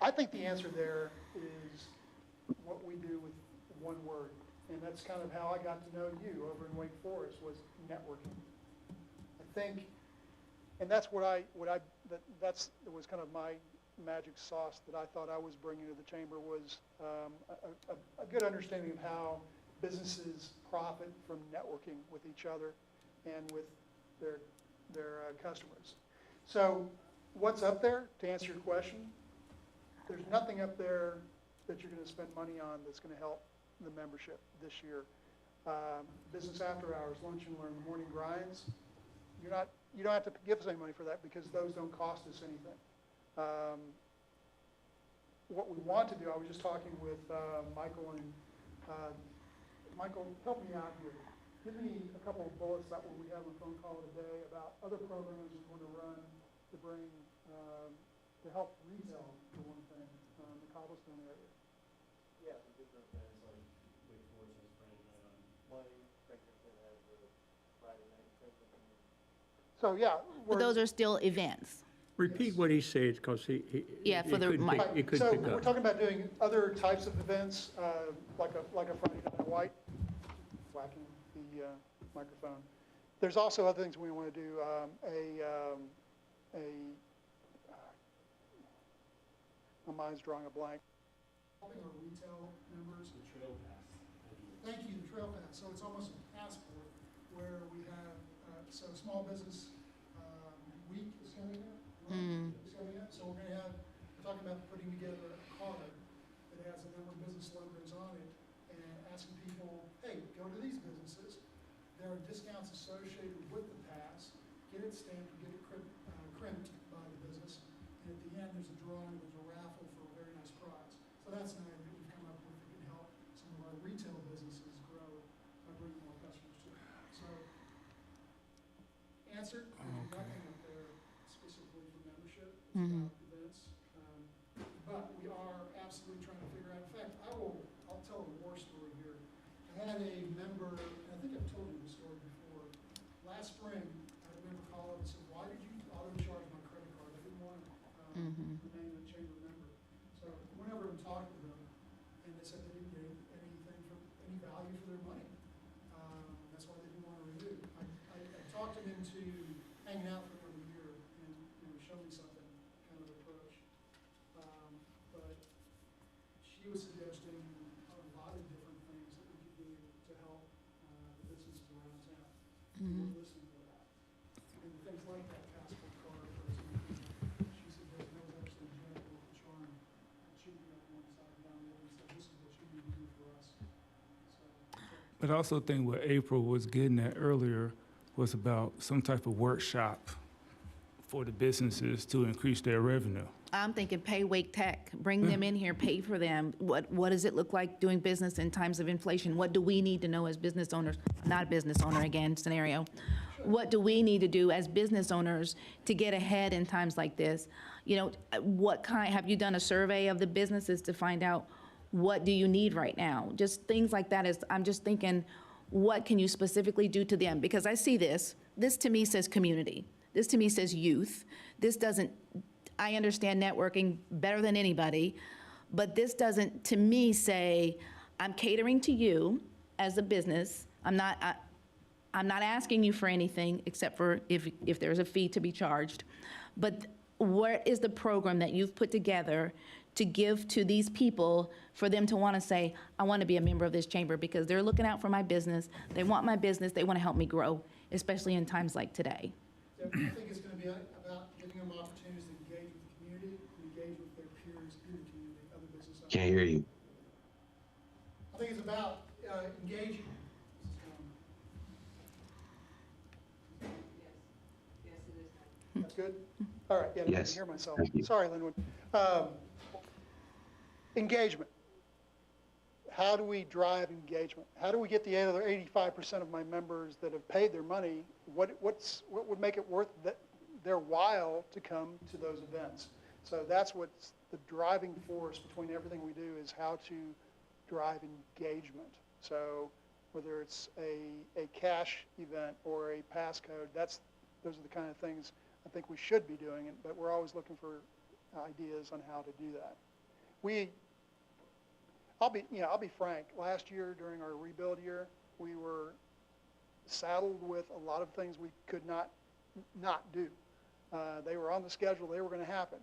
I think the answer there is what we do with one word, and that's kind of how I got to know you over in Wake Forest, was networking. I think, and that's that was kind of my magic sauce that I thought I was bringing to the chamber, was a good understanding of how businesses profit from networking with each other and with their customers. So what's up there, to answer your question? There's nothing up there that you're going to spend money on that's going to help the membership this year. Business after hours, lunch and learn, the morning grinds, you don't have to give us any money for that because those don't cost us anything. What we want to do, I was just talking with Michael, and Michael, help me out here. Give me a couple of bullets about what we have on the phone call today about other programs we want to run to bring, to help retail, for one thing, the cobblestone area. Yeah, the different events like Wake Forest has Friday night on Monday, Franklin has the Friday night Franklin. So yeah, But those are still events. Repeat what he said, because he Yeah, for the mic. it could so pick we're up. talking about doing other types of events, like a Friday Night White, whacking the microphone. There's also other things we want to do. My mind's drawing a blank. Helping our retail members. The Trail Pass. Thank you, the Trail Pass. So it's almost a passport where we have, so Small Business Week is coming up. It's coming up. So we're talking about putting together a card that has a number of business logos on it and asking people, hey, go to these businesses. There are discounts associated with the pass. Get it stamped, get it crimped by the business. then there's a drawing, there's a raffle for a very nice prize. So that's an idea that we've come up with that can help some of our retail businesses grow by bringing more customers to them. So, answer, there's nothing up there specifically for membership. It's about events. But we are absolutely trying to figure out, in fact, I'll tell a war story here. I had a member, and I think I've told you this story before. Last spring, I had a member call up and said, why did you auto charge my credit card? I didn't want to remain a chamber member. So I went over and talked to them, and they said they didn't get anything for any value for their money. That's why they didn't want to renew. I talked them into hanging out for another year and show me something kind of approach. But she was suggesting a lot of different things that we could do to help the businesses around town. We're listening to that. And things like that passport card, for example, she said that was actually Janet with the charm. It shouldn't be on one side and down the other. So this is what you need to do for us. But I also think what April was getting at earlier was about some type of workshop for the businesses to increase their revenue. I'm thinking pay Wake Tech, bring them in here, pay for them. What does it look like doing business in times of inflation? What do we need to know as business owners? Not a business owner again, scenario. What do we need to do as business owners to get ahead in times like this? What kind, have you done a survey of the businesses to find out what do you need right now? Just things like that. I'm just thinking, what can you specifically do to them? Because I see this to me says community. This to me says youth. This doesn't, I understand networking better than anybody, but this doesn't, to me, say, I'm catering to you as a business. I'm not asking you for anything except for if there's a fee to be charged. But what is the program that you've put together to give to these people for them to want to say, I want to be a member of this chamber because they're looking out for my business. They want my business. They want to help me grow, especially in times like today. So I think it's going to be about giving them opportunities to engage with the community and engage with their peers in the community, other business owners. Can't hear you. I think it's about engaging. That's good? All right, yeah, I Yes. can hear myself. Thank you. Sorry, Linwood. Engagement. How do we drive engagement? How do we get the other 85% of my members that have paid their money, what would make it worth their while to come to those events? So that's what's the driving force between everything we do is how to drive engagement. So whether it's a cash event or a passcode, those are the kind of things I think we should be doing, but we're always looking for ideas on how to do that. I'll be frank. Last year during our rebuild year, we were saddled with a lot of things we could not do. They were on the schedule. They were going to happen.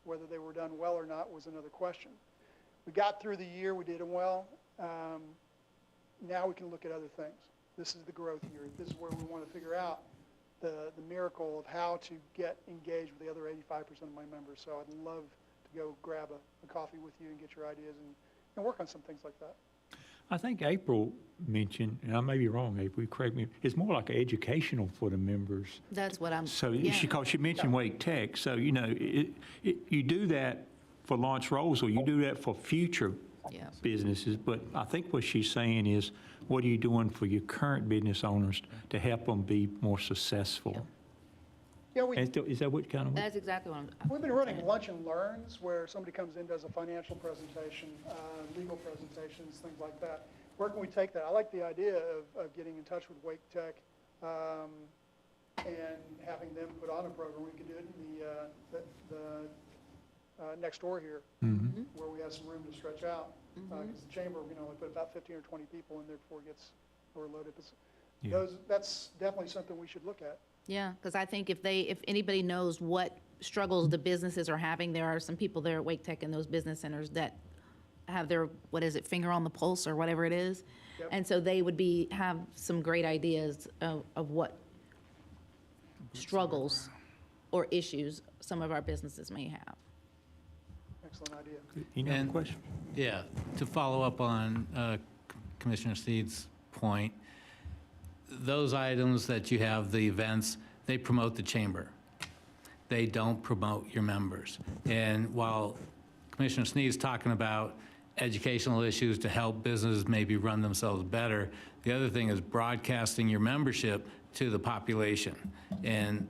Whether they were done well or not was another question. We got through the year. We did them well. Now we can look at other things. This is the growth year. This is where we want to figure out the miracle of how to get engaged with the other 85% of my members. So I'd love to go grab a coffee with you and get your ideas and work on some things like that. I think April mentioned, and I may be wrong, April, correct me, it's more like educational for the members. That's what I'm, So yeah. she mentioned Wake Tech, so you do that for Launch Rolesville, you do that for future Yeah. businesses, but I think what she's saying is, what are you doing for your current business owners to help them be more successful? Yeah, Is that what kind of? That's exactly what we've been running lunch and learns where somebody comes in, does a financial presentation, legal presentations, things like that. Where can we take that? I like the idea of getting in touch with Wake Tech and having them put on a program. We could do it in the next door here, where we have some room to stretch out. Because the chamber, we can only put about 15 or 20 people in there before it gets overloaded. That's definitely something we should look at. Yeah, because I think if anybody knows what struggles the businesses are having, there are some people there at Wake Tech and those business centers that have their, finger on the pulse or whatever it is. Yep. And so they would have some great ideas of what struggles or issues some of our businesses may have. Excellent idea. Any other question? Yeah, to follow up on Commissioner Steed's point, those items that you have, the events, they promote the chamber. they don't promote your members. And while Commissioner Sneed's talking about educational issues to help businesses maybe run themselves better, the other thing is broadcasting your membership to the population. And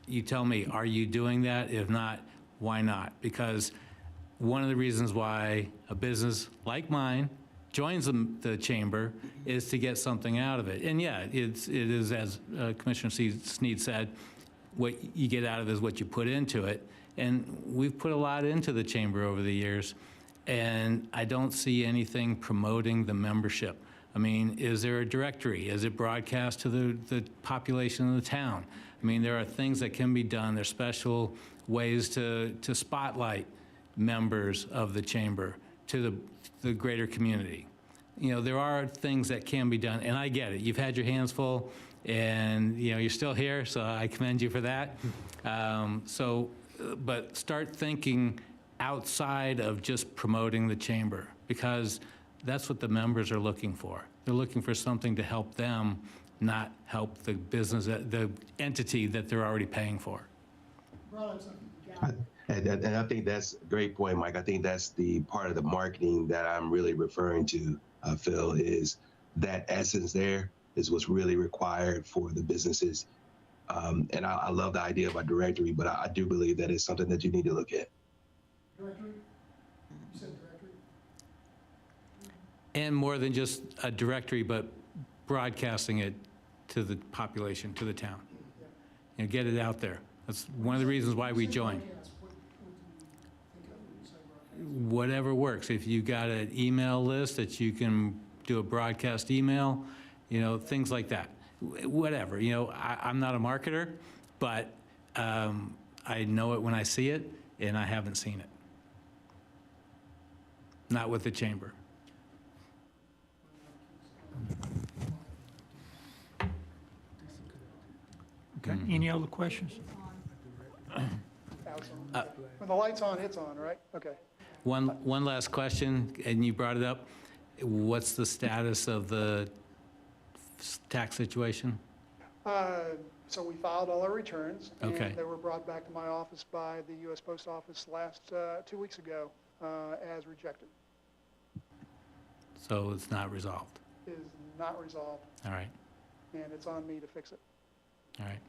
you tell me, are you doing that? If not, why not? Because one of the reasons why a business like mine joins the chamber is to get something out of it. And yeah, it is, as Commissioner Sneed said, what you get out of it is what you put into it. And we've put a lot into the chamber over the years, and I don't see anything promoting the membership. I mean, is there a directory? Is it broadcast to the population of the town? I mean, there are things that can be done. There's special ways to spotlight members of the chamber to the greater community. You know, there are things that can be done, and I get it. You've had your hands full, and you know, you're still here, so I commend you for that. But start thinking outside of just promoting the chamber, because that's what the members are looking for. They're looking for something to help them, not help the business, the entity that they're already paying for. And I think that's a great point, Mike. I think that's the part of the marketing that I'm really referring to, Phil, is that essence there is what's really required for the businesses. And I love the idea of a directory, but I do believe that it's something that you need to look at. Directory? You said directory? And more than just a directory, but broadcasting it to the population, to the town. You know, get it out there. That's one of the reasons why we joined. Whatever works. If you got an email list that you can do a broadcast email, you know, things like that. Whatever, you know, I'm not a marketer, but I know it when I see it, and I haven't seen it. Not with the chamber. Okay, any other questions? When the light's on, it's on, right? Okay. One last question, and you brought it up. What's the status of the tax situation? So we filed all our returns, Okay. and they were brought back to my office by the U.S. Post Office last 2 weeks ago as rejected. So it's not resolved. It is not resolved, All right, and it's on me to fix it. all right.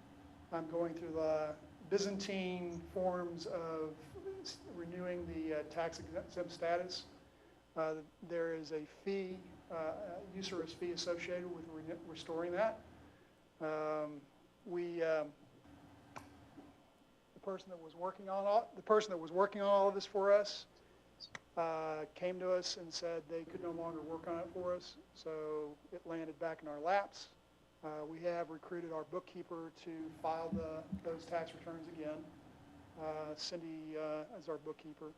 I'm going through the Byzantine forms of renewing the tax exempt status. There is a fee, usurious fee associated with restoring that. The person that was working on all of this for us came to us and said they could no longer work on it for us, so it landed back in our laps. We have recruited our bookkeeper to file those tax returns again. Cindy is our bookkeeper.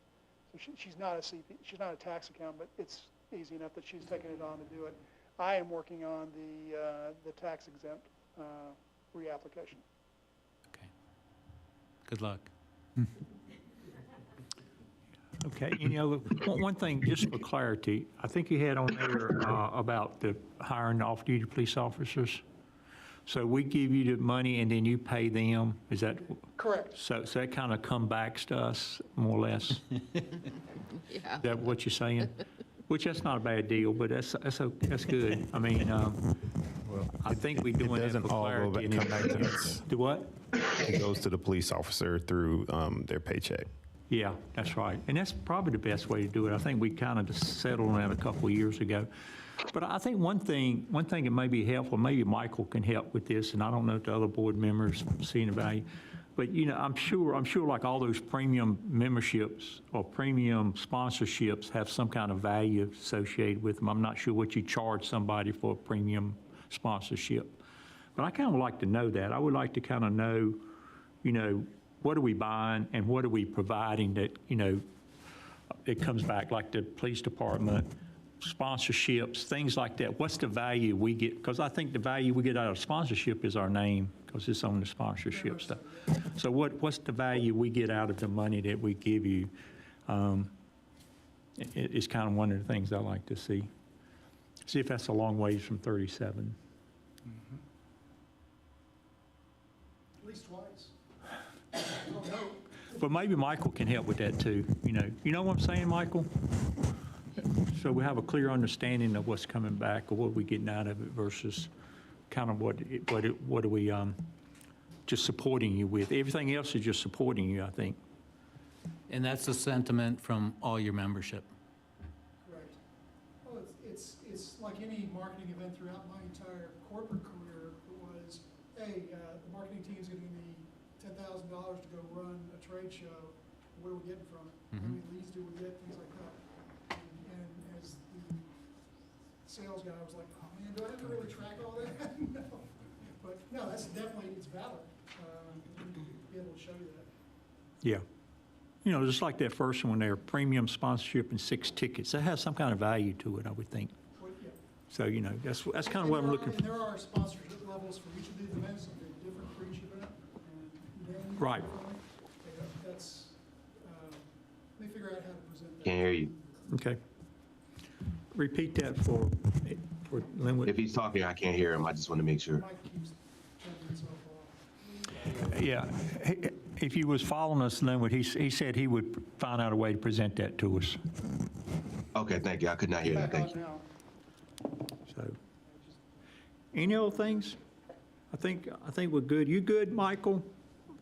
So she's not a CP, she's not a tax accountant, but it's easy enough that she's taken it on to do it. I am working on the tax exempt reapplication. Okay. Good luck. Okay, any other, one thing, just for clarity, I think you had on there about the hiring off-duty police officers. So we give you the money and then you pay them, is that? Correct. So that kind of come back to us, more or less? Yeah. Is that what you're saying? Which that's not a bad deal, but that's good. I mean, I think we're doing that for doesn't all go clarity. back, come back to us. Do what? It goes to the police officer through their paycheck. Yeah, that's right. And that's probably the best way to do it. I think we kind of just settled on that a couple of years ago. But I think one thing that may be helpful, maybe Michael can help with this, and I don't know if the other board members see the value, but you know, I'm sure like all those premium memberships or premium sponsorships have some kind of value associated with them. I'm not sure what you charge somebody for a premium sponsorship. But I kind of like to know that. I would like to kind of know, you know, what are we buying and what are we providing that, you know, it comes back, like the police department, sponsorships, things like that. What's the value we get? Because I think the value we get out of sponsorship is our name, because it's on the sponsorship stuff. So what's the value we get out of the money that we give you? It's kind of one of the things I like to see. See if that's a long ways from 37. At least twice. But maybe Michael can help with that too, you know. You know what I'm saying, Michael? So we have a clear understanding of what's coming back or what we're getting out of it versus kind of what are we just supporting you with. Everything else is just supporting you, I think. And that's the sentiment from all your membership. Correct. Well, it's like any marketing event throughout my entire corporate career. It was, hey, the marketing team's gonna give me $10,000 to go run a trade show. What are we getting from it? How many leads do we get? Things like that. And as the sales guy, I was like, oh man, do I have to really track all that? No. But no, that's definitely, it's valid. Be able to show you that. Yeah. You know, just like that first one there, premium sponsorship and 6 tickets. That has some kind of value to it, I would think. Well, yeah. So, you know, that's kind of what I'm looking for. And there are sponsorship levels for each of these events, and they're different for each event. And then Right. That's, let me figure out how to present that. Can't hear you. Okay. Repeat that for Linwood. If he's talking, I can't hear him. I just want to make sure. Mike keeps turning himself off. Yeah. If you was following us, Linwood, he said he would find out a way to present that to us. Okay, thank you. I could not hear that. Back Thank on you. now. So, any other things? I think we're good. You good, Michael?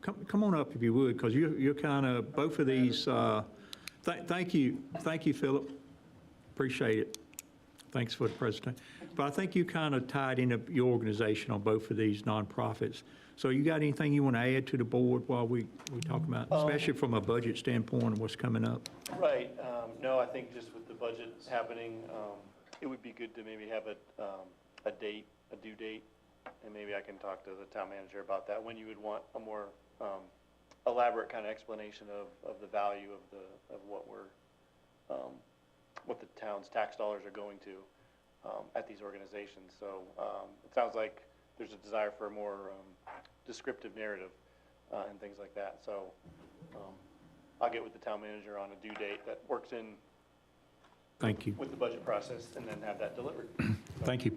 Come on up if you would, because you're kind of both of these. Thank you, Philip. Appreciate it. Thanks for the presentation. But I think you kind of tied in your organization on both of these nonprofits. So you got anything you want to add to the board while we talk about, especially from a budget standpoint and what's coming up? Right. No, I think just with the budget happening, it would be good to maybe have a due date, and maybe I can talk to the town manager about that, when you would want a more elaborate kind of explanation of the value of what what the town's tax dollars are going to at these organizations. So it sounds like there's a desire for a more descriptive narrative and things like that. So I'll get with the town manager on a due date that works in Thank you. with the budget process, and then have that delivered. Thank you.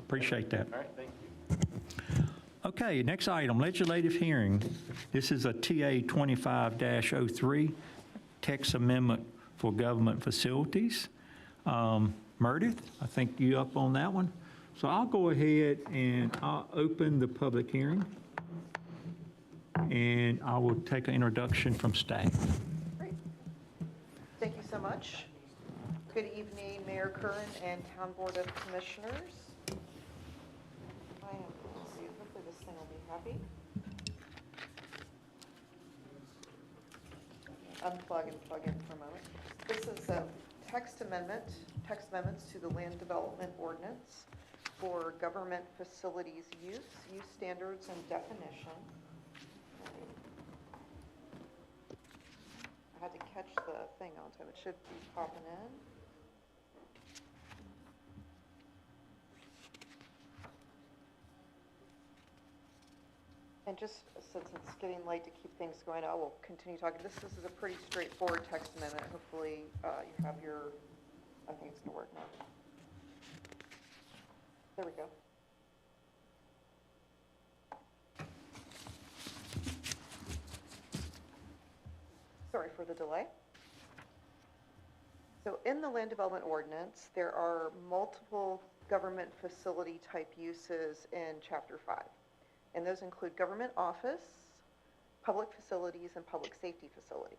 Appreciate that. All right, thank you. Okay, next item, legislative hearing. This is a TA 25-03, text amendment for government facilities. Meredith, I think you up on that one. So I'll go ahead and I'll open the public hearing. And I will take an introduction from staff. Great. Thank you so much. Good evening, Mayor Curran and Town Board of Commissioners. Let's see, hopefully this thing will be happy. Unplug and plug in for a moment. This is a text amendments to the Land Development Ordinance for government facilities use standards and definition. I had to catch the thing on time. It should be popping in. And just since it's getting late to keep things going, I will continue talking. This is a pretty straightforward text amendment. Hopefully you have your, I think it's going to work now. There we go. Sorry for the delay. So in the Land Development Ordinance, there are multiple government facility type uses in Chapter 5. And those include government office, public facilities, and public safety facility.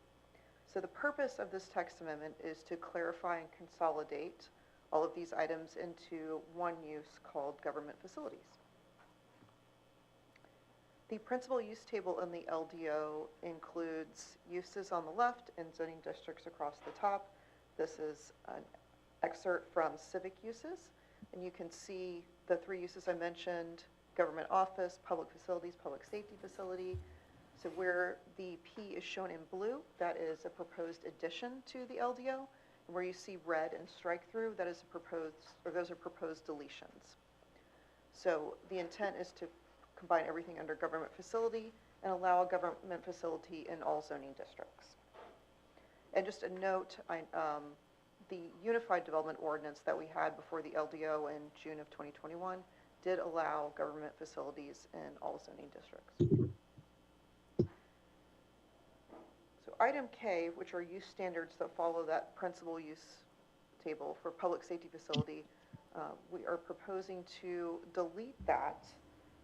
So the purpose of this text amendment is to clarify and consolidate all of these items into one use called government facilities. The principal use table in the LDO includes uses on the left and zoning districts across the top. This is an excerpt from civic uses, and you can see the 3 uses I mentioned: government office, public facilities, public safety facility. So where the P is shown in blue, that is a proposed addition to the LDO. And where you see red and strike through, that is a proposed, or those are proposed deletions. So the intent is to combine everything under government facility and allow a government facility in all zoning districts. And just a note, the Unified Development Ordinance that we had before the LDO in June of 2021 did allow government facilities in all zoning districts. So item K, which are use standards that follow that principal use table for public safety facility, we are proposing to delete that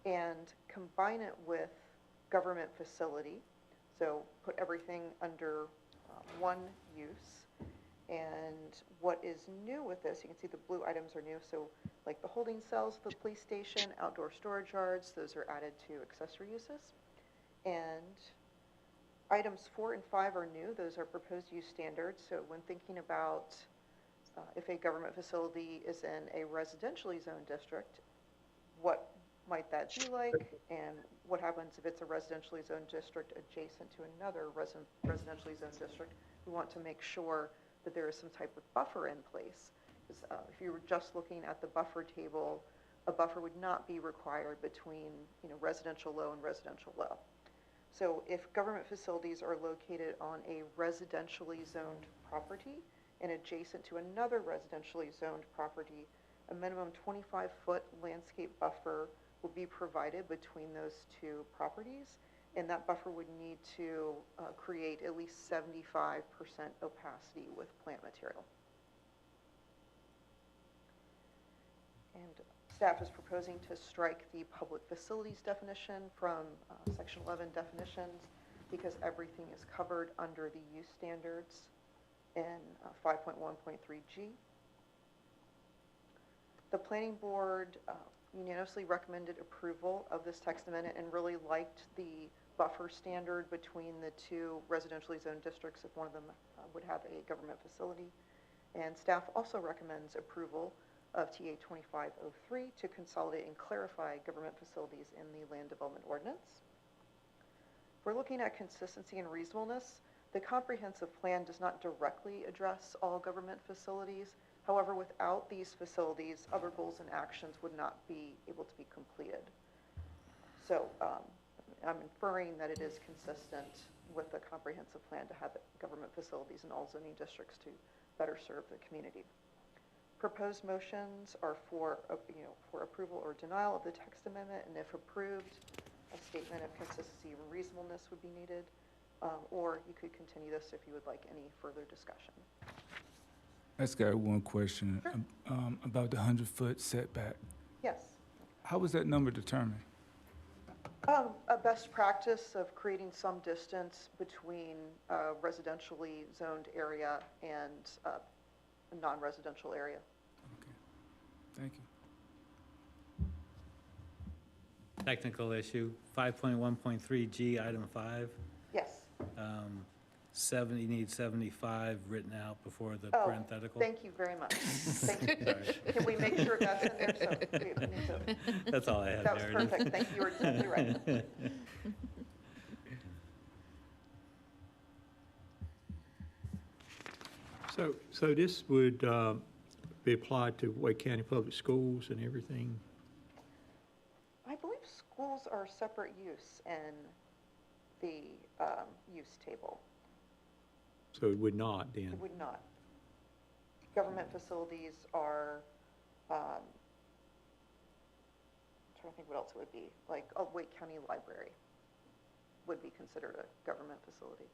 and combine it with government facility. So put everything under one use. And what is new with this, you can see the blue items are new. So like the holding cells, the police station, outdoor storage yards, those are added to accessory uses. And items 4 and 5 are new. Those are proposed use standards. So when thinking about if a government facility is in a residentially zoned district, what might that be like? And what happens if it's a residentially zoned district adjacent to another residentially zoned district? We want to make sure that there is some type of buffer in place. Because if you were just looking at the buffer table, a buffer would not be required between residential low and residential low. So if government facilities are located on a residentially zoned property and adjacent to another residentially zoned property, a minimum 25-foot landscape buffer will be provided between those two properties, and that buffer would need to create at least 75% opacity with plant material. And staff is proposing to strike the public facilities definition from section 11 definitions because everything is covered under the use standards in 5.1.3G. The planning board unanimously recommended approval of this text amendment and really liked the buffer standard between the two residentially zoned districts if one of them would have a government facility. And staff also recommends approval of TA 2503 to consolidate and clarify government facilities in the land development ordinance. If we're looking at consistency and reasonableness, the comprehensive plan does not directly address all government facilities. However, without these facilities, other goals and actions would not be able to be completed. So I'm inferring that it is consistent with the comprehensive plan to have government facilities in all zoning districts to better serve the community. Proposed motions are for approval or denial of the text amendment, and if approved, a statement of consistency and reasonableness would be needed, or you could continue this if you would like any further discussion. I just got one question about the 100-foot setback. Yes. How was that number determined? A best practice of creating some distance between a residentially zoned area and a non-residential area. Okay, thank you. Technical issue, 5.1.3G, item 5. Yes. You need 75 written out before the Oh, parenthetical. thank you very much. Thank you. Can we make sure that's in there? So That's all I had, that was Meredith. perfect. Thank you. You were exactly right. So this would be applied to Wake County Public Schools and everything? I believe schools are separate use in the use table. So it would not then? It would not. Government facilities are, I'm trying to think what else it would be, like a Wake County Library would be considered a government facility.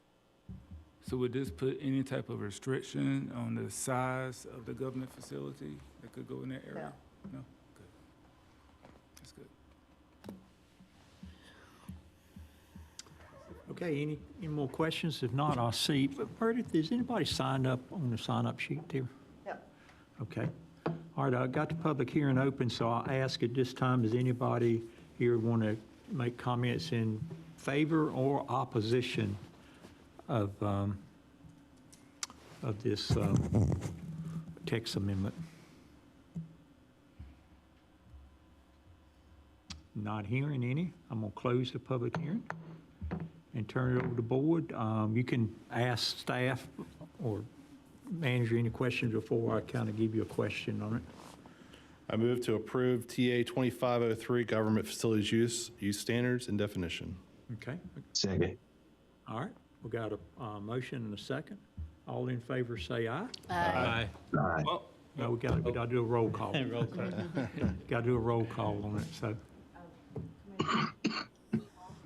So would this put any type of restriction on the size of the government facility that could go in that area? No? Good. That's good. Okay, any more questions? If not, I'll see. But Meredith, is anybody signed up on the sign-up sheet there? Yeah. Okay. All right, I got the public hearing open, so I'll ask at this time, does anybody here want to make comments in favor or opposition of this text amendment? Not hearing any. I'm going to close the public hearing and turn it over to the board. You can ask staff or manager any questions before I kind of give you a question on it. I move to approve TA 2503 Government Facilities Use Standards and Definition. Okay. Second. All right. We got a motion and a second. All in favor say aye. Aye. Aye. Well, no, we got to do a roll call. Roll call. Got to do a roll call on it, so.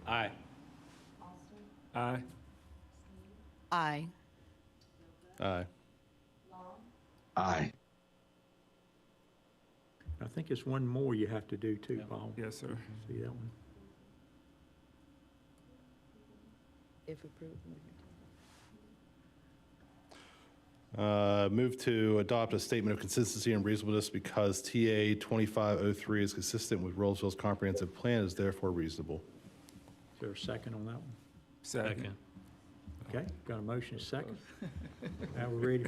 Aye. Aye. Aye. Aye. Aye. I think it's one more you have to do too, Paul. Yes, sir. See that one? If approved. Move to adopt a statement of consistency and reasonableness because TA 2503 is consistent with Rolesville's comprehensive plan, is therefore reasonable. Is there a second on that one? Second. Okay, got a motion, a second. Now we're ready,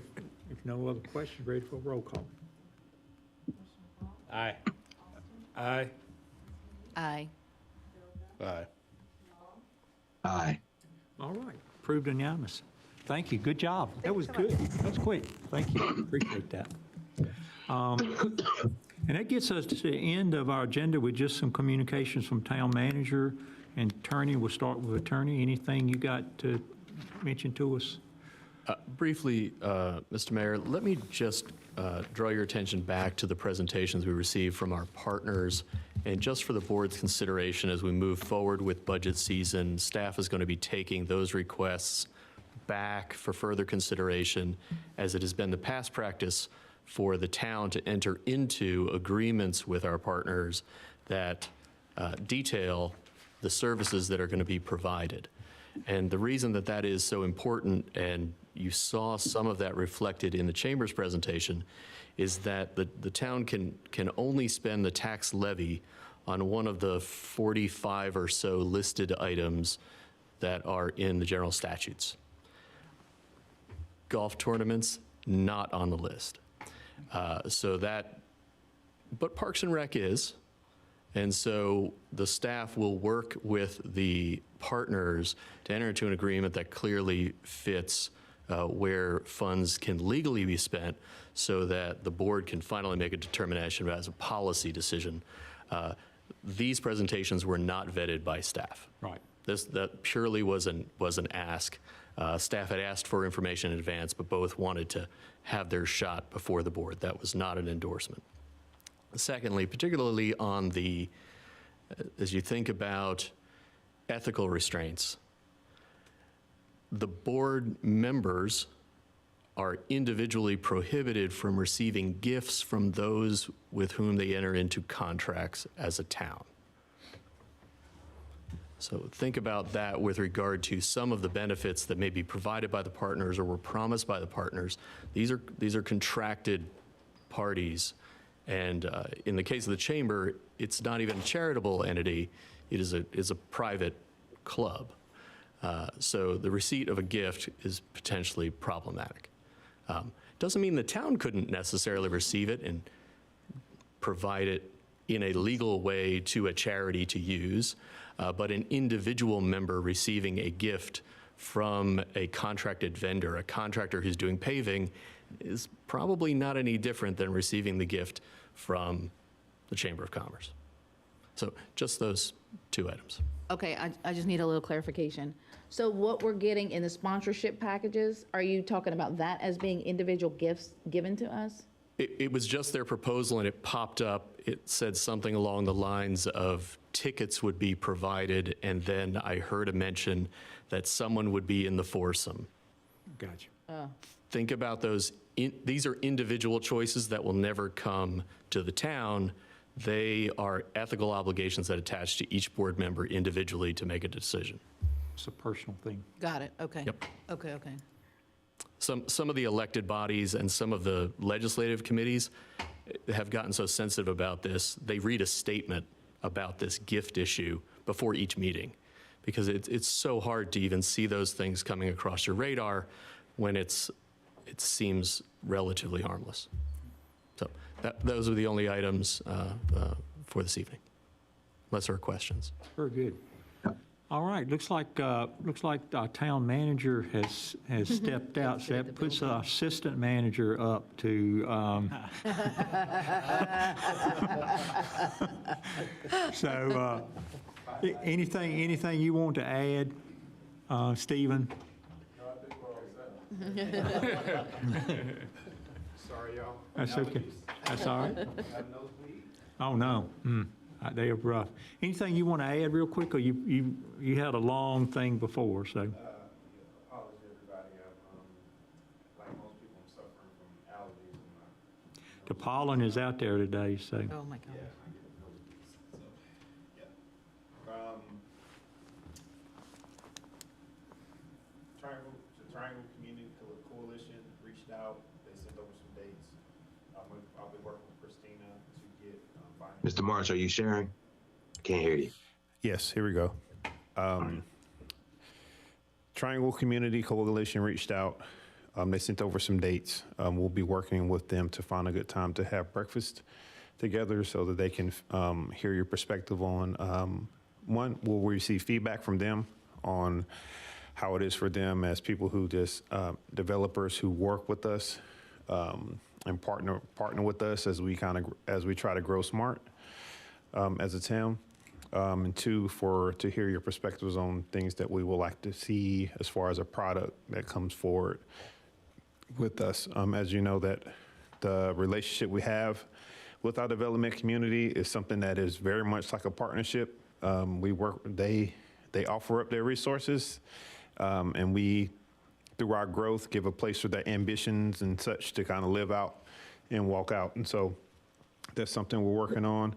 if no other questions, ready for a roll call. Aye. Aye. Aye. Aye. Aye. All right, approved unanimous. Thank you, good job. That was good. That was quick. Thank you, appreciate that. And that gets us to the end of our agenda with just some communications from town manager and attorney. We'll start with attorney. Anything you got to mention to us? Briefly, Mr. Mayor, let me just draw your attention back to the presentations we received from our partners. And just for the board's consideration as we move forward with budget season, staff is going to be taking those requests back for further consideration, as it has been the past practice for the town to enter into agreements with our partners that detail the services that are going to be provided. And the reason that that is so important, and you saw some of that reflected in the Chamber's presentation, is that the town can only spend the tax levy on one of the 45 or so listed items that are in the general statutes. Golf tournaments, not on the list. But Parks and Rec is. And so the staff will work with the partners to enter into an agreement that clearly fits where funds can legally be spent so that the board can finally make a determination as a policy decision. These presentations were not vetted by staff. Right. That purely was an ask. Staff had asked for information in advance, but both wanted to have their shot before the board. That was not an endorsement. Secondly, particularly on the, as you think about ethical restraints, the board members are individually prohibited from receiving gifts from those with whom they enter into contracts as a town. So think about that with regard to some of the benefits that may be provided by the partners or were promised by the partners. These are contracted parties. And in the case of the chamber, it's not even a charitable entity. It is a private club. So the receipt of a gift is potentially problematic. Doesn't mean the town couldn't necessarily receive it and provide it in a legal way to a charity to use, but an individual member receiving a gift from a contracted vendor, a contractor who's doing paving, is probably not any different than receiving the gift from the Chamber of Commerce. So just those two items. Okay, I just need a little clarification. So what we're getting in the sponsorship packages, are you talking about that as being individual gifts given to us? It was just their proposal, and it popped up. It said something along the lines of tickets would be provided, and then I heard a mention that someone would be in the foursome. Gotcha. Think about those. These are individual choices that will never come to the town. They are ethical obligations that attach to each board member individually to make a decision. It's a personal thing. Got it, okay. Yep. Okay. Some of the elected bodies and some of the legislative committees have gotten so sensitive about this, they read a statement about this gift issue before each meeting, because it's so hard to even see those things coming across your radar when it seems relatively harmless. So those are the only items for this evening, unless there are questions. Very good. All right, looks like our town manager has stepped out, so that puts our assistant manager up to, so, anything you want to add, Stephen? Sorry, y'all. That's okay. That's all right. Oh, no. They are rough. Anything you want to add real quick, or you had a long thing before, so. Apologies, everybody. pollen is out there today, so. Oh, my God. Triangle Community Coalition reached out. They sent over some dates. I'll be working with Christina to get. Mr. March, are you sharing? Can't hear you. Yes, here we go. Triangle Community Coalition reached out. They sent over some dates. We'll be working with them to find a good time to have breakfast together so that they can hear your perspective on, one, we'll receive feedback from them on how it is for them as people who just, developers who work with us and partner with us as we try to grow smart as a town. And two, to hear your perspectives on things that we would like to see as far as a product that comes forward with us. As you know, that the relationship we have with our development community is something that is very much like a partnership. They offer up their resources, and we, through our growth, give a place for their ambitions and such to kind of live out and walk out. And so that's something we're working on.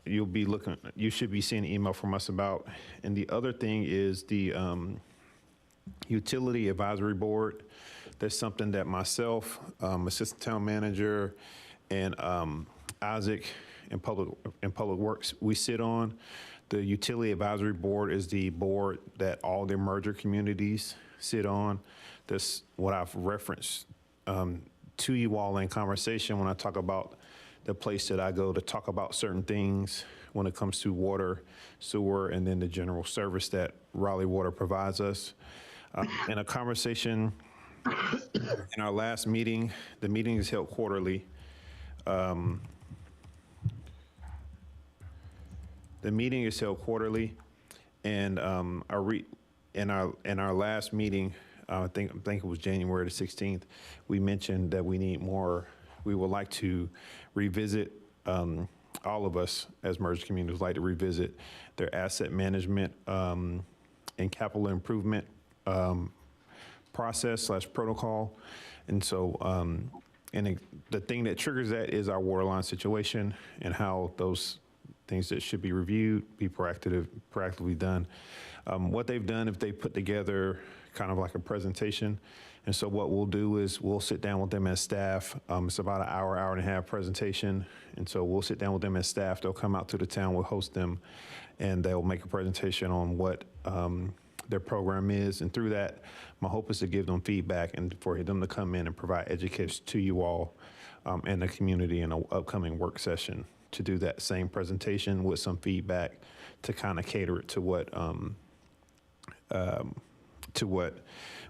You should be seeing an email from us about. And the other thing is the Utility Advisory Board. That's something that myself, Assistant Town Manager, and Isaac in Public Works, we sit on. The Utility Advisory Board is the board that all the merger communities sit on. That's what I've referenced to you all in conversation when I talk about the place that I go to talk about certain things when it comes to water, sewer, and then the general service that Raleigh Water provides us. In a conversation in our last meeting, the meeting is held quarterly. The meeting is held quarterly, and in our last meeting, I think it was January the 16th, we mentioned that we need more. We would like to revisit, all of us as merged communities like to revisit their asset management and capital improvement process/protocol. And so, the thing that triggers that is our water line situation and how those things that should be reviewed, be proactively done. What they've done, if they put together kind of like a presentation. And so what we'll do is we'll sit down with them as staff. It's about an hour and a half presentation. And so we'll sit down with them as staff. They'll come out to the town, we'll host them, and they'll make a presentation on what their program is. And through that, my hope is to give them feedback and for them to come in and provide education to you all and the community in an upcoming work session to do that same presentation with some feedback to kind of cater it to what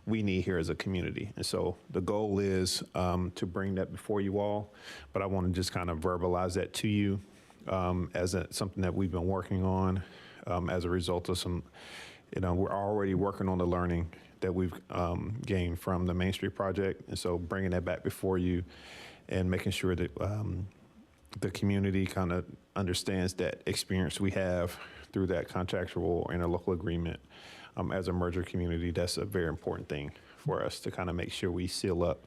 we need here as a community. And so the goal is to bring that before you all, but I want to just kind of verbalize that to you as something that we've been working on as a result of some, we're already working on the learning that we've gained from the Main Street project. And so bringing that back before you and making sure that the community kind of understands that experience we have through that contractual interlocal agreement. As a merger community, that's a very important thing for us to kind of make sure we seal up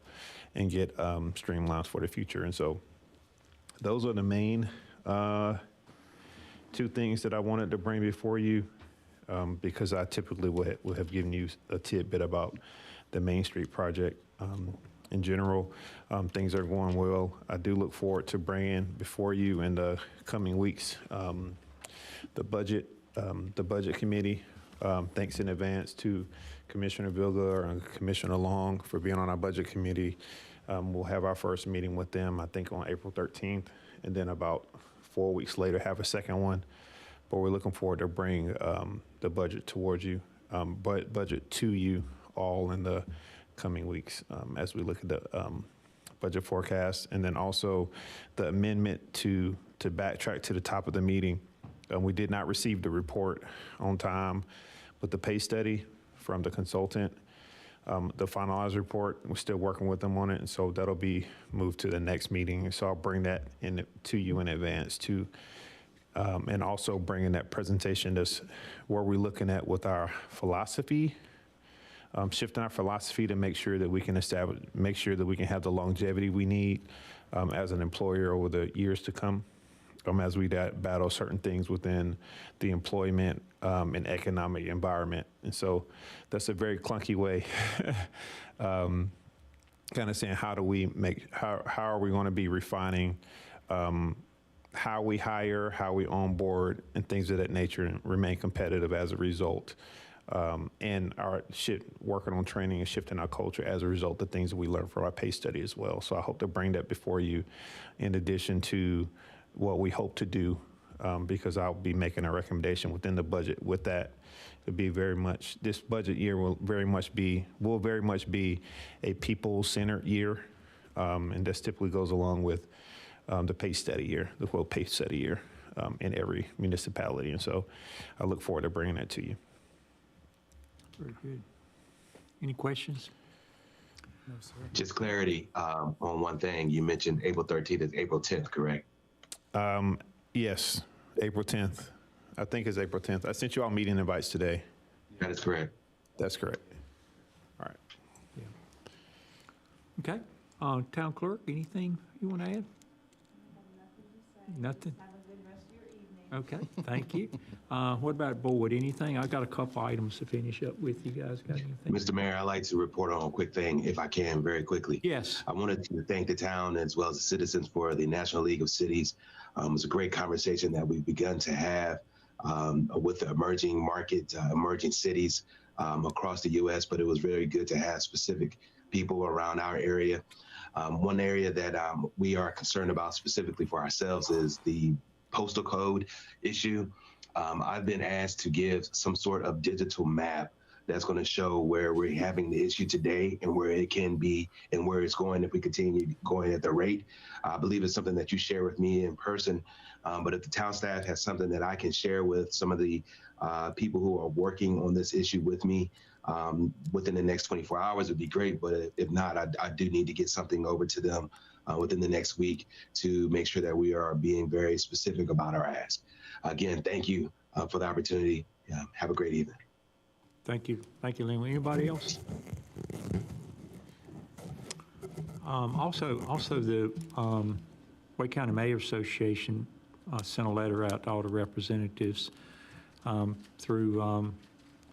and get streamlines for the future. And so those are the main two things that I wanted to bring before you because I typically would have given you a tidbit about the Main Street project. In general, things are going well. I do look forward to bringing before you in the coming weeks the budget committee. Thanks in advance to Commissioner Vilga and Commissioner Long for being on our budget committee. We'll have our first meeting with them, I think, on April 13th, and then about 4 weeks later have a second one. But we're looking forward to bring the budget towards you, budget to you all in the coming weeks as we look at the budget forecast, and then also the amendment to backtrack to the top of the meeting. We did not receive the report on time, but the pay study from the consultant, the finalized report, we're still working with them on it, and so that'll be moved to the next meeting. So I'll bring that in to you in advance too, and also bringing that presentation that's where we're looking at with our philosophy, shifting our philosophy to make sure that we can have the longevity we need as an employer over the years to come, as we battle certain things within the employment and economic environment. And so that's a very clunky way, kind of saying how are we going to be refining how we hire, how we onboard, and things of that nature, and remain competitive as a result. And working on training and shifting our culture as a result of things that we learned from our pay study as well. So I hope to bring that before you, in addition to what we hope to do, because I'll be making a recommendation within the budget with that. To be very much, this budget year will very much be a people-centered year, and this typically goes along with the pay study year, the World Pay Study year in every municipality. And so I look forward to bringing that to you. Very good. Any questions? No, sir. Just clarity on one thing. You mentioned April 13th is April 10th, correct? Yes, April 10th. I think it's April 10th. I sent you all meeting invites today. That is correct. That's correct. All right. Okay. Town clerk, anything you want to add? Nothing? Have a good rest of your evening. Okay, thank you. What about board? Anything? I've got a couple items to finish up with. You guys got anything? Mr. Mayor, I'd like to report on a quick thing, if I can, very quickly. Yes. I wanted to thank the town as well as the citizens for the National League of Cities. It was a great conversation that we've begun to have with the emerging market, emerging cities across the U.S., but it was very good to have specific people around our area. One area that we are concerned about specifically for ourselves is the postal code issue. I've been asked to give some sort of digital map that's going to show where we're having the issue today and where it can be and where it's going if we continue going at the rate. I believe it's something that you share with me in person, but if the town staff has something that I can share with some of the people who are working on this issue with me within the next 24 hours, would be great. But if not, I do need to get something over to them within the next week to make sure that we are being very specific about our ask. Again, thank you for the opportunity. Have a great evening. Thank you. Thank you, Lynn. Anybody else? Also, the Wake County Mayor Association sent a letter out to all the representatives through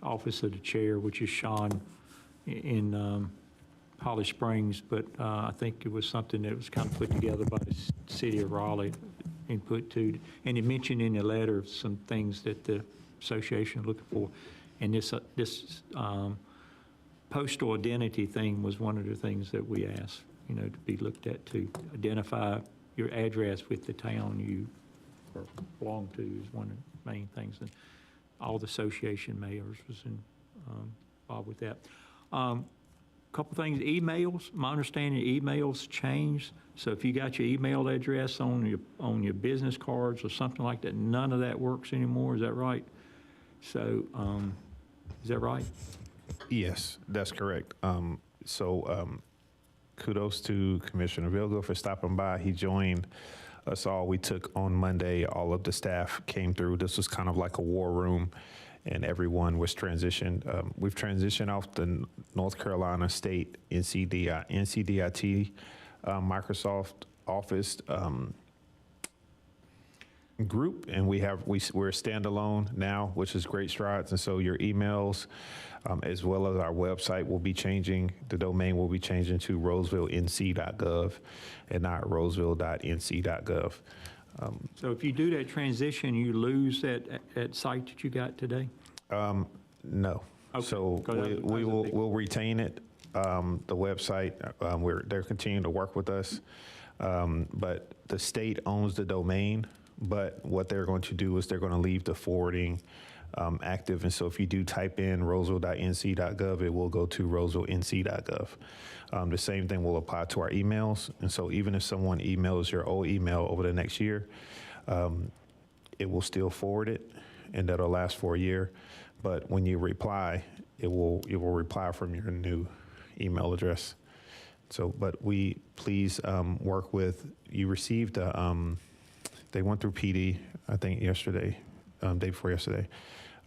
Office of the Chair, which is Sean in Holly Springs, but I think it was something that was kind of put together by the city of Raleigh, input to, and it mentioned in the letter some things that the association is looking for. And this postal identity thing was one of the things that we asked, to be looked at, to identify your address with the town you belong to is one of the main things. And all the association mayors was involved with that. Couple things, emails. My understanding, emails changed. So if you got your email address on your business cards or something like that, none of that works anymore. Is that right? So, is that right? Yes, that's correct. Kudos to Commissioner Vilgo for stopping by. He joined us all. We took on Monday, all of the staff came through. This was kind of like a war room, and everyone was transitioned. We've transitioned off the North Carolina State NCDIT Microsoft Office group, and we're standalone now, which is great strides. And so your emails, as well as our website, will be changing. The domain will be changing to rolevillenc.gov and not roseville.nc.gov. So if you do that transition, you lose that site that you got today? No. Okay. So we'll retain it. The website, they're continuing to work with us, but the state owns the domain. But what they're going to do is they're going to leave the forwarding active. And so if you do type in roseville.nc.gov, it will go to roseville.nc.gov. The same thing will apply to our emails. And so even if someone emails your old email over the next year, it will still forward it, and that'll last for a year. But when you reply, it will reply from your new email address. So, but please work with, you received they went through PD, I think yesterday, day before yesterday.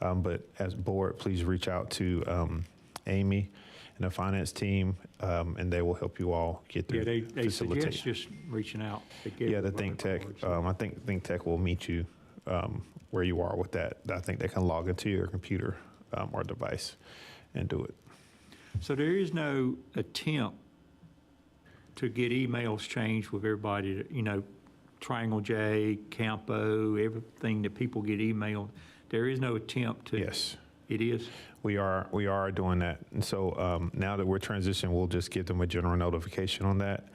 But as board, please reach out to Amy and a finance team, and they will help you all get through. Yeah, they facilitate. suggest just reaching out. to get Yeah, the everybody Think Tech. forward, so. I think Think Tech will meet you where you are with that. I think they can log into your computer or device and do it. So there is no attempt to get emails changed with everybody, Triangle J, Campo, everything that people get emailed. There is no attempt to. Yes. It is? We are doing that. And so now that we're transitioning, we'll just give them a general notification on that.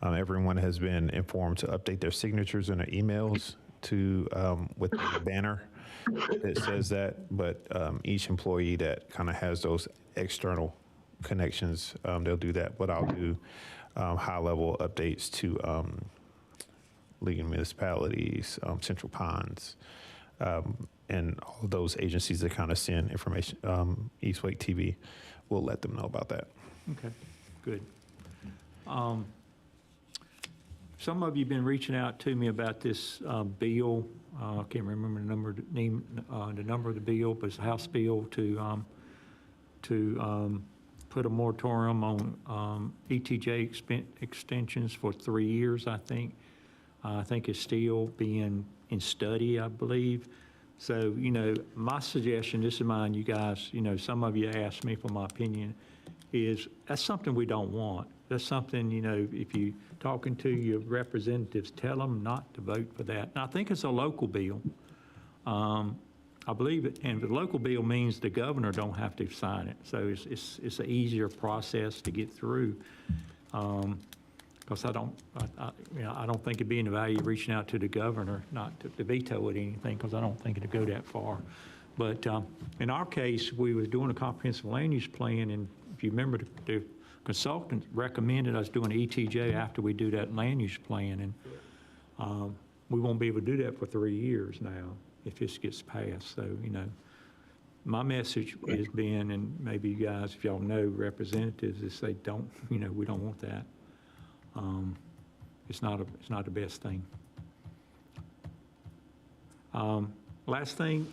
Everyone has been informed to update their signatures and their emails to with the banner that says that. But each employee that kind of has those external connections, they'll do that. But I'll do high-level updates to League of Municipalities, Central Pines, and all of those agencies that kind of send information. East Wake TV will let them know about that. Okay, good. Some of you have been reaching out to me about this bill. I can't remember the number of the bill, but it's a House bill to put a moratorium on ETJ extensions for 3 years, I think. I think it's still being in study, I believe. So, my suggestion, this is mine, you guys, some of you asked me for my opinion, is that's something we don't want. That's something, if you're talking to your representatives, tell them not to vote for that. And I think it's a local bill. I believe it, and the local bill means the governor don't have to sign it. So it's an easier process to get through. Because I don't think it'd be any value reaching out to the governor not to veto it or anything, because I don't think it'd go that far. But in our case, we was doing a comprehensive land use plan, and if you remember, the consultant recommended us doing an ETJ after we do that land use plan, and we won't be able to do that for 3 years now if this gets passed. So, my message has been, and maybe you guys, if y'all know representatives, is they don't, we don't want that. It's not the best thing. Last thing,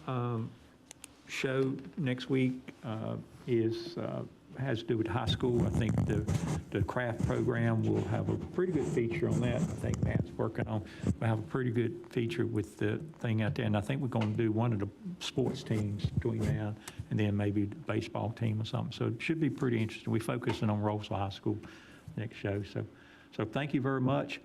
show next week has to do with high school. I think the craft program will have a pretty good feature on that. I think Matt's working on. We'll have a pretty good feature with the thing out there, and I think we're going to do one of the sports teams between now and then maybe the baseball team or something. So it should be pretty interesting. We're focusing on Rolesville High School next show. So thank you very much.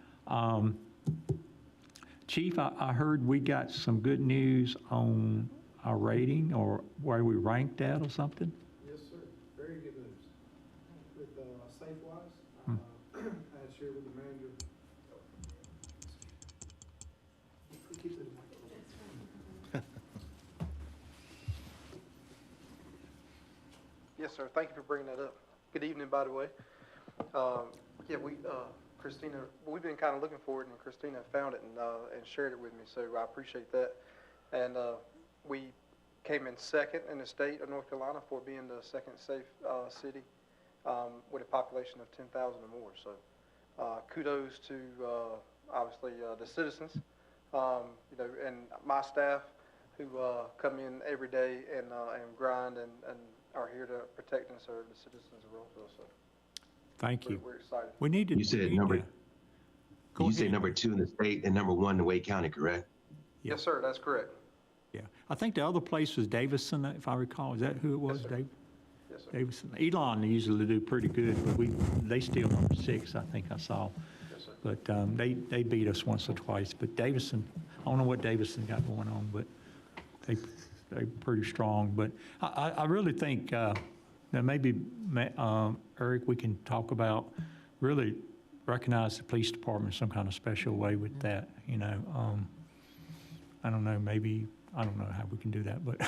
Chief, I heard we got some good news on our rating or where we ranked at or something. Yes, sir. Very good news. With SafeWise, I had shared with the manager. Keep it in mind. Yes, sir. Thank you for bringing that up. Good evening, by the way. Christina, we've been kind of looking for it, and Christina found it and shared it with me, so I appreciate that. And we came in second in the state of North Carolina for being the second safe city with a population of 10,000 or more. So kudos to obviously the citizens, and my staff who come in every day and grind and are here to protect and serve the citizens of Rolesville. So. Thank you. We're excited. We need to. You said number 2 in the state and number 1 in Wake County, correct? Yeah. Yes, sir. That's correct. Yeah, I think the other place was Davison, if I recall. Is that who it was, Yes, sir. Dave? Yes, sir. Davison. Elon usually do pretty good, but they still number 6, I think I saw. Yes, sir. But they beat us once or twice. But Davison, I don't know what Davison got going on, but they're pretty strong. But I really think that maybe, Eric, we can talk about really recognize the police department in some kind of special way with that, I don't know, maybe, I don't know how we can do that, but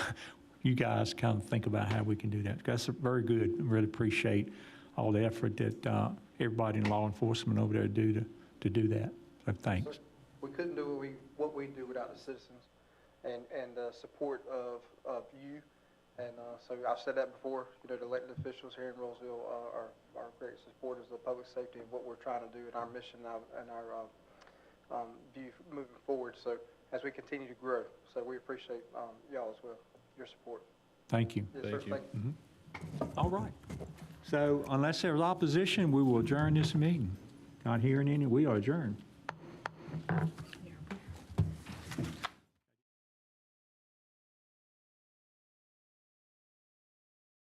you guys kind of think about how we can do that. That's very good. I really appreciate all the effort that everybody in law enforcement over there do to do that. So thanks. We couldn't do what we do without the citizens and the support of you. And so I've said that before, the elected officials here in Rolesville are great supporters of public safety and what we're trying to do in our mission and our view moving forward. So as we continue to grow, so we appreciate y'all as well, your support. Thank you. Yes, sir. Thank you. All right. So unless there's opposition, we will adjourn this meeting. Not hearing any, we are adjourned.